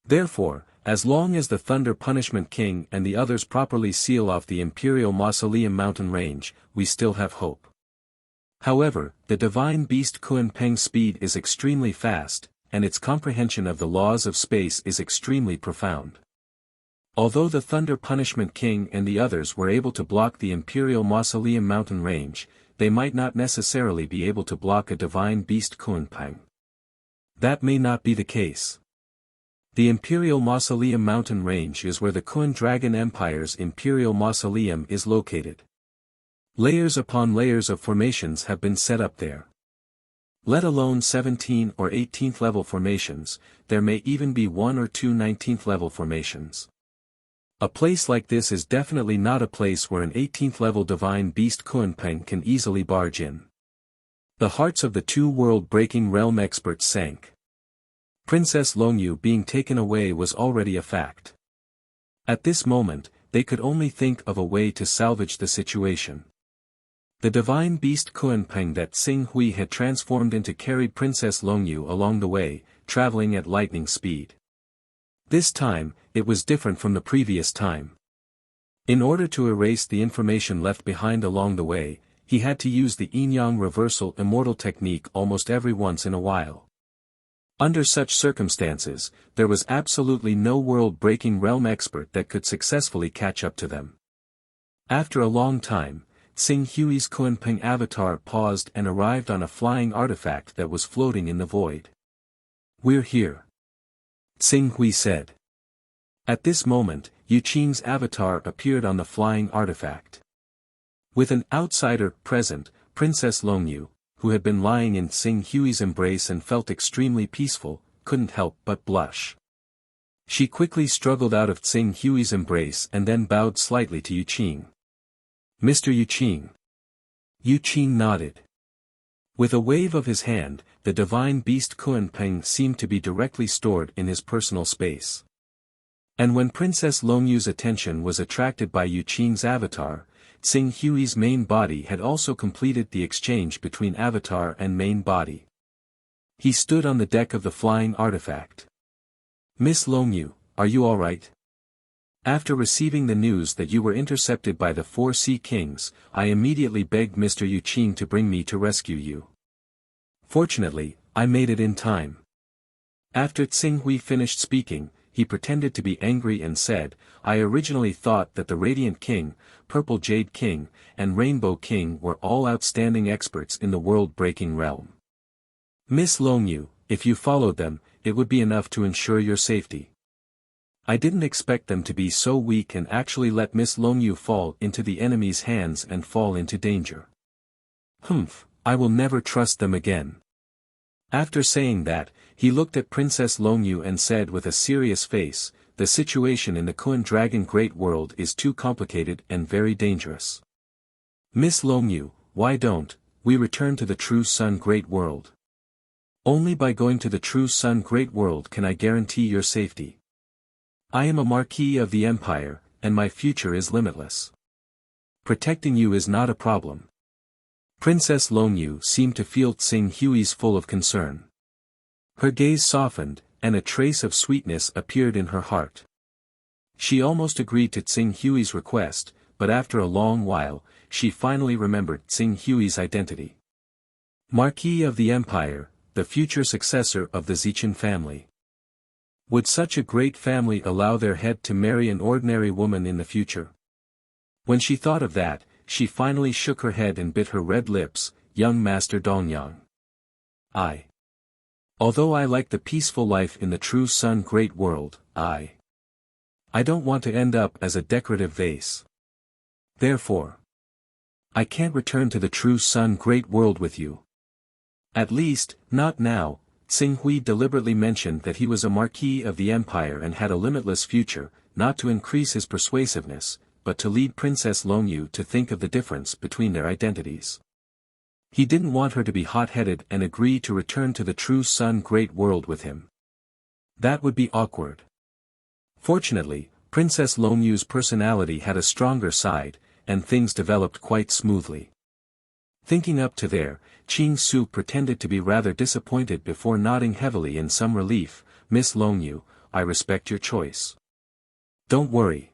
Therefore, as long as the Thunder Punishment King and the others properly seal off the Imperial Mausoleum mountain range, we still have hope. However, the Divine Beast Kun Peng's speed is extremely fast, and its comprehension of the laws of space is extremely profound. Although the Thunder Punishment King and the others were able to block the Imperial Mausoleum mountain range, they might not necessarily be able to block a Divine Beast Kun Peng. That may not be the case. The Imperial Mausoleum mountain range is where the Kun Dragon Empire's Imperial Mausoleum is located. Layers upon layers of formations have been set up there. Let alone 17 or 18th level formations, there may even be 1 or 2 19th level formations. A place like this is definitely not a place where an 18th level Divine Beast Kun Peng can easily barge in. The hearts of the two world-breaking realm experts sank. Princess Longyu being taken away was already a fact. At this moment, they could only think of a way to salvage the situation. The Divine Beast Kun Peng that Xing Hui had transformed into carried Princess Longyu along the way, traveling at lightning speed. This time, it was different from the previous time. In order to erase the information left behind along the way, he had to use the yin-yang reversal immortal technique almost every once in a while. Under such circumstances, there was absolutely no world-breaking realm expert that could successfully catch up to them. After a long time, Xing Hui's Kun Peng avatar paused and arrived on a flying artifact that was floating in the void. "We're here," Xing Hui said. At this moment, Yuqing's avatar appeared on the flying artifact. With an outsider present, Princess Longyu, who had been lying in Xing Hui's embrace and felt extremely peaceful, couldn't help but blush. She quickly struggled out of Xing Hui's embrace and then bowed slightly to Yuqing. "Mr. Yuqing." Yuqing nodded. With a wave of his hand, the Divine Beast Kun Peng seemed to be directly stored in his personal space. And when Princess Longyu's attention was attracted by Yuqing's avatar, Xing Hui's main body had also completed the exchange between avatar and main body. He stood on the deck of the flying artifact. "Miss Longyu, are you alright? After receiving the news that you were intercepted by the 4 Sea Kings, I immediately begged Mr. Yuqing to bring me to rescue you. Fortunately, I made it in time." After Xing Hui finished speaking, he pretended to be angry and said, "I originally thought that the Radiant King, Purple Jade King, and Rainbow King were all outstanding experts in the world-breaking realm. Miss Longyu, if you followed them, it would be enough to ensure your safety." I didn't expect them to be so weak and actually let Miss Longyu fall into the enemy's hands and fall into danger. Humph, I will never trust them again. After saying that, he looked at Princess Longyu and said with a serious face, the situation in the Kun Dragon Great World is too complicated and very dangerous. Miss Longyu, why don't we return to the True Sun Great World? Only by going to the True Sun Great World can I guarantee your safety. I am a Marquis of the Empire, and my future is limitless. Protecting you is not a problem. Princess Longyu seemed to feel Tsing Hui's full of concern. Her gaze softened, and a trace of sweetness appeared in her heart. She almost agreed to Tsing Hui's request, but after a long while, she finally remembered Tsing Hui's identity. Marquis of the Empire, the future successor of the Zichen family. Would such a great family allow their head to marry an ordinary woman in the future? When she thought of that, she finally shook her head and bit her red lips. Young Master Dongyang. Although I like the peaceful life in the True Sun Great World, I don't want to end up as a decorative vase. Therefore, I can't return to the True Sun Great World with you. At least, not now. Tsing Hui deliberately mentioned that he was a Marquis of the Empire and had a limitless future, not to increase his persuasiveness, but to lead Princess Longyu to think of the difference between their identities. He didn't want her to be hot-headed and agree to return to the True Sun Great World with him. That would be awkward. Fortunately, Princess Longyu's personality had a stronger side, and things developed quite smoothly. Thinking up to there, Ching Su pretended to be rather disappointed before nodding heavily in some relief. Miss Longyu, I respect your choice. Don't worry.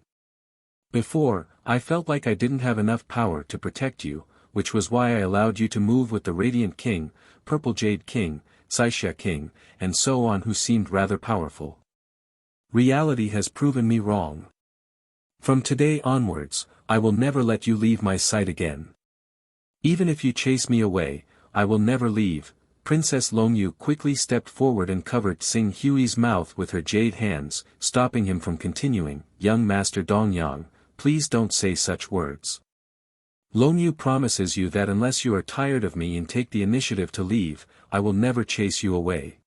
Before, I felt like I didn't have enough power to protect you, which was why I allowed you to move with the Radiant King, Purple Jade King, Saixia King, and so on, who seemed rather powerful. Reality has proven me wrong. From today onwards, I will never let you leave my sight again. Even if you chase me away, I will never leave. Princess Longyu quickly stepped forward and covered Tsing Hui's mouth with her jade hands, stopping him from continuing. Young Master Dongyang, please don't say such words. Longyu promises you that unless you are tired of me and take the initiative to leave, I will never chase you away.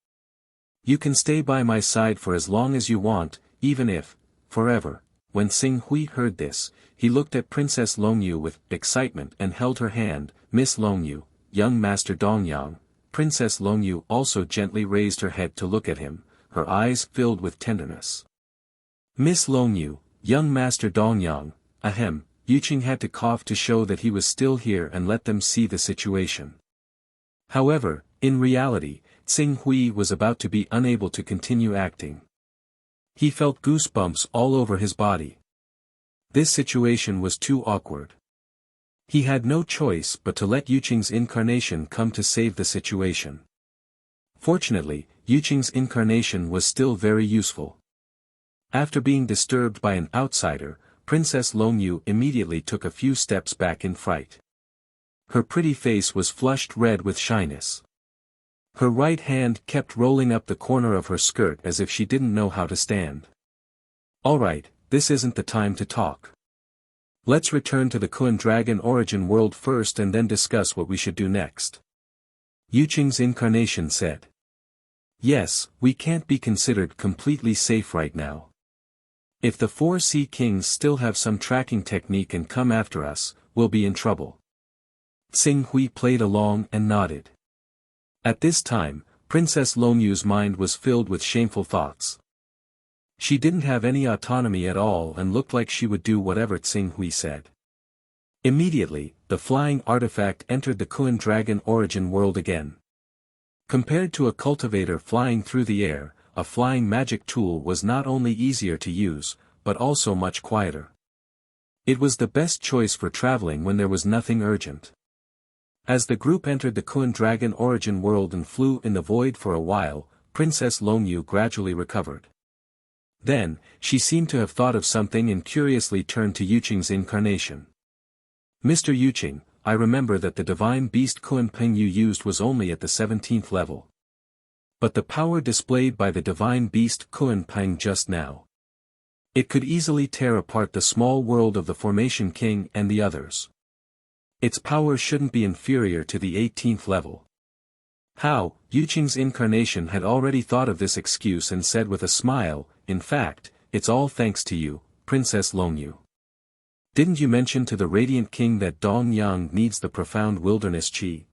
You can stay by my side for as long as you want, even if, forever. When Tsing Hui heard this, he looked at Princess Longyu with excitement and held her hand. Miss Longyu, young Master Dongyang. Princess Longyu also gently raised her head to look at him, her eyes filled with tenderness. Miss Longyu, young Master Dongyang, ahem. Yuqing had to cough to show that he was still here and let them see the situation. However, in reality, Tsing Hui was about to be unable to continue acting. He felt goosebumps all over his body. This situation was too awkward. He had no choice but to let Yuqing's incarnation come to save the situation. Fortunately, Yuqing's incarnation was still very useful. After being disturbed by an outsider, Princess Longyu immediately took a few steps back in fright. Her pretty face was flushed red with shyness. Her right hand kept rolling up the corner of her skirt as if she didn't know how to stand. Alright, this isn't the time to talk. Let's return to the Kun Dragon Origin World first and then discuss what we should do next. Yuqing's incarnation said. Yes, we can't be considered completely safe right now. If the 4 Sea Kings still have some tracking technique and come after us, we'll be in trouble. Tsing Hui played along and nodded. At this time, Princess Longyu's mind was filled with shameful thoughts. She didn't have any autonomy at all and looked like she would do whatever Tsing Hui said. Immediately, the flying artifact entered the Kun Dragon Origin World again. Compared to a cultivator flying through the air, a flying magic tool was not only easier to use, but also much quieter. It was the best choice for traveling when there was nothing urgent. As the group entered the Kun Dragon Origin World and flew in the void for a while, Princess Longyu gradually recovered. Then, she seemed to have thought of something and curiously turned to Yuqing's incarnation. Mr. Yuqing, I remember that the divine beast Kun Peng you used was only at the 17th level. But the power displayed by the divine beast Kun Peng just now. It could easily tear apart the small world of the Formation King and the others. Its power shouldn't be inferior to the 18th level. How? Yuqing's incarnation had already thought of this excuse and said with a smile, in fact, it's all thanks to you, Princess Longyu. Didn't you mention to the Radiant King that Dong Yang needs the profound wilderness qi?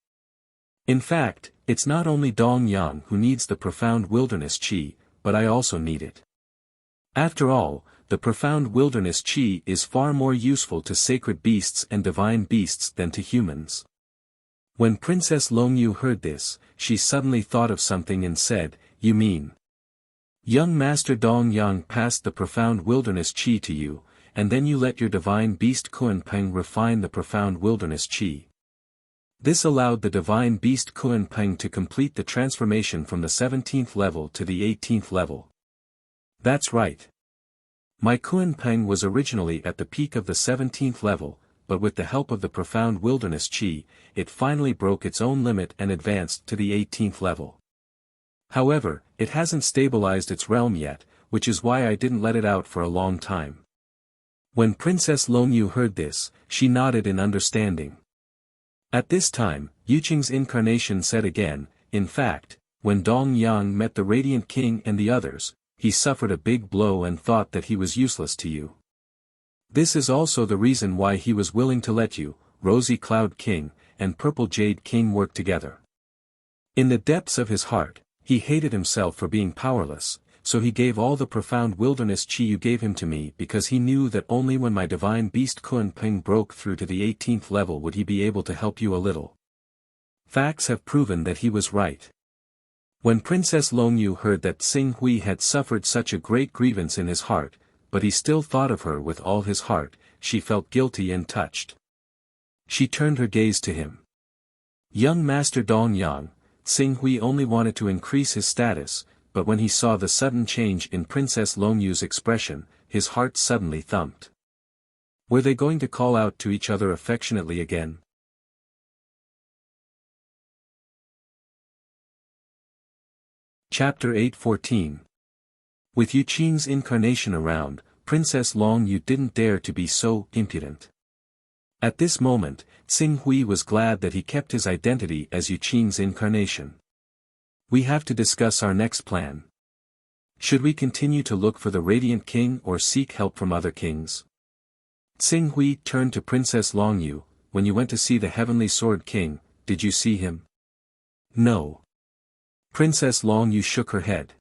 In fact, it's not only Dong Yang who needs the profound wilderness qi, but I also need it. After all, the profound wilderness qi is far more useful to sacred beasts and divine beasts than to humans. When Princess Longyu heard this, she suddenly thought of something and said, you mean? Young Master Dong Yang passed the profound wilderness qi to you, and then you let your divine beast Kunpeng refine the profound wilderness qi. This allowed the divine beast Kunpeng to complete the transformation from the 17th level to the 18th level. That's right. My Kunpeng was originally at the peak of the 17th level, but with the help of the profound wilderness qi, it finally broke its own limit and advanced to the 18th level. However, it hasn't stabilized its realm yet, which is why I didn't let it out for a long time. When Princess Longyu heard this, she nodded in understanding. At this time, Yuqing's incarnation said again, in fact, when Dong Yang met the Radiant King and the others, he suffered a big blow and thought that he was useless to you. This is also the reason why he was willing to let you, Rosy Cloud King, and Purple Jade King work together. In the depths of his heart, he hated himself for being powerless, so he gave all the profound wilderness qi you gave him to me because he knew that only when my divine beast Kunpeng broke through to the 18th level would he be able to help you a little. Facts have proven that he was right. When Princess Longyu heard that Xing Hui had suffered such a great grievance in his heart, but he still thought of her with all his heart, she felt guilty and touched. She turned her gaze to him. Young Master Dong Yang, Xing Hui only wanted to increase his status, but when he saw the sudden change in Princess Longyu's expression, his heart suddenly thumped. Were they going to call out to each other affectionately again? Chapter 8:14. With Yuqing's incarnation around, Princess Longyu didn't dare to be so impudent. At this moment, Xing Hui was glad that he kept his identity as Yuqing's incarnation. We have to discuss our next plan. Should we continue to look for the Radiant King or seek help from other kings? Xing Hui turned to Princess Longyu, when you went to see the Heavenly Sword King, did you see him? No. Princess Longyu shook her head.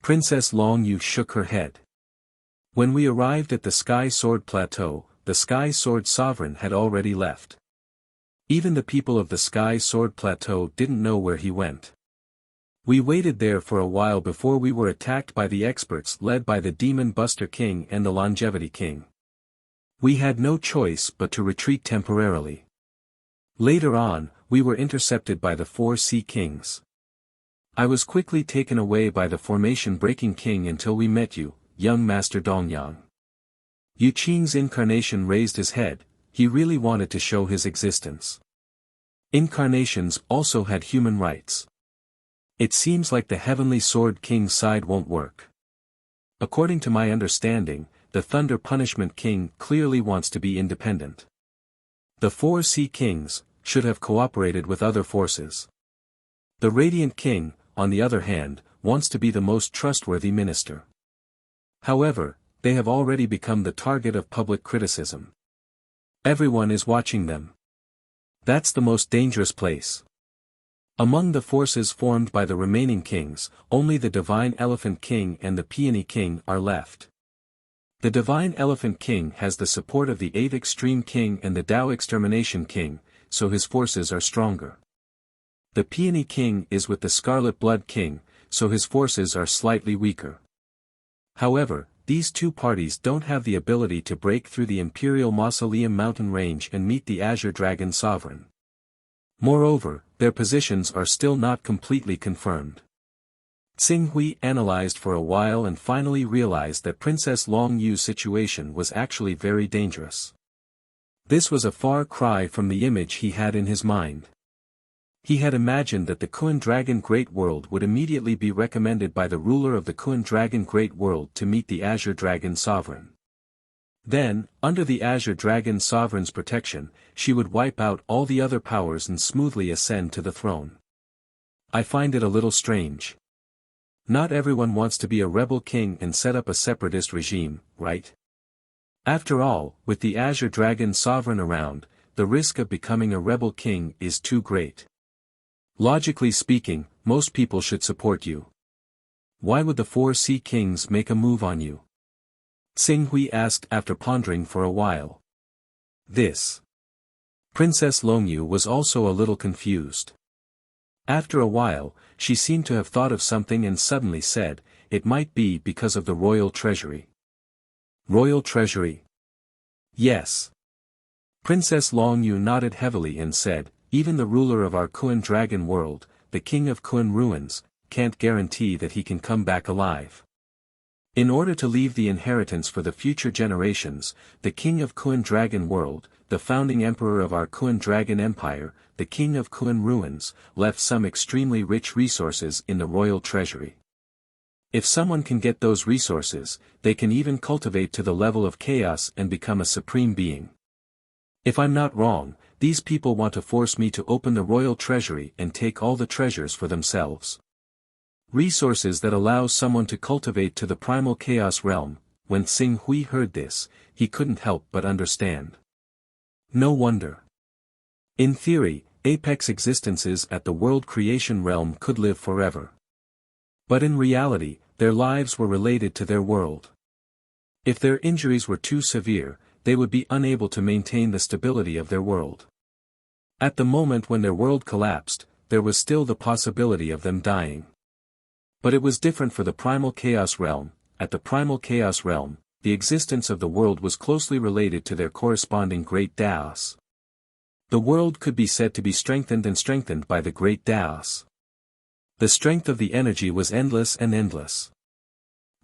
Princess Longyu shook her head. When we arrived at the Sky Sword Plateau, the Sky Sword Sovereign had already left. Even the people of the Sky Sword Plateau didn't know where he went. We waited there for a while before we were attacked by the experts led by the Demon Buster King and the Longevity King. We had no choice but to retreat temporarily. Later on, we were intercepted by the 4 Sea Kings. I was quickly taken away by the Formation Breaking King until we met you, young Master Dongyang. Yuqing's incarnation raised his head, he really wanted to show his existence. Incarnations also had human rights. It seems like the Heavenly Sword King's side won't work. According to my understanding, the Thunder Punishment King clearly wants to be independent. The 4 Sea Kings should have cooperated with other forces. The Radiant King, on the other hand, wants to be the most trustworthy minister. However, they have already become the target of public criticism. Everyone is watching them. That's the most dangerous place. Among the forces formed by the remaining kings, only the Divine Elephant King and the Peony King are left. The Divine Elephant King has the support of the 8 Extreme King and the Tao Extermination King, so his forces are stronger. The Peony King is with the Scarlet Blood King, so his forces are slightly weaker. However, these two parties don't have the ability to break through the Imperial Mausoleum mountain range and meet the Azure Dragon Sovereign. Moreover, their positions are still not completely confirmed. Xing Hui analyzed for a while and finally realized that Princess Long Yu's situation was actually very dangerous. This was a far cry from the image he had in his mind. He had imagined that the Kuan Dragon Great World would immediately be recommended by the ruler of the Kuan Dragon Great World to meet the Azure Dragon Sovereign. Then, under the Azure Dragon Sovereign's protection, she would wipe out all the other powers and smoothly ascend to the throne. I find it a little strange. Not everyone wants to be a rebel king and set up a separatist regime, right? After all, with the Azure Dragon Sovereign around, the risk of becoming a rebel king is too great. Logically speaking, most people should support you. Why would the 4 Sea Kings make a move on you? Xing Hui asked after pondering for a while. This. Princess Longyu was also a little confused. After a while, she seemed to have thought of something and suddenly said, it might be because of the royal treasury. Royal treasury? Yes. Princess Longyu nodded heavily and said, even the ruler of our Kuan Dragon world, the king of Kuan ruins, can't guarantee that he can come back alive. In order to leave the inheritance for the future generations, the king of Kuan Dragon world, the founding emperor of our Kuan Dragon Empire, the king of Kuan ruins, left some extremely rich resources in the royal treasury. If someone can get those resources, they can even cultivate to the level of chaos and become a supreme being. If I'm not wrong, these people want to force me to open the royal treasury and take all the treasures for themselves. Resources that allows someone to cultivate to the primal chaos realm. When Xing Hui heard this, he couldn't help but understand. No wonder. In theory, apex existences at the world creation realm could live forever. But in reality, their lives were related to their world. If their injuries were too severe, they would be unable to maintain the stability of their world. At the moment when their world collapsed, there was still the possibility of them dying. But it was different for the primal chaos realm. At the primal chaos realm, the existence of the world was closely related to their corresponding great Daos. The world could be said to be strengthened and strengthened by the great Daos. The strength of the energy was endless and endless.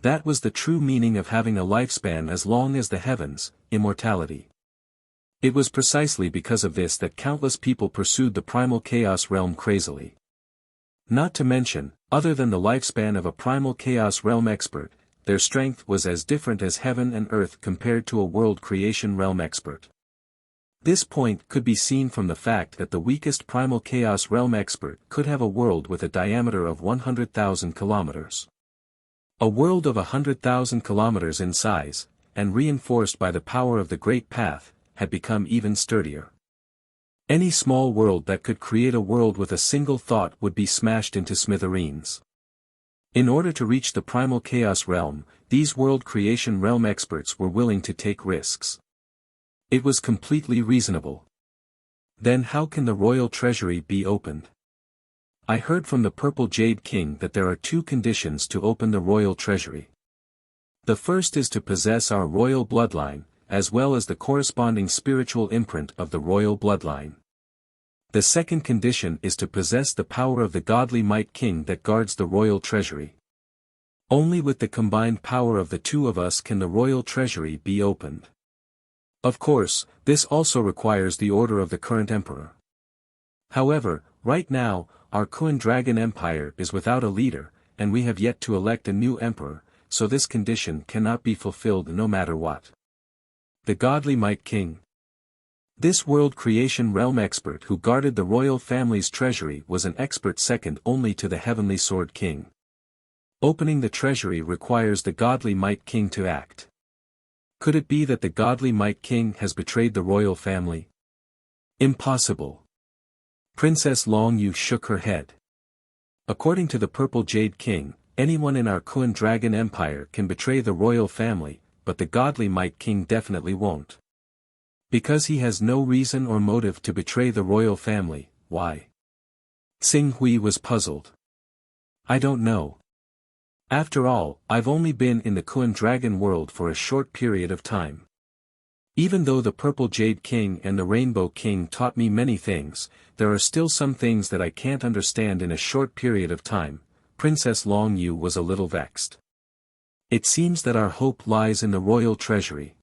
That was the true meaning of having a lifespan as long as the heavens, immortality. It was precisely because of this that countless people pursued the primal chaos realm crazily. Not to mention, other than the lifespan of a primal chaos realm expert, their strength was as different as heaven and earth compared to a world creation realm expert. This point could be seen from the fact that the weakest primal chaos realm expert could have a world with a diameter of 100,000 kilometers. A world of 100,000 kilometers in size, and reinforced by the power of the Great Path, had become even sturdier. Any small world that could create a world with a single thought would be smashed into smithereens. In order to reach the primal chaos realm, these world creation realm experts were willing to take risks. It was completely reasonable. Then how can the royal treasury be opened? I heard from the Purple Jade King that there are 2 conditions to open the royal treasury. The first is to possess our royal bloodline, as well as the corresponding spiritual imprint of the royal bloodline. The second condition is to possess the power of the godly might king that guards the royal treasury. Only with the combined power of the 2 of us can the royal treasury be opened. Of course, this also requires the order of the current emperor. However, right now, our Kuan Dragon Empire is without a leader, and we have yet to elect a new emperor, so this condition cannot be fulfilled no matter what. The godly might king. This world creation realm expert who guarded the royal family's treasury was an expert second only to the heavenly sword king. Opening the treasury requires the godly might king to act. Could it be that the godly might king has betrayed the royal family? Impossible. Princess Longyu shook her head. According to the Purple Jade King, anyone in our Kuan Dragon Empire can betray the royal family, but the godly might king definitely won't. Because he has no reason or motive to betray the royal family, why? Xing Hui was puzzled. I don't know. After all, I've only been in the Kuan Dragon world for a short period of time. Even though the Purple Jade King and the Rainbow King taught me many things, there are still some things that I can't understand in a short period of time. Princess Longyu was a little vexed. It seems that our hope lies in the royal treasury.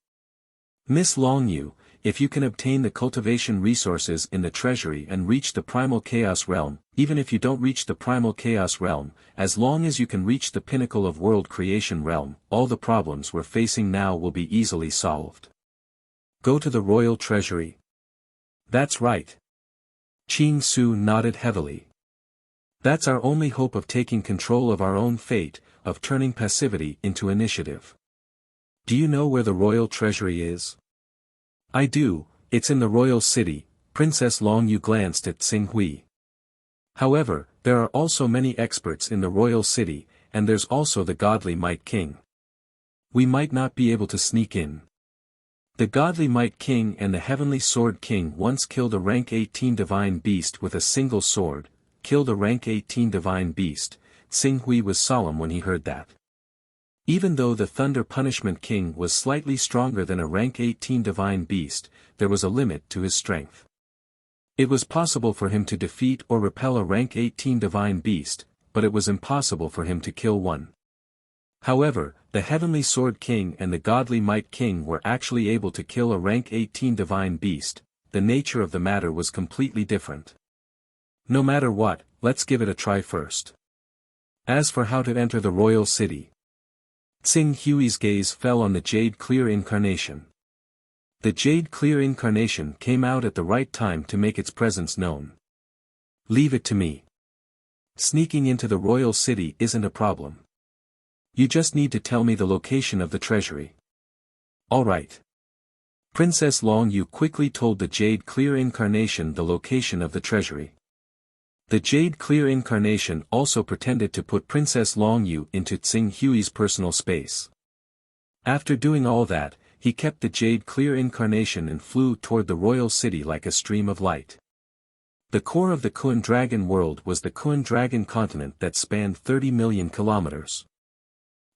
Miss Longyu, if you can obtain the cultivation resources in the treasury and reach the primal chaos realm, even if you don't reach the primal chaos realm, as long as you can reach the pinnacle of world creation realm, all the problems we're facing now will be easily solved. Go to the royal treasury. That's right. Qing Su nodded heavily. That's our only hope of taking control of our own fate, of turning passivity into initiative. Do you know where the royal treasury is? I do, it's in the royal city. Princess Long Yu glanced at Xing Hui. However, there are also many experts in the royal city, and there's also the godly Might King. We might not be able to sneak in. The godly Might King and the heavenly Sword King once killed a rank 18 divine beast with a single sword, killed a rank 18 divine beast. Xing Hui was solemn when he heard that. Even though the Thunder Punishment King was slightly stronger than a rank 18 divine beast, there was a limit to his strength. It was possible for him to defeat or repel a rank 18 divine beast, but it was impossible for him to kill one. However, the Heavenly Sword King and the Godly Might King were actually able to kill a rank 18 divine beast. The nature of the matter was completely different. No matter what, let's give it a try first. As for how to enter the royal city. Xing Hui's gaze fell on the Jade Clear Incarnation. The Jade Clear Incarnation came out at the right time to make its presence known. Leave it to me. Sneaking into the royal city isn't a problem. You just need to tell me the location of the treasury. All right. Princess Long Yu quickly told the Jade Clear Incarnation the location of the treasury. The Jade Clear Incarnation also pretended to put Princess Long Yu into Xing Hui's personal space. After doing all that, he kept the Jade Clear Incarnation and flew toward the royal city like a stream of light. The core of the Kuan Dragon world was the Kuan Dragon continent that spanned 30 million kilometers.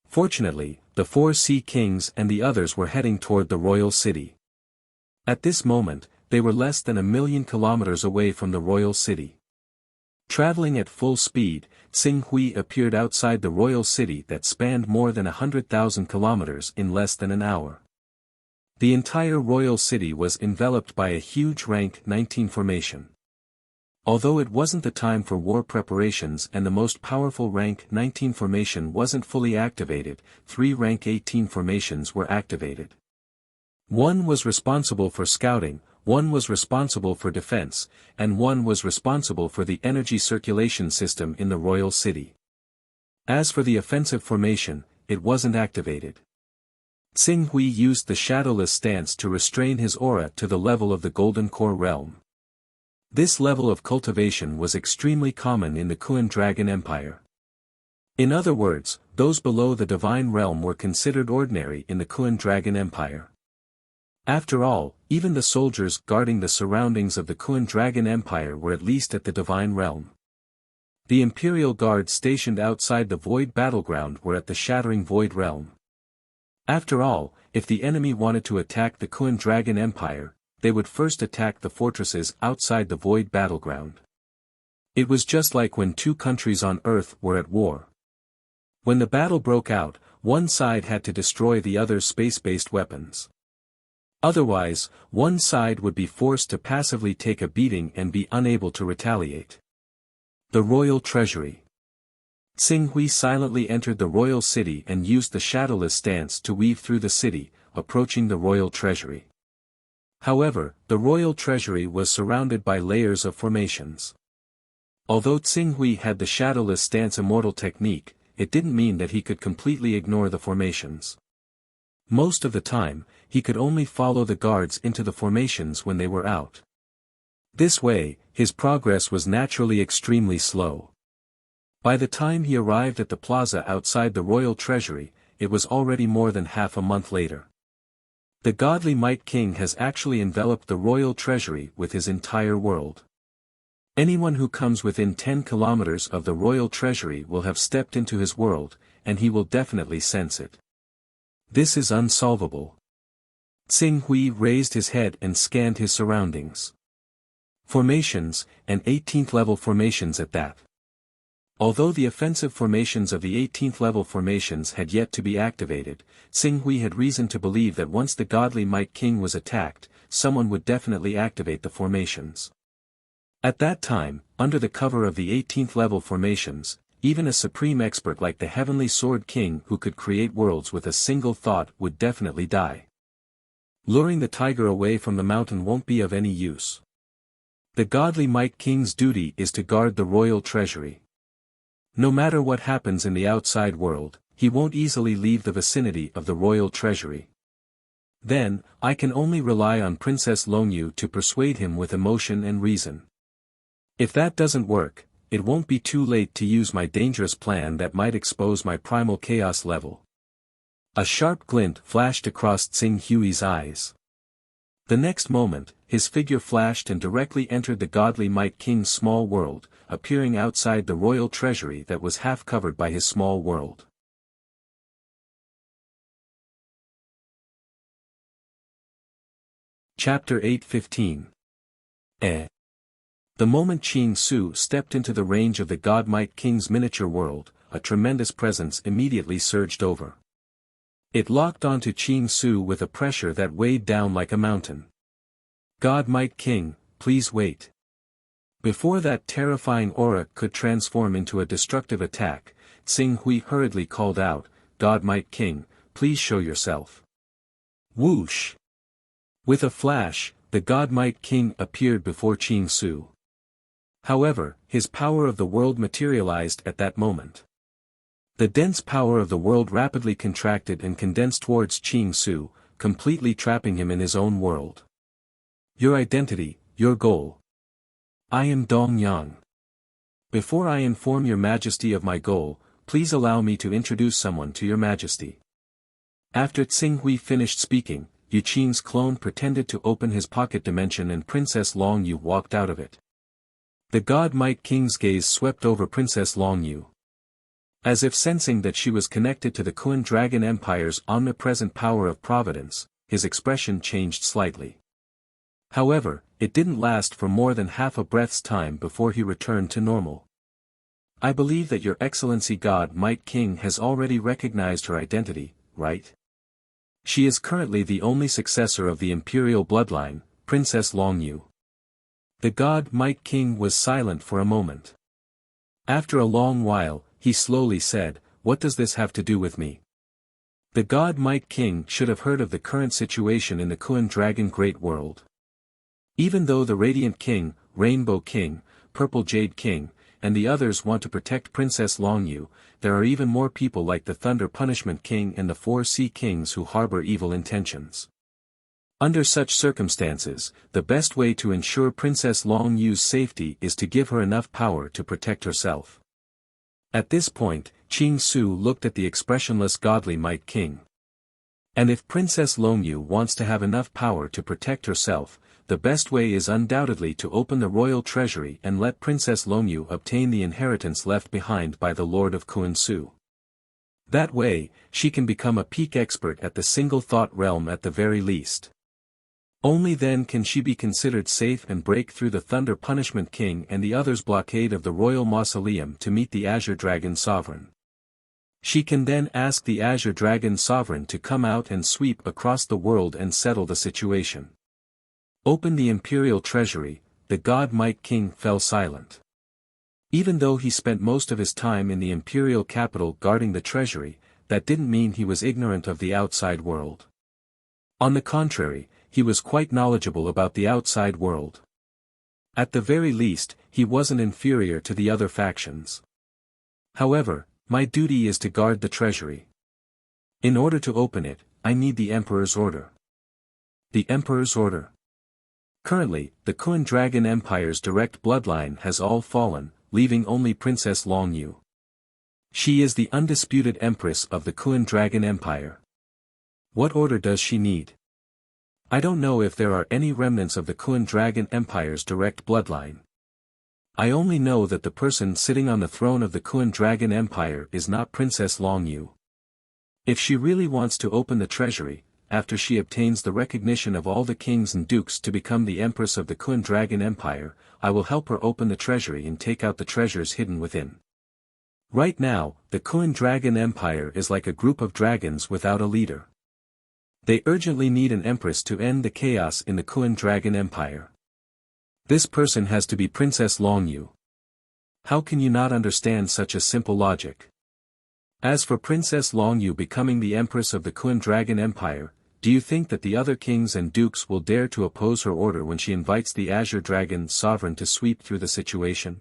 Fortunately, the 4 Sea Kings and the others were heading toward the royal city. At this moment, they were less than 1,000,000 kilometers away from the royal city. Traveling at full speed, Xing Hui appeared outside the royal city that spanned more than 100,000 kilometers in less than an hour. The entire royal city was enveloped by a huge rank 19 formation. Although it wasn't the time for war preparations and the most powerful rank 19 formation wasn't fully activated, 3 rank 18 formations were activated. One was responsible for scouting, one was responsible for defense, and one was responsible for the energy circulation system in the royal city. As for the offensive formation, it wasn't activated. Xing Hui used the shadowless stance to restrain his aura to the level of the Golden Core realm. This level of cultivation was extremely common in the Kuan Dragon Empire. In other words, those below the divine realm were considered ordinary in the Kuan Dragon Empire. After all, even the soldiers guarding the surroundings of the Kuan Dragon Empire were at least at the divine realm. The Imperial Guard stationed outside the Void Battleground were at the Shattering Void realm. After all, if the enemy wanted to attack the Kuan Dragon Empire, they would first attack the fortresses outside the Void Battleground. It was just like when 2 countries on Earth were at war. When the battle broke out, one side had to destroy the other's space-based weapons. Otherwise, one side would be forced to passively take a beating and be unable to retaliate. The Royal Treasury. Xing Hui silently entered the royal city and used the shadowless stance to weave through the city, approaching the royal treasury. However, the royal treasury was surrounded by layers of formations. Although Xing Hui had the shadowless stance immortal technique, it didn't mean that he could completely ignore the formations. Most of the time, he could only follow the guards into the formations when they were out. This way, his progress was naturally extremely slow. By the time he arrived at the plaza outside the royal treasury, it was already more than half a month later. The godly Might King has actually enveloped the royal treasury with his entire world. Anyone who comes within 10 kilometers of the royal treasury will have stepped into his world, and he will definitely sense it. This is unsolvable. Xing Hui raised his head and scanned his surroundings. Formations, and 18th level formations at that. Although the offensive formations of the 18th level formations had yet to be activated, Xing Hui had reason to believe that once the godly Might King was attacked, someone would definitely activate the formations. At that time, under the cover of the 18th level formations, even a supreme expert like the Heavenly Sword King who could create worlds with a single thought would definitely die. Luring the tiger away from the mountain won't be of any use. The godly Might King's duty is to guard the royal treasury. No matter what happens in the outside world, he won't easily leave the vicinity of the royal treasury. Then, I can only rely on Princess Longyu to persuade him with emotion and reason. If that doesn't work, it won't be too late to use my dangerous plan that might expose my primal chaos level. A sharp glint flashed across Tsing Hui's eyes. The next moment, his figure flashed and directly entered the godly Might King's small world, appearing outside the royal treasury that was half covered by his small world. Chapter 8:15. The moment Qing Su stepped into the range of the God Might King's miniature world, a tremendous presence immediately surged over. It locked onto Qing Su with a pressure that weighed down like a mountain. God Might King, please wait. Before that terrifying aura could transform into a destructive attack, Tsing Hui hurriedly called out, God Might King, please show yourself. Whoosh! With a flash, the God Might King appeared before Qing Su. However, his power of the world materialized at that moment. The dense power of the world rapidly contracted and condensed towards Qing Su, completely trapping him in his own world. Your identity, your goal. I am Dong Yang. Before I inform your majesty of my goal, please allow me to introduce someone to your majesty. After Tsing Hui finished speaking, Yu Qing's clone pretended to open his pocket dimension and Princess Longyu walked out of it. The God Might King's gaze swept over Princess Longyu. As if sensing that she was connected to the Kun Dragon Empire's omnipresent power of providence, his expression changed slightly. However, it didn't last for more than half a breath's time before he returned to normal. I believe that your Excellency God Might King has already recognized her identity, right? She is currently the only successor of the imperial bloodline, Princess Longyu. The God Might King was silent for a moment. After a long while, he slowly said, what does this have to do with me? The God Might King should have heard of the current situation in the Kun Dragon Great World. Even though the Radiant King, Rainbow King, Purple Jade King, and the others want to protect Princess Longyu, there are even more people like the Thunder Punishment King and the Four Sea Kings who harbor evil intentions. Under such circumstances, the best way to ensure Princess Longyu's safety is to give her enough power to protect herself. At this point, Qing Su looked at the expressionless godly Might King. And if Princess Longyu wants to have enough power to protect herself, the best way is undoubtedly to open the royal treasury and let Princess Longyu obtain the inheritance left behind by the Lord of Kuan-Su. That way, she can become a peak expert at the single thought realm at the very least. Only then can she be considered safe and break through the Thunder Punishment King and the others' blockade of the royal mausoleum to meet the Azure Dragon Sovereign. She can then ask the Azure Dragon Sovereign to come out and sweep across the world and settle the situation. Open the imperial treasury, the God Might King fell silent. Even though he spent most of his time in the imperial capital guarding the treasury, that didn't mean he was ignorant of the outside world. On the contrary, he was quite knowledgeable about the outside world. At the very least, he wasn't inferior to the other factions. However, my duty is to guard the treasury. In order to open it, I need the Emperor's order. The Emperor's order. Currently, the Kun Dragon Empire's direct bloodline has all fallen, leaving only Princess Longyu. She is the undisputed Empress of the Kun Dragon Empire. What order does she need? I don't know if there are any remnants of the Kun Dragon Empire's direct bloodline. I only know that the person sitting on the throne of the Kun Dragon Empire is not Princess Longyu. If she really wants to open the treasury, after she obtains the recognition of all the kings and dukes to become the Empress of the Kun Dragon Empire, I will help her open the treasury and take out the treasures hidden within. Right now, the Kun Dragon Empire is like a group of dragons without a leader. They urgently need an empress to end the chaos in the Kuan Dragon Empire. This person has to be Princess Longyu. How can you not understand such a simple logic? As for Princess Longyu becoming the empress of the Kuan Dragon Empire, do you think that the other kings and dukes will dare to oppose her order when she invites the Azure Dragon sovereign to sweep through the situation?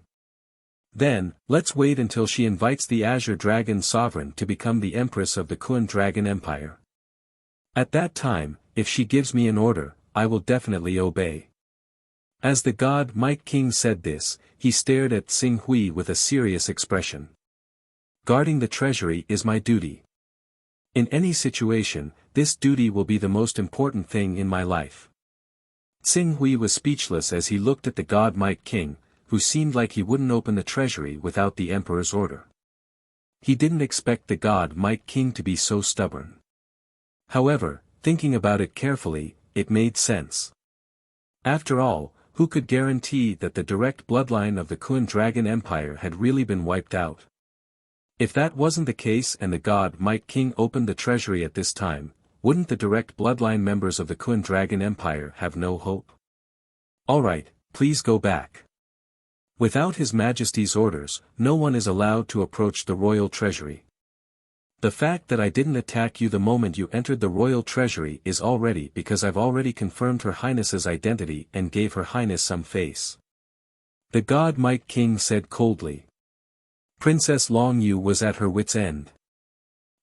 Then, let's wait until she invites the Azure Dragon sovereign to become the empress of the Kuan Dragon Empire. At that time, if she gives me an order, I will definitely obey. As the god Might King said this, he stared at Xing Hui with a serious expression. Guarding the treasury is my duty. In any situation, this duty will be the most important thing in my life. Xing Hui was speechless as he looked at the god Might King, who seemed like he wouldn't open the treasury without the emperor's order. He didn't expect the god Might King to be so stubborn. However, thinking about it carefully, it made sense. After all, who could guarantee that the direct bloodline of the Kuan Dragon Empire had really been wiped out? If that wasn't the case and the god Might King opened the treasury at this time, wouldn't the direct bloodline members of the Kuan Dragon Empire have no hope? Alright, please go back. Without His Majesty's orders, no one is allowed to approach the royal treasury. The fact that I didn't attack you the moment you entered the royal treasury is already because I've already confirmed Her Highness's identity and gave Her Highness some face. The god Might King said coldly. Princess Longyu was at her wit's end.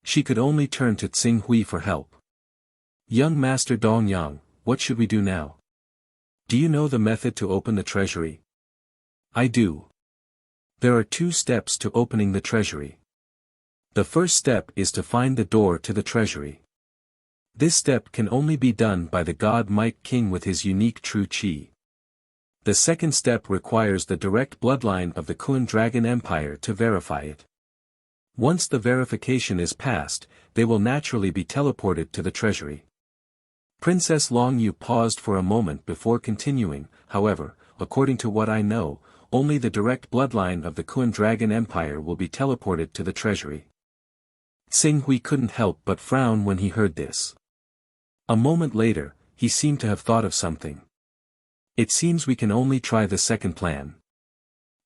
She could only turn to Xing Hui for help. Young Master Dongyang, what should we do now? Do you know the method to open the treasury? I do. There are 2 steps to opening the treasury. The first step is to find the door to the treasury. This step can only be done by the god Might King with his unique true chi. The second step requires the direct bloodline of the Kuan Dragon Empire to verify it. Once the verification is passed, they will naturally be teleported to the treasury. Princess Longyu paused for a moment before continuing, however, according to what I know, only the direct bloodline of the Kuan Dragon Empire will be teleported to the treasury. Xing Hui couldn't help but frown when he heard this. A moment later, he seemed to have thought of something. It seems we can only try the second plan.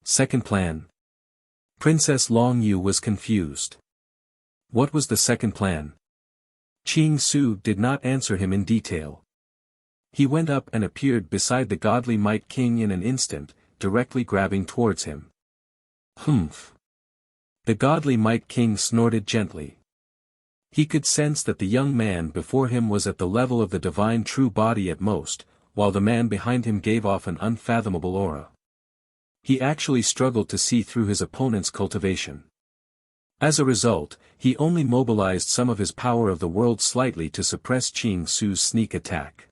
Second plan? Princess Longyu was confused. What was the second plan? Qing Su did not answer him in detail. He went up and appeared beside the godly Might King in an instant, directly grabbing towards him. Humph. The godly Might King snorted gently. He could sense that the young man before him was at the level of the divine true body at most, while the man behind him gave off an unfathomable aura. He actually struggled to see through his opponent's cultivation. As a result, he only mobilized some of his power of the world slightly to suppress Qing Su's sneak attack.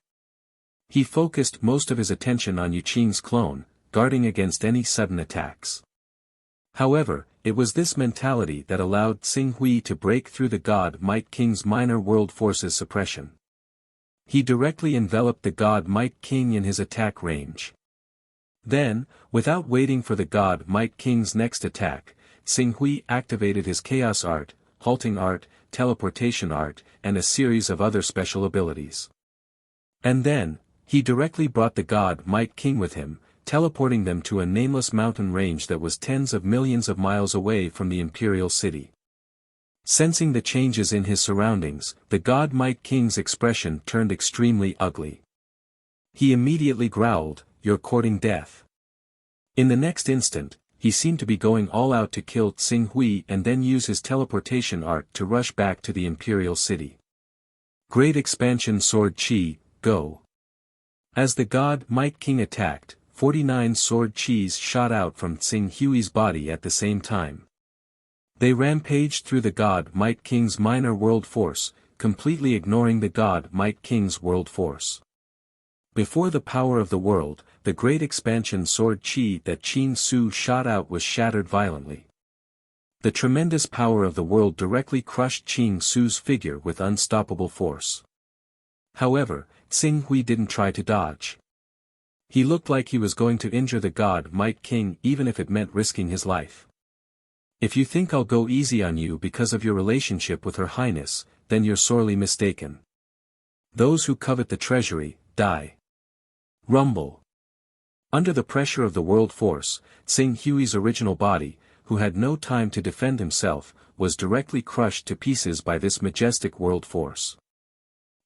He focused most of his attention on Yu Qing's clone, guarding against any sudden attacks. However, it was this mentality that allowed Xing Hui to break through the god Might King's minor world forces suppression. He directly enveloped the god Might King in his attack range. Then, without waiting for the god Might King's next attack, Xing Hui activated his Chaos Art, Halting Art, Teleportation Art, and a series of other special abilities. And then, he directly brought the god Might King with him, teleporting them to a nameless mountain range that was tens of millions of miles away from the imperial city. Sensing the changes in his surroundings, the god Might King's expression turned extremely ugly. He immediately growled, "You're courting death." In the next instant, he seemed to be going all out to kill Xing Hui and then use his teleportation art to rush back to the imperial city. Great Expansion Sword Chi, go! As the god Might King attacked, 49 sword chis shot out from Xing Hui's body at the same time. They rampaged through the god Might King's minor world force, completely ignoring the god Might King's world force. Before the power of the world, the great expansion sword chi that Qing Su shot out was shattered violently. The tremendous power of the world directly crushed Qing Su's figure with unstoppable force. However, Xing Hui didn't try to dodge. He looked like he was going to injure the god Might King even if it meant risking his life. If you think I'll go easy on you because of your relationship with Her Highness, then you're sorely mistaken. Those who covet the treasury, die. Rumble. Under the pressure of the world force, Tsing Hui's original body, who had no time to defend himself, was directly crushed to pieces by this majestic world force.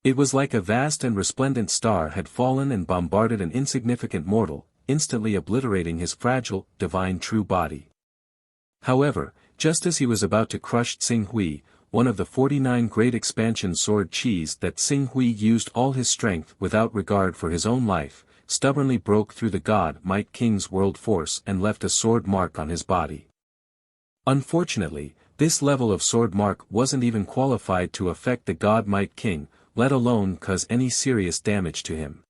It was like a vast and resplendent star had fallen and bombarded an insignificant mortal, instantly obliterating his fragile, divine true body. However, just as he was about to crush Tsing Hui, one of the 49 great expansion sword chis that Tsing Hui used all his strength without regard for his own life, stubbornly broke through the God Might King's world force and left a sword mark on his body. Unfortunately, this level of sword mark wasn't even qualified to affect the God Might King, let alone cause any serious damage to him.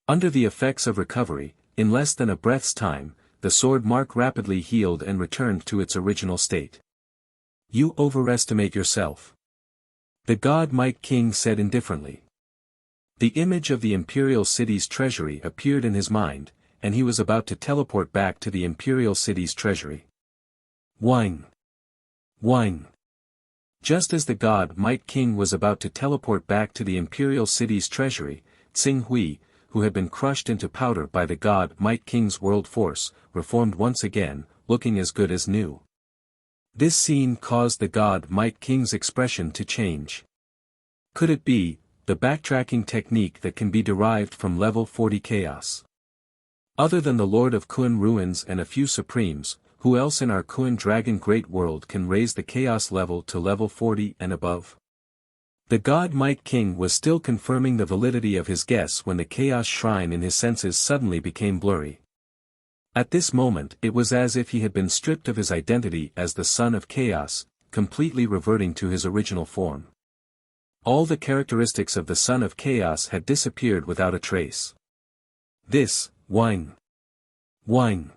Under the effects of recovery, in less than a breath's time, the sword mark rapidly healed and returned to its original state. You overestimate yourself. The God Might King said indifferently. The image of the imperial city's treasury appeared in his mind, and he was about to teleport back to the imperial city's treasury. Whine. Whine. Just as the God Might King was about to teleport back to the imperial city's treasury, Tsing Hui, who had been crushed into powder by the God Might King's world force, reformed once again, looking as good as new. This scene caused the God Might King's expression to change. Could it be the backtracking technique that can be derived from level 40 chaos? Other than the Lord of Kun ruins and a few supremes, who else in our Kun Dragon Great World can raise the chaos level to level 40 and above? The God Might King was still confirming the validity of his guess when the chaos shrine in his senses suddenly became blurry. At this moment it was as if he had been stripped of his identity as the Son of Chaos, completely reverting to his original form. All the characteristics of the Son of Chaos had disappeared without a trace. This, whine. Whine.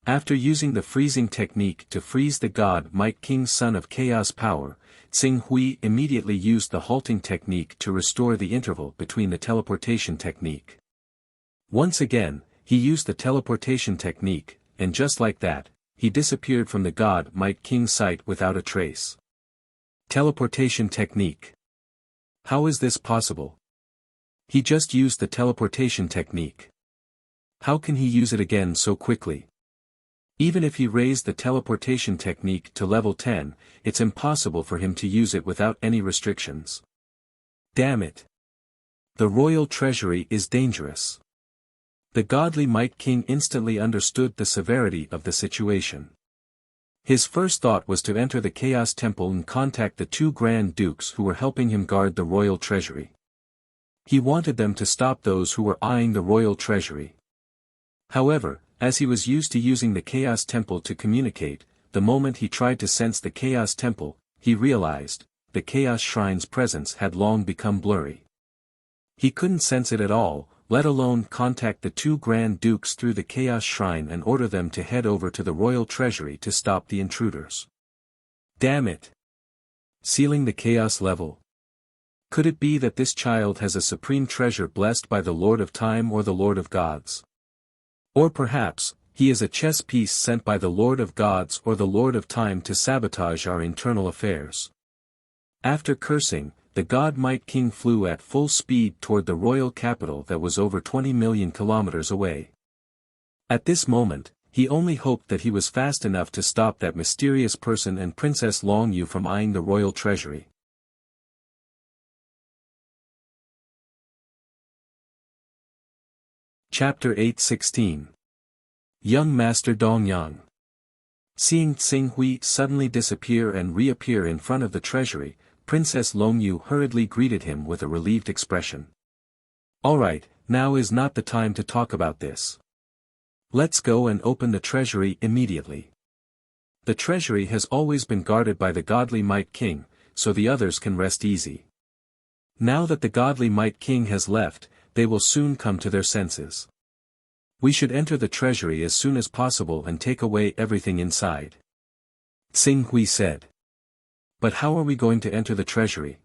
After using the freezing technique to freeze the God Might King's Son of Chaos power, Tsing Hui immediately used the halting technique to restore the interval between the teleportation technique. Once again, he used the teleportation technique, and just like that, he disappeared from the God Might King's sight without a trace. Teleportation technique. How is this possible? He just used the teleportation technique. How can he use it again so quickly? Even if he raised the teleportation technique to level 10, it's impossible for him to use it without any restrictions. Damn it! The royal treasury is dangerous. The godly Might King instantly understood the severity of the situation. His first thought was to enter the Chaos Temple and contact the two Grand Dukes who were helping him guard the royal treasury. He wanted them to stop those who were eyeing the royal treasury. However, as he was used to using the Chaos Temple to communicate, the moment he tried to sense the Chaos Temple, he realized, the Chaos Shrine's presence had long become blurry. He couldn't sense it at all, let alone contact the two Grand Dukes through the Chaos Shrine and order them to head over to the royal treasury to stop the intruders. Damn it! Sealing the Chaos level. Could it be that this child has a supreme treasure blessed by the Lord of Time or the Lord of Gods? Or perhaps, he is a chess piece sent by the Lord of Gods or the Lord of Time to sabotage our internal affairs. After cursing, the God Might King flew at full speed toward the royal capital that was over 20 million kilometers away. At this moment, he only hoped that he was fast enough to stop that mysterious person and Princess Longyu from eyeing the royal treasury. Chapter 8:16. Young Master Dongyang. Seeing Tsing Hui suddenly disappear and reappear in front of the treasury, Princess Longyu hurriedly greeted him with a relieved expression. Alright, now is not the time to talk about this. Let's go and open the treasury immediately. The treasury has always been guarded by the godly Might King, so the others can rest easy. Now that the godly Might King has left, they will soon come to their senses. We should enter the treasury as soon as possible and take away everything inside. Tsing Hui said. But how are we going to enter the treasury?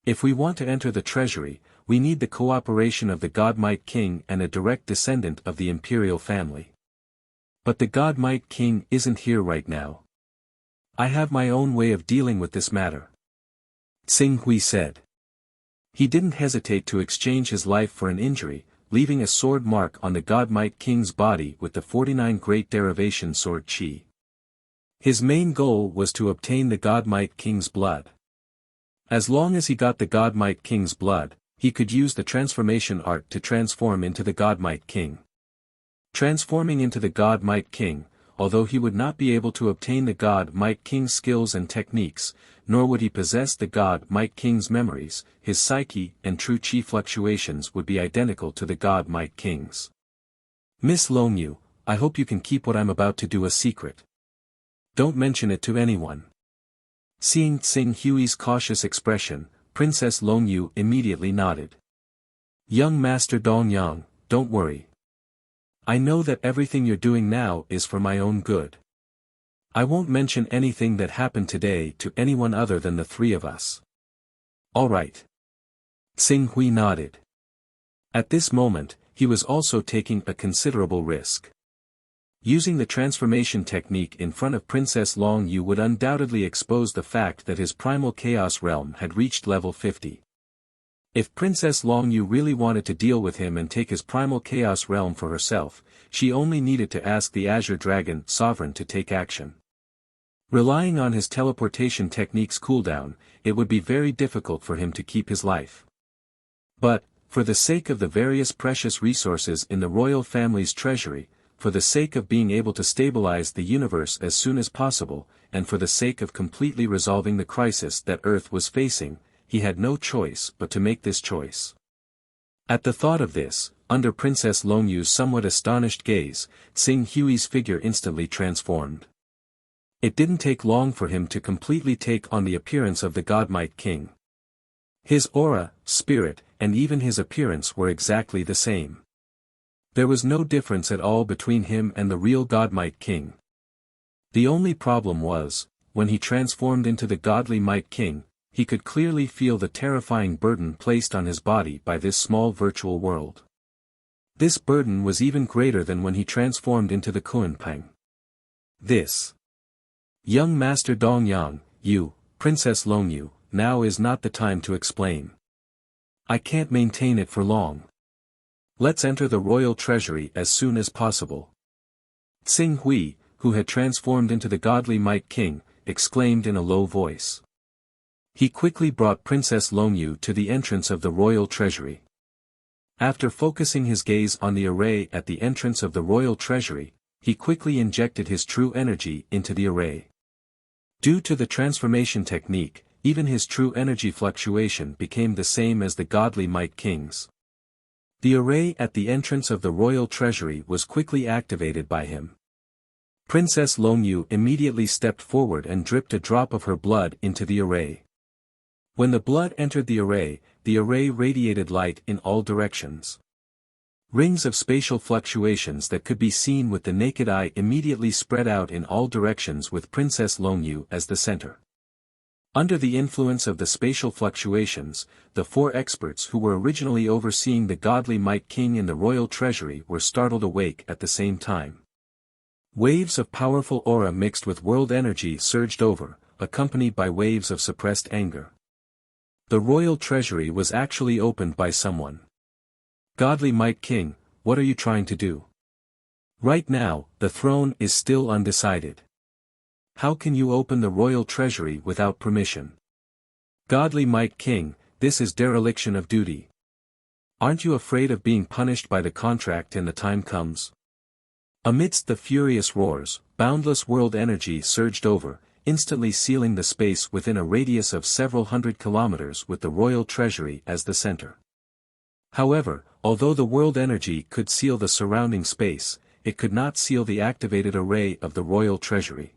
If we want to enter the treasury, we need the cooperation of the God Might King and a direct descendant of the imperial family. But the God Might King isn't here right now. I have my own way of dealing with this matter. Tsing Hui said. He didn't hesitate to exchange his life for an injury, leaving a sword mark on the God Might King's body with the 49 Great Derivation Sword Qi. His main goal was to obtain the God Might King's blood. As long as he got the God Might King's blood, he could use the transformation art to transform into the God Might King. Transforming into the God Might King, although he would not be able to obtain the God Might King's skills and techniques, nor would he possess the God Might King's memories, his psyche and true Qi fluctuations would be identical to the God Might King's. Miss Longyu, I hope you can keep what I'm about to do a secret. Don't mention it to anyone. Seeing Tsing Hui's cautious expression, Princess Longyu immediately nodded. Young Master Dongyang, don't worry. I know that everything you're doing now is for my own good. I won't mention anything that happened today to anyone other than the three of us. All right. Tsing Hui nodded. At this moment, he was also taking a considerable risk. Using the transformation technique in front of Princess Longyu would undoubtedly expose the fact that his primal chaos realm had reached level 50. If Princess Longyu really wanted to deal with him and take his primal chaos realm for herself, she only needed to ask the Azure Dragon Sovereign to take action. Relying on his teleportation technique's cooldown, it would be very difficult for him to keep his life. But, for the sake of the various precious resources in the royal family's treasury, for the sake of being able to stabilize the universe as soon as possible, and for the sake of completely resolving the crisis that Earth was facing, he had no choice but to make this choice. At the thought of this, under Princess Longyu's somewhat astonished gaze, Tsing Hui's figure instantly transformed. It didn't take long for him to completely take on the appearance of the God Might King. His aura, spirit, and even his appearance were exactly the same. There was no difference at all between him and the real God Might King. The only problem was, when he transformed into the godly Might King, he could clearly feel the terrifying burden placed on his body by this small virtual world. This burden was even greater than when he transformed into the Kunpeng. This. Young Master Dongyang, you, Princess Longyu, now is not the time to explain. I can't maintain it for long. Let's enter the royal treasury as soon as possible. Tsing Hui, who had transformed into the godly Might King, exclaimed in a low voice. He quickly brought Princess Longyu to the entrance of the royal treasury. After focusing his gaze on the array at the entrance of the royal treasury, he quickly injected his true energy into the array. Due to the transformation technique, even his true energy fluctuation became the same as the godly Might King's. The array at the entrance of the royal treasury was quickly activated by him. Princess Longyu immediately stepped forward and dripped a drop of her blood into the array. When the blood entered the array radiated light in all directions. Rings of spatial fluctuations that could be seen with the naked eye immediately spread out in all directions with Princess Longyu as the center. Under the influence of the spatial fluctuations, the four experts who were originally overseeing the godly Might King in the royal treasury were startled awake at the same time. Waves of powerful aura mixed with world energy surged over, accompanied by waves of suppressed anger. The royal treasury was actually opened by someone. Godly Might King, what are you trying to do? Right now, the throne is still undecided. How can you open the royal treasury without permission? Godly Might King, this is dereliction of duty. Aren't you afraid of being punished by the contract when the time comes? Amidst the furious roars, boundless world energy surged over, instantly sealing the space within a radius of several hundred kilometers with the royal treasury as the center. However, although the world energy could seal the surrounding space, it could not seal the activated array of the royal treasury.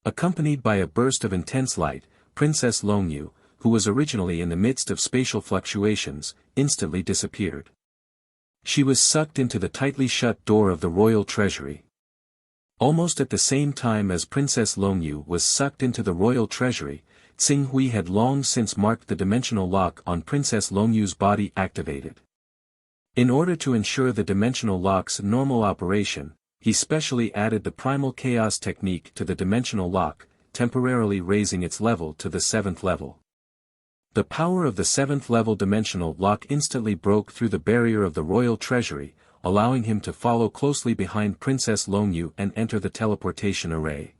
Accompanied by a burst of intense light, Princess Longyu, who was originally in the midst of spatial fluctuations, instantly disappeared. She was sucked into the tightly shut door of the royal treasury. Almost at the same time as Princess Longyu was sucked into the royal treasury, Tsing Hui had long since marked the dimensional lock on Princess Longyu's body activated. In order to ensure the dimensional lock's normal operation, he specially added the primal chaos technique to the dimensional lock, temporarily raising its level to the 7th level. The power of the 7th level dimensional lock instantly broke through the barrier of the royal treasury, allowing him to follow closely behind Princess Longyu and enter the teleportation array.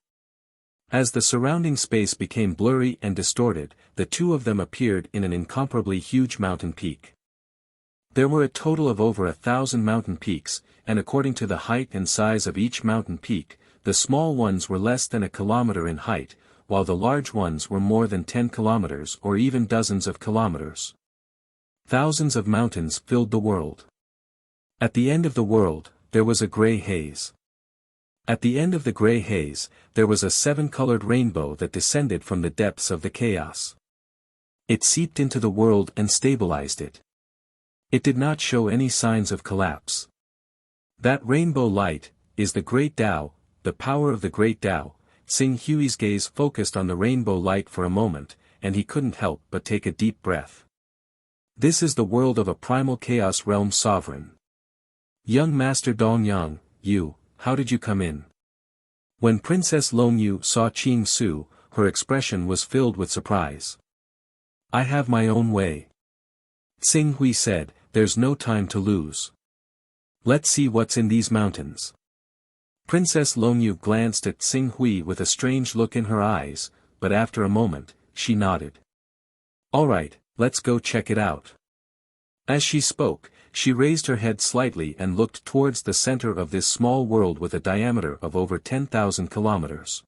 As the surrounding space became blurry and distorted, the two of them appeared in an incomparably huge mountain peak. There were a total of over 1,000 mountain peaks, and according to the height and size of each mountain peak, the small ones were less than a kilometer in height, while the large ones were more than 10 kilometers or even dozens of kilometers. Thousands of mountains filled the world. At the end of the world, there was a gray haze. At the end of the gray haze, there was a 7-colored rainbow that descended from the depths of the chaos. It seeped into the world and stabilized it. It did not show any signs of collapse. That rainbow light is the Great Tao, the power of the Great Tao. Xing Hui's gaze focused on the rainbow light for a moment, and he couldn't help but take a deep breath. This is the world of a primal chaos realm sovereign. Young Master Dongyang, how did you come in? When Princess Longyu saw Qing Su, her expression was filled with surprise. I have my own way. Xing Hui said, there's no time to lose. Let's see what's in these mountains. Princess Longyu glanced at Xing Hui with a strange look in her eyes, but after a moment, she nodded. Alright, let's go check it out. As she spoke, she raised her head slightly and looked towards the center of this small world with a diameter of over 10,000 kilometers.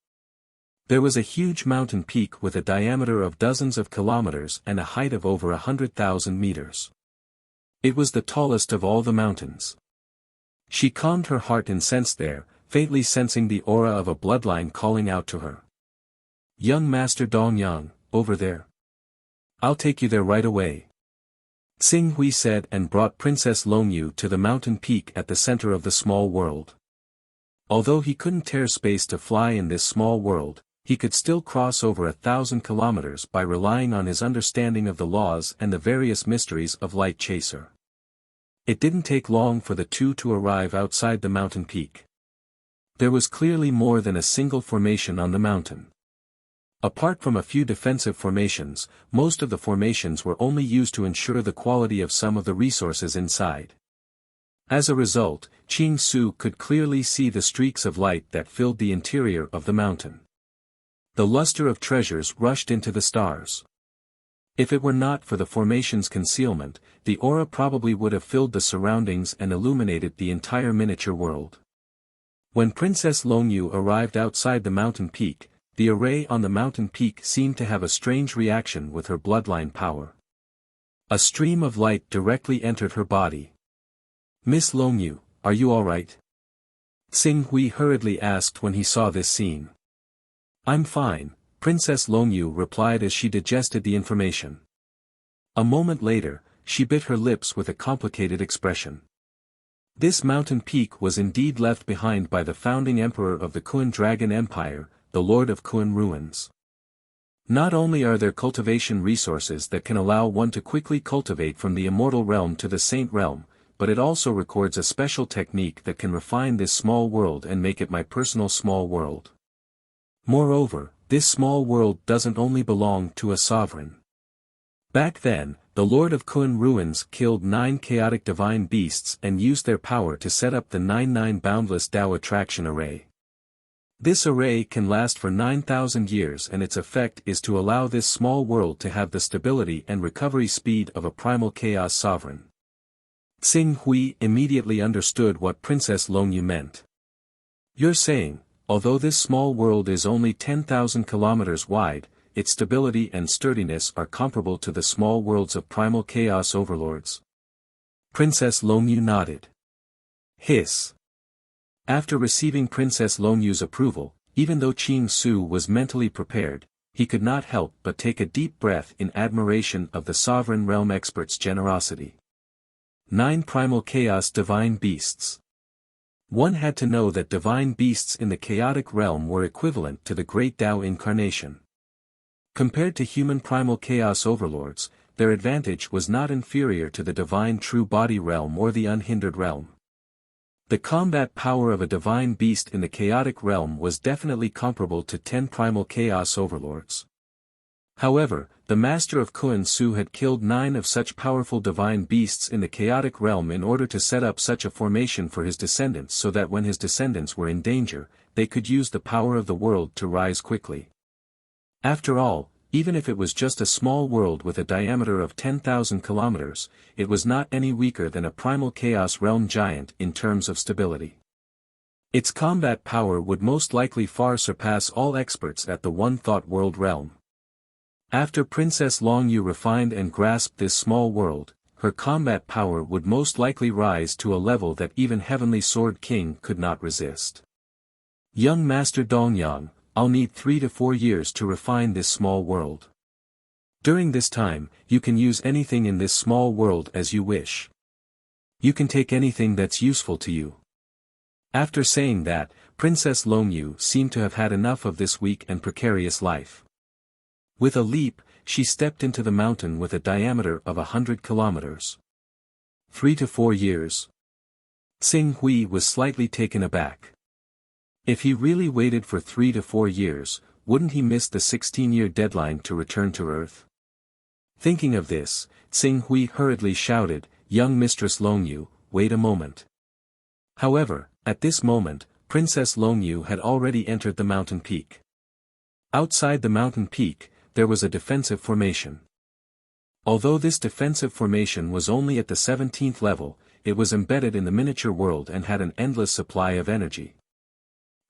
There was a huge mountain peak with a diameter of dozens of kilometers and a height of over 100,000 meters. It was the tallest of all the mountains. She calmed her heart and sensed there, faintly sensing the aura of a bloodline calling out to her. Young Master Dongyang, over there. I'll take you there right away. Xing Hui said and brought Princess Longyu to the mountain peak at the center of the small world. Although he couldn't tear space to fly in this small world, he could still cross over 1,000 kilometers by relying on his understanding of the laws and the various mysteries of Light Chaser. It didn't take long for the two to arrive outside the mountain peak. There was clearly more than a single formation on the mountain. Apart from a few defensive formations, most of the formations were only used to ensure the quality of some of the resources inside. As a result, Qing Su could clearly see the streaks of light that filled the interior of the mountain. The luster of treasures rushed into the stars. If it were not for the formation's concealment, the aura probably would have filled the surroundings and illuminated the entire miniature world. When Princess Longyu arrived outside the mountain peak, the array on the mountain peak seemed to have a strange reaction with her bloodline power. A stream of light directly entered her body. Miss Longyu, are you alright? Xing Hui hurriedly asked when he saw this scene. I'm fine, Princess Longyu replied as she digested the information. A moment later, she bit her lips with a complicated expression. This mountain peak was indeed left behind by the founding emperor of the Kun Dragon Empire, the Lord of Kun Ruins. Not only are there cultivation resources that can allow one to quickly cultivate from the immortal realm to the saint realm, but it also records a special technique that can refine this small world and make it my personal small world. Moreover, this small world doesn't only belong to a sovereign. Back then, the Lord of Kun Ruins killed 9 chaotic divine beasts and used their power to set up the 99 boundless Tao attraction array. This array can last for 9,000 years and its effect is to allow this small world to have the stability and recovery speed of a primal chaos sovereign. Xing Hui immediately understood what Princess Longyu meant. You're saying, although this small world is only 10,000 kilometers wide, its stability and sturdiness are comparable to the small worlds of primal chaos overlords? Princess Longyu nodded. Hiss. After receiving Princess Longyu's approval, even though Qing Su was mentally prepared, he could not help but take a deep breath in admiration of the sovereign realm expert's generosity. 9 primal chaos divine beasts. One had to know that divine beasts in the chaotic realm were equivalent to the great Tao incarnation. Compared to human primal chaos overlords, their advantage was not inferior to the divine true body realm or the unhindered realm. The combat power of a divine beast in the chaotic realm was definitely comparable to 10 primal chaos overlords. However, the master of Kun Su had killed 9 of such powerful divine beasts in the chaotic realm in order to set up such a formation for his descendants so that when his descendants were in danger, they could use the power of the world to rise quickly. After all, even if it was just a small world with a diameter of 10,000 kilometers, it was not any weaker than a primal chaos realm giant in terms of stability. Its combat power would most likely far surpass all experts at the one-thought world realm. After Princess Longyu refined and grasped this small world, her combat power would most likely rise to a level that even Heavenly Sword King could not resist. Young Master Dongyang, I'll need 3 to 4 years to refine this small world. During this time, you can use anything in this small world as you wish. You can take anything that's useful to you. After saying that, Princess Longyu seemed to have had enough of this weak and precarious life. With a leap, she stepped into the mountain with a diameter of 100 kilometers. 3 to 4 years. Xing Hui was slightly taken aback. If he really waited for 3 to 4 years, wouldn't he miss the 16-year deadline to return to Earth? Thinking of this, Xing Hui hurriedly shouted, "Young Mistress Longyu, wait a moment." However, at this moment, Princess Longyu had already entered the mountain peak. Outside the mountain peak, there was a defensive formation. Although this defensive formation was only at the 17th level, it was embedded in the miniature world and had an endless supply of energy.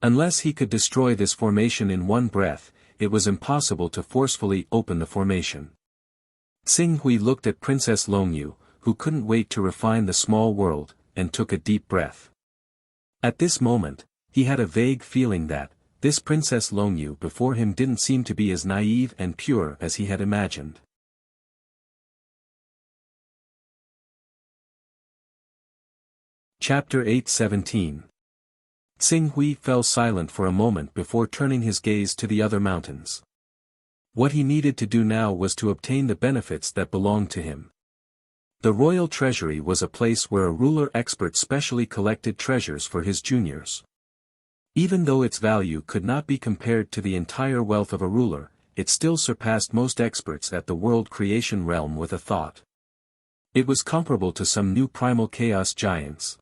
Unless he could destroy this formation in one breath, it was impossible to forcefully open the formation. Xing Hui looked at Princess Longyu, who couldn't wait to refine the small world, and took a deep breath. At this moment, he had a vague feeling that, this Princess Longyu before him didn't seem to be as naive and pure as he had imagined. Chapter 8:17. Xing Hui fell silent for a moment before turning his gaze to the other mountains. What he needed to do now was to obtain the benefits that belonged to him. The royal treasury was a place where a ruler expert specially collected treasures for his juniors. Even though its value could not be compared to the entire wealth of a ruler, it still surpassed most experts at the world creation realm with a thought. It was comparable to some new primal chaos giants.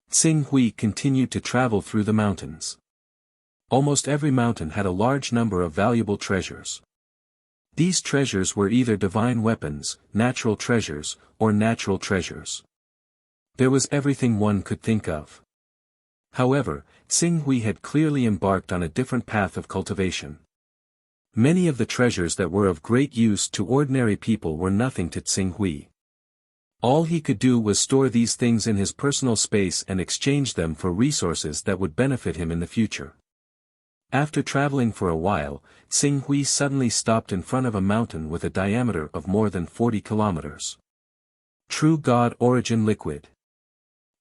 Xing Hui continued to travel through the mountains. Almost every mountain had a large number of valuable treasures. These treasures were either divine weapons, natural treasures, or natural treasures. There was everything one could think of. However, Xing Hui had clearly embarked on a different path of cultivation. Many of the treasures that were of great use to ordinary people were nothing to Xing Hui. All he could do was store these things in his personal space and exchange them for resources that would benefit him in the future. After traveling for a while, Xing Hui suddenly stopped in front of a mountain with a diameter of more than 40 kilometers. True God Origin Liquid.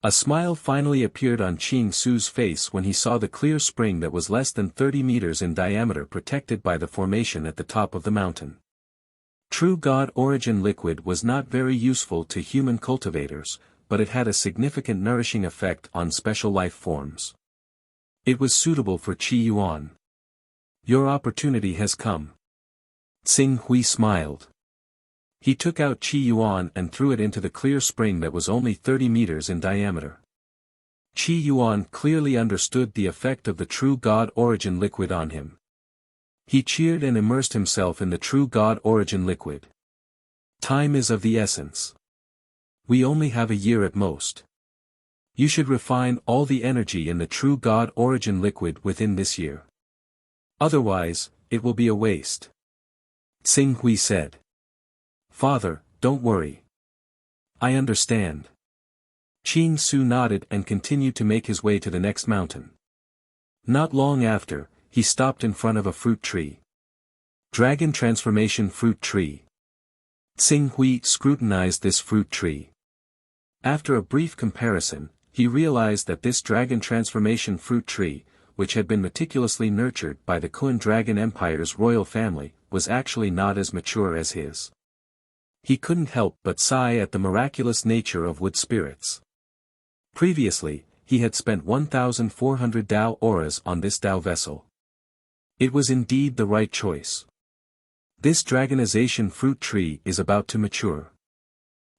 A smile finally appeared on Qing Su's face when he saw the clear spring that was less than 30 meters in diameter protected by the formation at the top of the mountain. True God Origin Liquid was not very useful to human cultivators, but it had a significant nourishing effect on special life forms. It was suitable for Hunyuan. Your opportunity has come. Xing Hui smiled. He took out Hunyuan and threw it into the clear spring that was only 30 meters in diameter. Hunyuan clearly understood the effect of the True God Origin Liquid on him. He cheered and immersed himself in the True God Origin Liquid. Time is of the essence. We only have a year at most. You should refine all the energy in the True God Origin Liquid within this year. Otherwise, it will be a waste. Xing Hui said. Father, don't worry. I understand. Qing Su nodded and continued to make his way to the next mountain. Not long after, he stopped in front of a fruit tree. Dragon Transformation Fruit Tree. Xing Hui scrutinized this fruit tree. After a brief comparison, he realized that this Dragon Transformation Fruit Tree, which had been meticulously nurtured by the Kun Dragon Empire's royal family, was actually not as mature as his. He couldn't help but sigh at the miraculous nature of wood spirits. Previously, he had spent 1,400 Dao auras on this Dao vessel. It was indeed the right choice. This dragonization fruit tree is about to mature.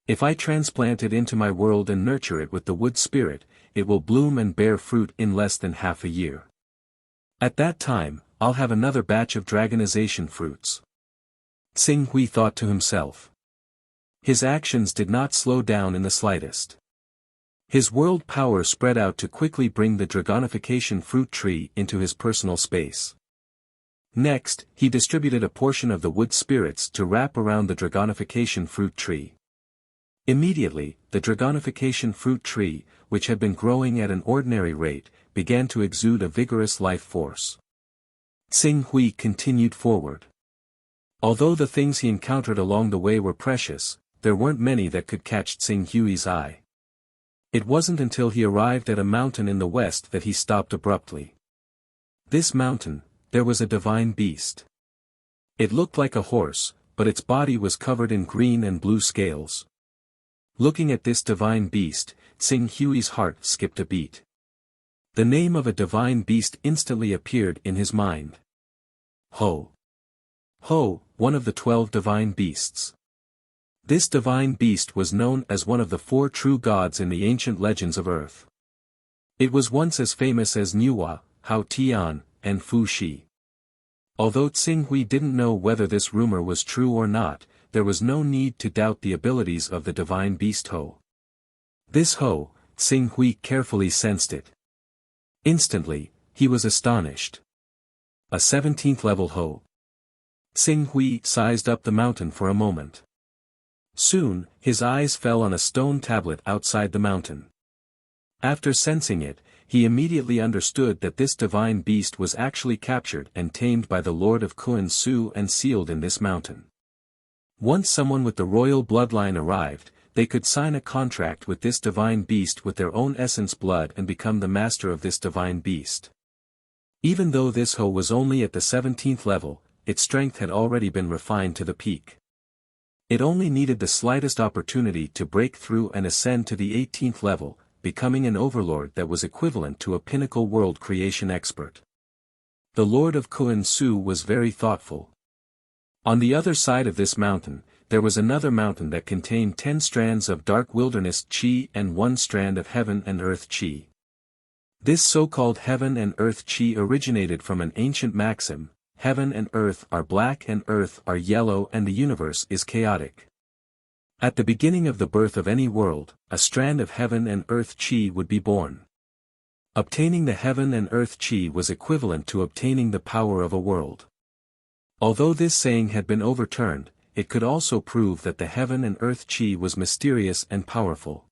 If I transplant it into my world and nurture it with the wood spirit, it will bloom and bear fruit in less than half a year. At that time, I'll have another batch of dragonization fruits. Tsing Hui thought to himself. His actions did not slow down in the slightest. His world power spread out to quickly bring the dragonification fruit tree into his personal space. Next, he distributed a portion of the wood spirits to wrap around the dragonification fruit tree. Immediately, the dragonification fruit tree, which had been growing at an ordinary rate, began to exude a vigorous life force. Tsing Hui continued forward. Although the things he encountered along the way were precious, there weren't many that could catch Tsing Hui's eye. It wasn't until he arrived at a mountain in the west that he stopped abruptly. This mountain, there was a divine beast. It looked like a horse, but its body was covered in green and blue scales. Looking at this divine beast, Tsing Hui's heart skipped a beat. The name of a divine beast instantly appeared in his mind. Ho! Ho, one of the 12 divine beasts. This divine beast was known as one of the 4 true gods in the ancient legends of Earth. It was once as famous as Nuwa, Hao Tian, and Fu Shi. Although Tsing Hui didn't know whether this rumor was true or not, there was no need to doubt the abilities of the divine beast Ho. This Ho, Tsing Hui carefully sensed it. Instantly, he was astonished. A 17th level Ho. Tsing Hui sized up the mountain for a moment. Soon, his eyes fell on a stone tablet outside the mountain. After sensing it, he immediately understood that this divine beast was actually captured and tamed by the Lord of Kuan Su and sealed in this mountain. Once someone with the royal bloodline arrived, they could sign a contract with this divine beast with their own essence blood and become the master of this divine beast. Even though this Ho was only at the 17th level, its strength had already been refined to the peak. It only needed the slightest opportunity to break through and ascend to the 18th level, becoming an overlord that was equivalent to a pinnacle world creation expert. The Lord of Kuan Su was very thoughtful. On the other side of this mountain, there was another mountain that contained 10 strands of dark wilderness chi and 1 strand of heaven and earth chi. This so-called heaven and earth chi originated from an ancient maxim: heaven and earth are black and earth are yellow and the universe is chaotic. At the beginning of the birth of any world, a strand of heaven and earth chi would be born. Obtaining the heaven and earth chi was equivalent to obtaining the power of a world. Although this saying had been overturned, it could also prove that the heaven and earth chi was mysterious and powerful.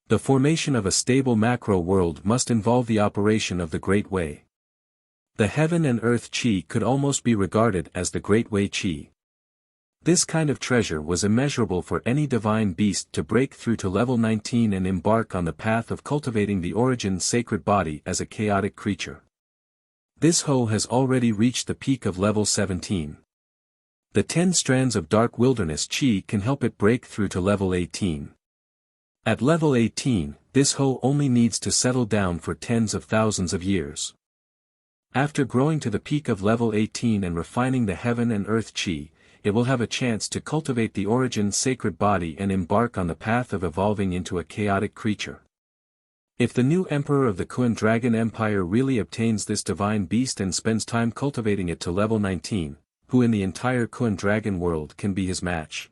The formation of a stable macro world must involve the operation of the Great Way. The heaven and earth chi could almost be regarded as the Great Way chi. This kind of treasure was immeasurable for any divine beast to break through to level 19 and embark on the path of cultivating the origin sacred body as a chaotic creature. This Ho has already reached the peak of level 17. The 10 strands of dark wilderness chi can help it break through to level 18. At level 18, this Ho only needs to settle down for tens of thousands of years. After growing to the peak of level 18 and refining the heaven and earth chi, it will have a chance to cultivate the origin sacred body and embark on the path of evolving into a chaotic creature. If the new emperor of the Kuan Dragon Empire really obtains this divine beast and spends time cultivating it to level 19, who in the entire Kuan Dragon world can be his match?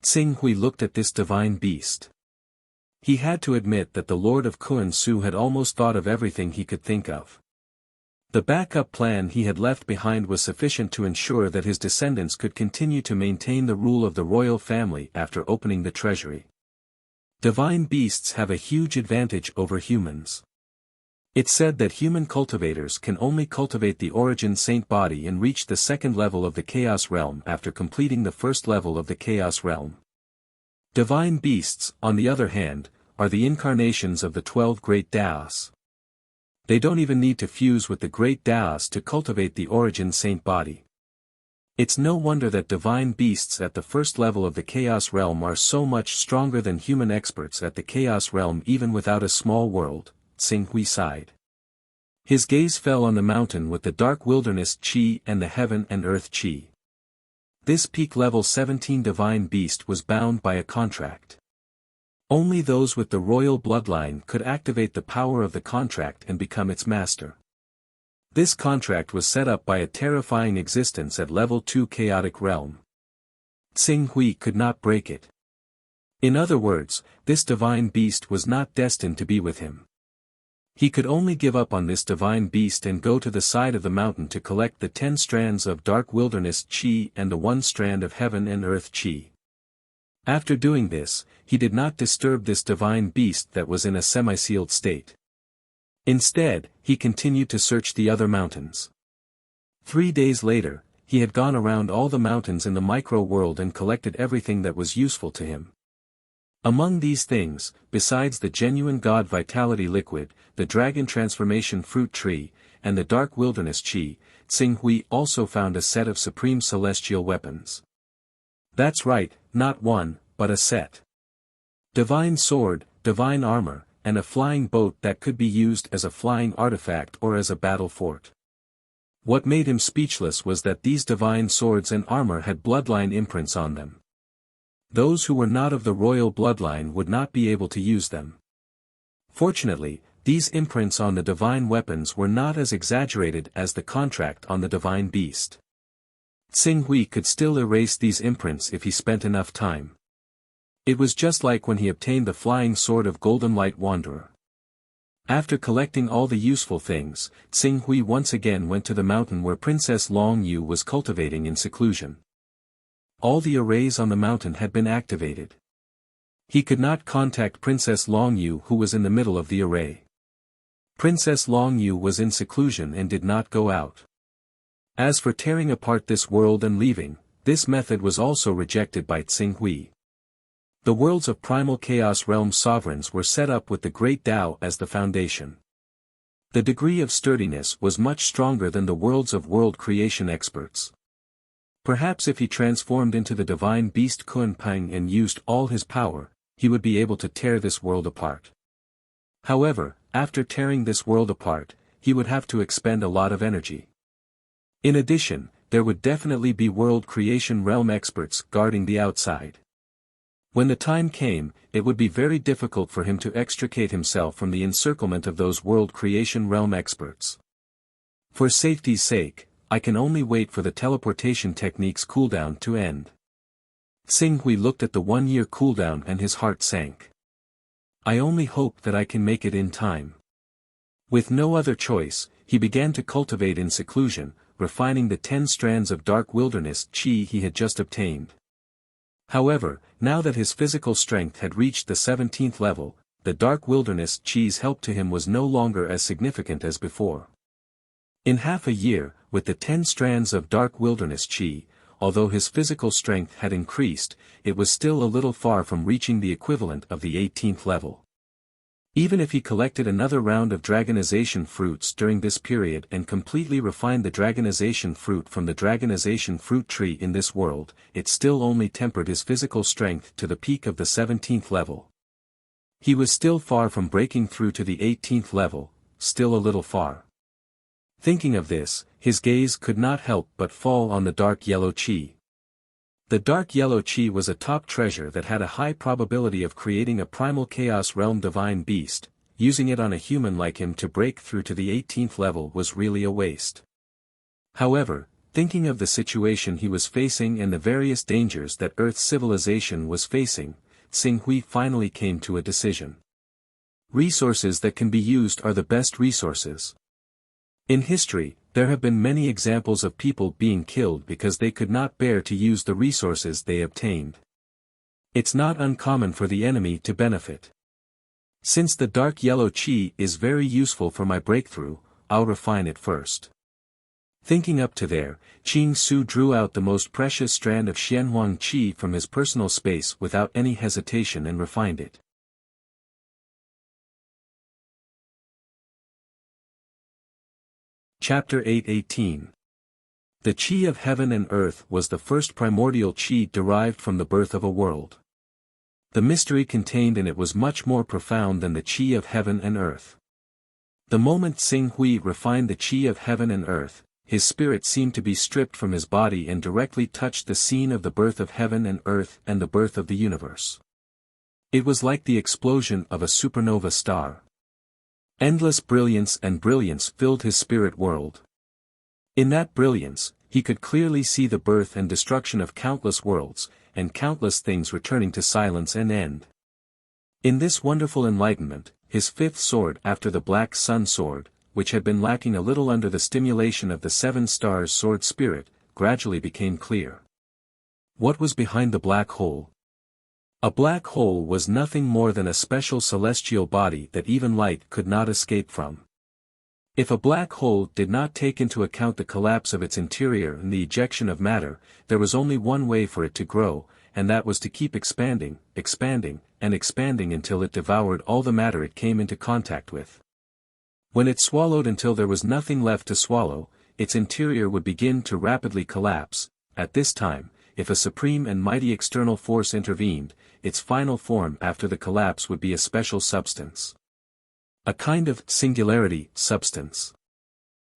Tsing Hui looked at this divine beast. He had to admit that the Lord of Kuan Su had almost thought of everything he could think of. The backup plan he had left behind was sufficient to ensure that his descendants could continue to maintain the rule of the royal family after opening the treasury. Divine beasts have a huge advantage over humans. It's said that human cultivators can only cultivate the origin saint body and reach the 2nd level of the Chaos Realm after completing the 1st level of the Chaos Realm. Divine beasts, on the other hand, are the incarnations of the 12 great Daos. They don't even need to fuse with the great Daos to cultivate the origin saint body. It's no wonder that divine beasts at the 1st level of the Chaos Realm are so much stronger than human experts at the Chaos Realm even without a small world. Tsing Hui sighed. His gaze fell on the mountain with the dark wilderness chi and the heaven and earth chi. This peak level 17 divine beast was bound by a contract. Only those with the royal bloodline could activate the power of the contract and become its master. This contract was set up by a terrifying existence at level 2 chaotic realm. Xing Hui could not break it. In other words, this divine beast was not destined to be with him. He could only give up on this divine beast and go to the side of the mountain to collect the 10 strands of dark wilderness chi and the 1 strand of heaven and earth chi. After doing this, he did not disturb this divine beast that was in a semi-sealed state. Instead, he continued to search the other mountains. 3 days later, he had gone around all the mountains in the micro-world and collected everything that was useful to him. Among these things, besides the genuine God Vitality Liquid, the Dragon Transformation Fruit Tree, and the Dark Wilderness Chi, Xing Hui also found a set of supreme celestial weapons. That's right, not one, but a set. Divine Sword, Divine Armor, and a flying boat that could be used as a flying artifact or as a battle fort. What made him speechless was that these divine swords and armor had bloodline imprints on them. Those who were not of the royal bloodline would not be able to use them. Fortunately, these imprints on the divine weapons were not as exaggerated as the contract on the divine beast. Xing Hui could still erase these imprints if he spent enough time. It was just like when he obtained the flying sword of Golden Light Wanderer. After collecting all the useful things, Xing Hui once again went to the mountain where Princess Long Yu was cultivating in seclusion. All the arrays on the mountain had been activated. He could not contact Princess Long Yu who was in the middle of the array. Princess Long Yu was in seclusion and did not go out. As for tearing apart this world and leaving, this method was also rejected by Xing Hui. The worlds of primal chaos realm sovereigns were set up with the Great Tao as the foundation. The degree of sturdiness was much stronger than the worlds of world creation experts. Perhaps if he transformed into the divine beast Kun Peng and used all his power, he would be able to tear this world apart. However, after tearing this world apart, he would have to expend a lot of energy. In addition, there would definitely be world creation realm experts guarding the outside. When the time came, it would be very difficult for him to extricate himself from the encirclement of those world creation realm experts. For safety's sake, I can only wait for the teleportation technique's cooldown to end. Xing Hui looked at the 1-year cooldown and his heart sank. I only hope that I can make it in time. With no other choice, he began to cultivate in seclusion, refining the 10 strands of dark wilderness chi he had just obtained. However, now that his physical strength had reached the 17th level, the dark wilderness chi's help to him was no longer as significant as before. In half a year, with the 10 strands of dark wilderness chi, although his physical strength had increased, it was still a little far from reaching the equivalent of the 18th level. Even if he collected another round of dragonization fruits during this period and completely refined the dragonization fruit from the dragonization fruit tree in this world, it still only tempered his physical strength to the peak of the 17th level. He was still far from breaking through to the 18th level, still a little far. Thinking of this, his gaze could not help but fall on the dark yellow chi. The dark yellow chi was a top treasure that had a high probability of creating a primal chaos realm divine beast. Using it on a human like him to break through to the 18th level was really a waste. However, thinking of the situation he was facing and the various dangers that Earth's civilization was facing, Xing Hui finally came to a decision. Resources that can be used are the best resources. In history, there have been many examples of people being killed because they could not bear to use the resources they obtained. It's not uncommon for the enemy to benefit. Since the dark yellow chi is very useful for my breakthrough, I'll refine it first. Thinking up to there, Qing Su drew out the most precious strand of Hunyuan chi from his personal space without any hesitation and refined it. Chapter 8:18. The Qi of Heaven and Earth was the first primordial Qi derived from the birth of a world. The mystery contained in it was much more profound than the Qi of Heaven and Earth. The moment Xing Hui refined the Qi of Heaven and Earth, his spirit seemed to be stripped from his body and directly touched the scene of the birth of heaven and earth and the birth of the universe. It was like the explosion of a supernova star. Endless brilliance and brilliance filled his spirit world. In that brilliance, he could clearly see the birth and destruction of countless worlds, and countless things returning to silence and end. In this wonderful enlightenment, his fifth sword after the Black Sun sword, which had been lacking a little under the stimulation of the seven stars sword spirit, gradually became clear. What was behind the black hole? A black hole was nothing more than a special celestial body that even light could not escape from. If a black hole did not take into account the collapse of its interior and the ejection of matter, there was only one way for it to grow, and that was to keep expanding, expanding, and expanding until it devoured all the matter it came into contact with. When it swallowed until there was nothing left to swallow, its interior would begin to rapidly collapse. At this time, if a supreme and mighty external force intervened, its final form after the collapse would be a special substance. A kind of singularity substance.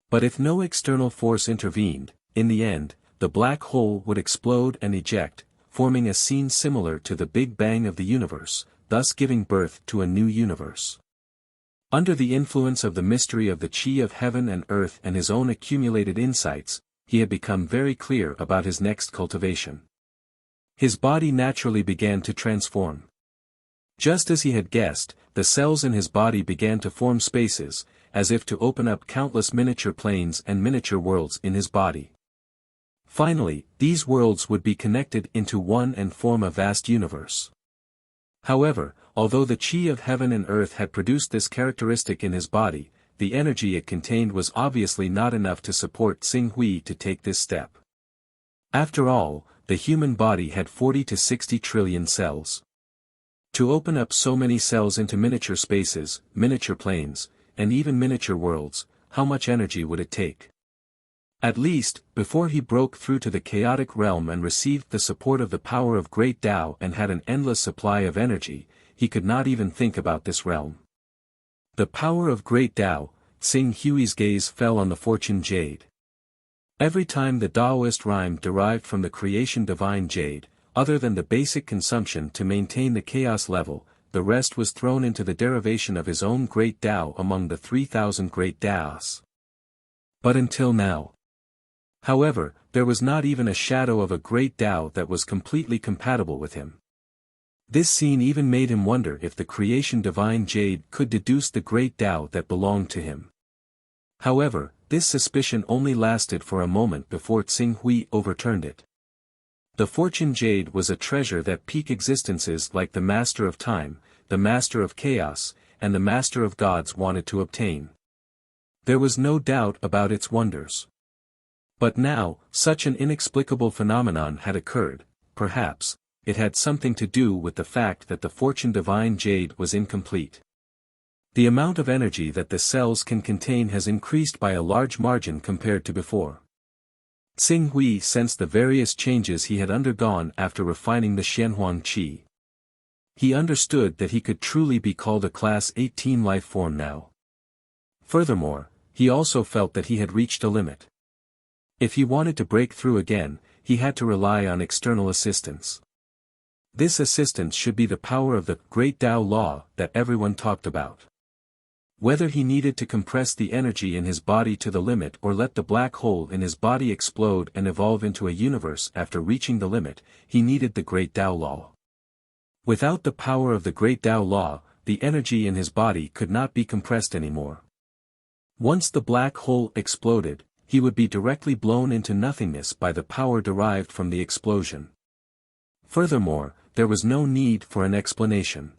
But if no external force intervened, in the end, the black hole would explode and eject, forming a scene similar to the Big Bang of the universe, thus giving birth to a new universe. Under the influence of the mystery of the chi of heaven and earth and his own accumulated insights, he had become very clear about his next cultivation. His body naturally began to transform. Just as he had guessed, the cells in his body began to form spaces, as if to open up countless miniature planes and miniature worlds in his body. Finally, these worlds would be connected into one and form a vast universe. However, although the chi of heaven and earth had produced this characteristic in his body, the energy it contained was obviously not enough to support Xing Hui to take this step. After all, the human body had 40 to 60 trillion cells. To open up so many cells into miniature spaces, miniature planes, and even miniature worlds, how much energy would it take? At least, before he broke through to the chaotic realm and received the support of the power of Great Tao and had an endless supply of energy, he could not even think about this realm. The power of Great Tao. Xing Hui's gaze fell on the fortune jade. Every time the Taoist rhyme derived from the creation divine jade, other than the basic consumption to maintain the chaos level, the rest was thrown into the derivation of his own Great Tao among the 3,000 Great Taos. But until now. However, there was not even a shadow of a Great Tao that was completely compatible with him. This scene even made him wonder if the creation divine jade could deduce the Great Tao that belonged to him. However, this suspicion only lasted for a moment before Xing Hui overturned it. The fortune jade was a treasure that peak existences like the Master of Time, the Master of Chaos, and the Master of Gods wanted to obtain. There was no doubt about its wonders. But now, such an inexplicable phenomenon had occurred. Perhaps, it had something to do with the fact that the fortune divine jade was incomplete. The amount of energy that the cells can contain has increased by a large margin compared to before. Xing Hui sensed the various changes he had undergone after refining the Hunyuan qi. He understood that he could truly be called a Class 18 life form now. Furthermore, he also felt that he had reached a limit. If he wanted to break through again, he had to rely on external assistance. This assistance should be the power of the Great Tao Law that everyone talked about. Whether he needed to compress the energy in his body to the limit or let the black hole in his body explode and evolve into a universe after reaching the limit, he needed the Great Tao Law. Without the power of the Great Tao Law, the energy in his body could not be compressed anymore. Once the black hole exploded, he would be directly blown into nothingness by the power derived from the explosion. Furthermore, there was no need for an explanation.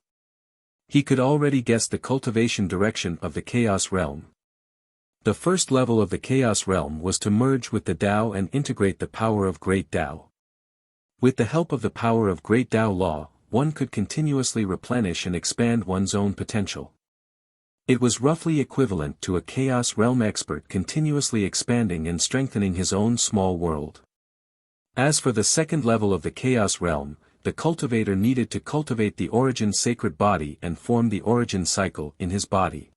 He could already guess the cultivation direction of the Chaos Realm. The first level of the Chaos Realm was to merge with the Tao and integrate the power of Great Tao. With the help of the power of Great Tao Law, one could continuously replenish and expand one's own potential. It was roughly equivalent to a Chaos Realm expert continuously expanding and strengthening his own small world. As for the second level of the Chaos Realm, the cultivator needed to cultivate the origin sacred body and form the origin cycle in his body.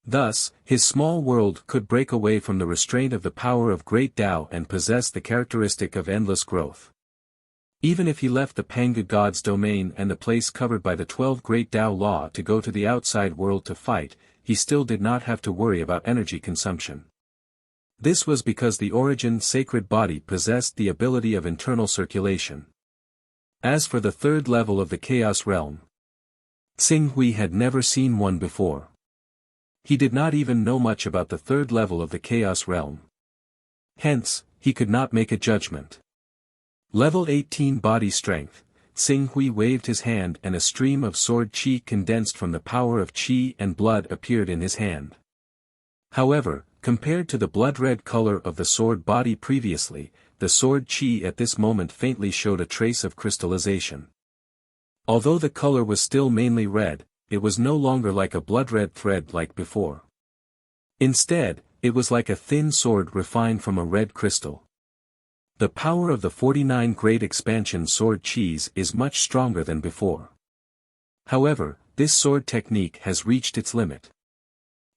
Thus, his small world could break away from the restraint of the power of great Tao and possess the characteristic of endless growth. Even if he left the Panga god's domain and the place covered by the 12 great Tao law to go to the outside world to fight, he still did not have to worry about energy consumption. This was because the origin sacred body possessed the ability of internal circulation. As for the third level of the chaos realm, Xing Hui had never seen one before. He did not even know much about the third level of the chaos realm. Hence, he could not make a judgment. Level 18 body strength, Xing Hui waved his hand and a stream of sword qi condensed from the power of qi and blood appeared in his hand. However, compared to the blood-red color of the sword body previously, the sword qi at this moment faintly showed a trace of crystallization. Although the color was still mainly red, it was no longer like a blood-red thread like before. Instead, it was like a thin sword refined from a red crystal. The power of the 49 Great Expansion sword qis is much stronger than before. However, this sword technique has reached its limit.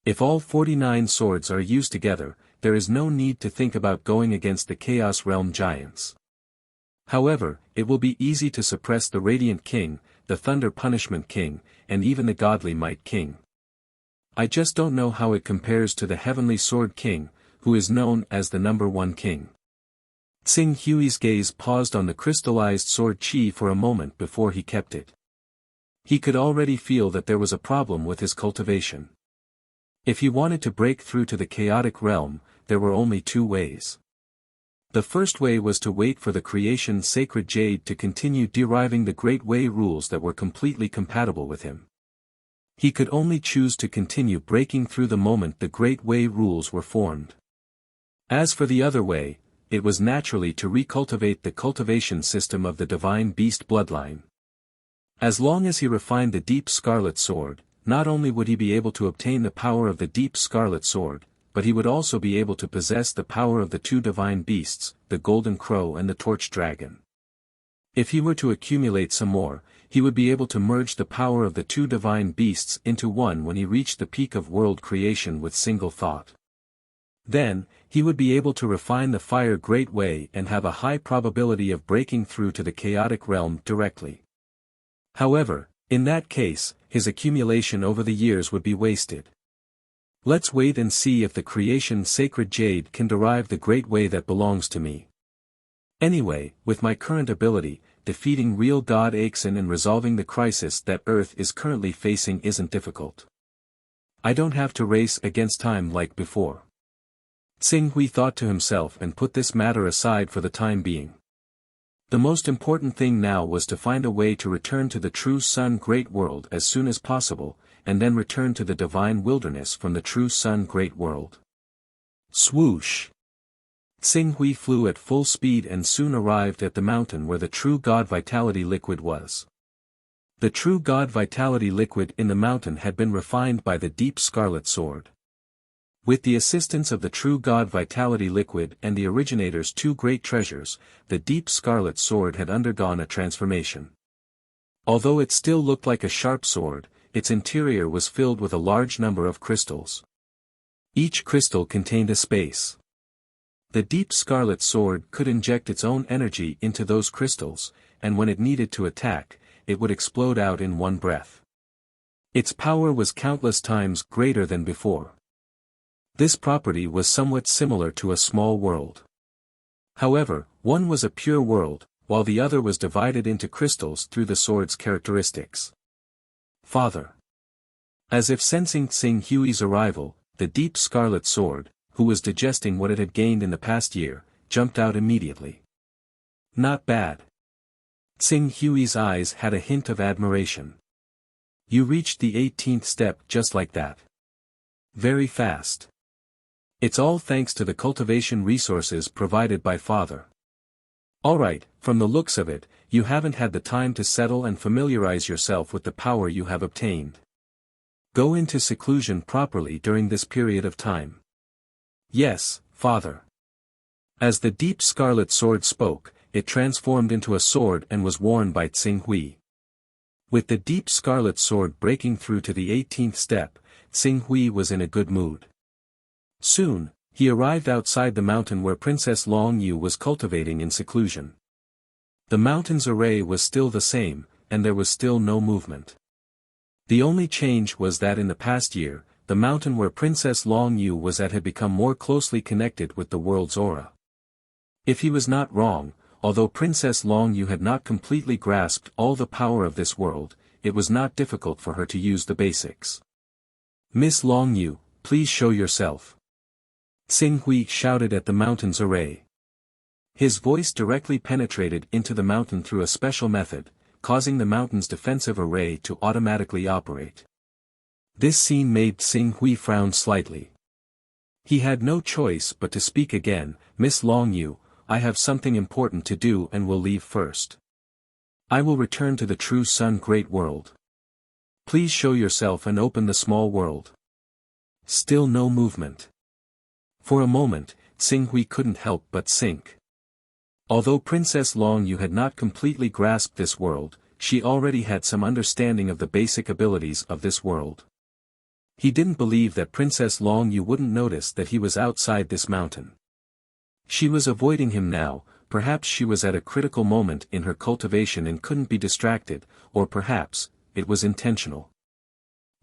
If all 49 swords are used together, there is no need to think about going against the Chaos Realm giants. However, it will be easy to suppress the Radiant King, the Thunder Punishment King, and even the Godly Might King. I just don't know how it compares to the Heavenly Sword King, who is known as the number 1 king. Xing Hui's gaze paused on the crystallized sword qi for a moment before he kept it. He could already feel that there was a problem with his cultivation. If he wanted to break through to the chaotic realm, there were only 2 ways. The first way was to wait for the creation sacred jade to continue deriving the Great Way rules that were completely compatible with him. He could only choose to continue breaking through the moment the Great Way rules were formed. As for the other way, it was naturally to recultivate the cultivation system of the divine beast bloodline. As long as he refined the deep scarlet sword, not only would he be able to obtain the power of the deep scarlet sword, but he would also be able to possess the power of the 2 divine beasts, the golden crow and the torch dragon. If he were to accumulate some more, he would be able to merge the power of the 2 divine beasts into one when he reached the peak of world creation with single thought. Then, he would be able to refine the fire Great Way and have a high probability of breaking through to the chaotic realm directly. However, in that case, his accumulation over the years would be wasted. Let's wait and see if the creation sacred jade can derive the Great Way that belongs to me. Anyway, with my current ability, defeating real God Axon and resolving the crisis that Earth is currently facing isn't difficult. I don't have to race against time like before. Xing Hui thought to himself and put this matter aside for the time being. The most important thing now was to find a way to return to the true Sun Great World as soon as possible, and then return to the divine wilderness from the true Sun Great World. Swoosh! Xing Hui flew at full speed and soon arrived at the mountain where the true God Vitality liquid was. The true God Vitality liquid in the mountain had been refined by the deep scarlet sword. With the assistance of the true God Vitality liquid and the originator's 2 great treasures, the deep scarlet sword had undergone a transformation. Although it still looked like a sharp sword, its interior was filled with a large number of crystals. Each crystal contained a space. The deep scarlet sword could inject its own energy into those crystals, and when it needed to attack, it would explode out in one breath. Its power was countless times greater than before. This property was somewhat similar to a small world. However, one was a pure world, while the other was divided into crystals through the sword's characteristics. Father. As if sensing Xing Hui's arrival, the deep scarlet sword, who was digesting what it had gained in the past year, jumped out immediately. Not bad. Xing Hui's eyes had a hint of admiration. You reached the 18th step just like that. Very fast. It's all thanks to the cultivation resources provided by Father. Alright, from the looks of it, you haven't had the time to settle and familiarize yourself with the power you have obtained. Go into seclusion properly during this period of time. Yes, Father. As the deep scarlet sword spoke, it transformed into a sword and was worn by Xing Hui. With the deep scarlet sword breaking through to the 18th step, Xing Hui was in a good mood. Soon, he arrived outside the mountain where Princess Long Yu was cultivating in seclusion. The mountain's array was still the same, and there was still no movement. The only change was that in the past year, the mountain where Princess Long Yu was at had become more closely connected with the world's aura. If he was not wrong, although Princess Long Yu had not completely grasped all the power of this world, it was not difficult for her to use the basics. "Miss Long Yu, please show yourself," Xing Hui shouted at the mountain's array. His voice directly penetrated into the mountain through a special method, causing the mountain's defensive array to automatically operate. This scene made Xing Hui frown slightly. He had no choice but to speak again. "Miss Long Yu, I have something important to do and will leave first. I will return to the True Sun Great World. Please show yourself and open the small world." Still no movement. For a moment, Xing Hui couldn't help but sink. Although Princess Long Yu had not completely grasped this world, she already had some understanding of the basic abilities of this world. He didn't believe that Princess Long Yu wouldn't notice that he was outside this mountain. She was avoiding him now. Perhaps she was at a critical moment in her cultivation and couldn't be distracted, or perhaps, it was intentional.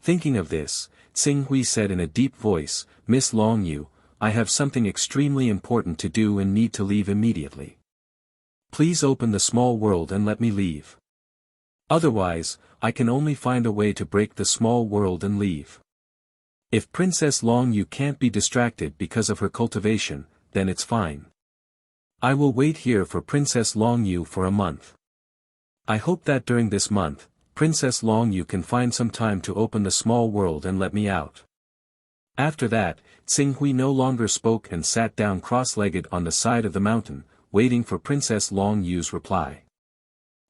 Thinking of this, Xing Hui said in a deep voice, "Miss Long Yu, I have something extremely important to do and need to leave immediately. Please open the small world and let me leave. Otherwise, I can only find a way to break the small world and leave. If Princess Long Yu can't be distracted because of her cultivation, then it's fine. I will wait here for Princess Long Yu for a month. I hope that during this month, Princess Long Yu can find some time to open the small world and let me out." After that, Xing Hui no longer spoke and sat down cross-legged on the side of the mountain, waiting for Princess Long Yu's reply.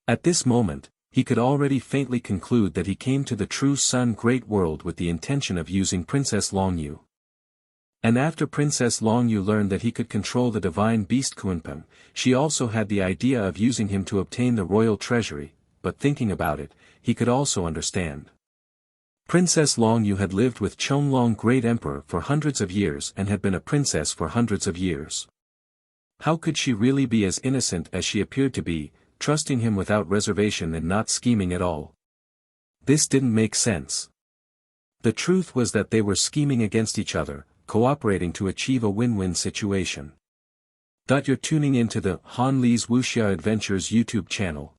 At this moment, he could already faintly conclude that he came to the True Sun Great World with the intention of using Princess Long Yu. And after Princess Long Yu learned that he could control the divine beast Kunpeng, she also had the idea of using him to obtain the royal treasury, but thinking about it, he could also understand. Princess Long Yu had lived with Chonglong Great Emperor for hundreds of years and had been a princess for hundreds of years. How could she really be as innocent as she appeared to be, trusting him without reservation and not scheming at all? This didn't make sense. The truth was that they were scheming against each other, cooperating to achieve a win-win situation. You're tuning into the Han Li's Wuxia Adventures YouTube channel.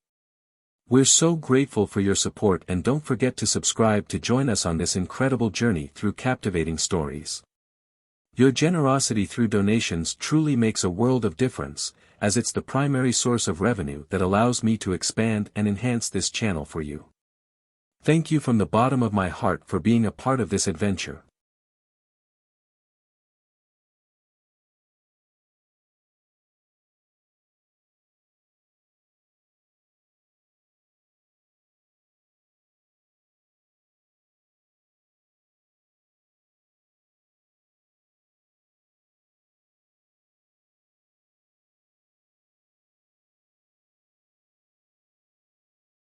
We're so grateful for your support, and don't forget to subscribe to join us on this incredible journey through captivating stories. Your generosity through donations truly makes a world of difference, as it's the primary source of revenue that allows me to expand and enhance this channel for you. Thank you from the bottom of my heart for being a part of this adventure.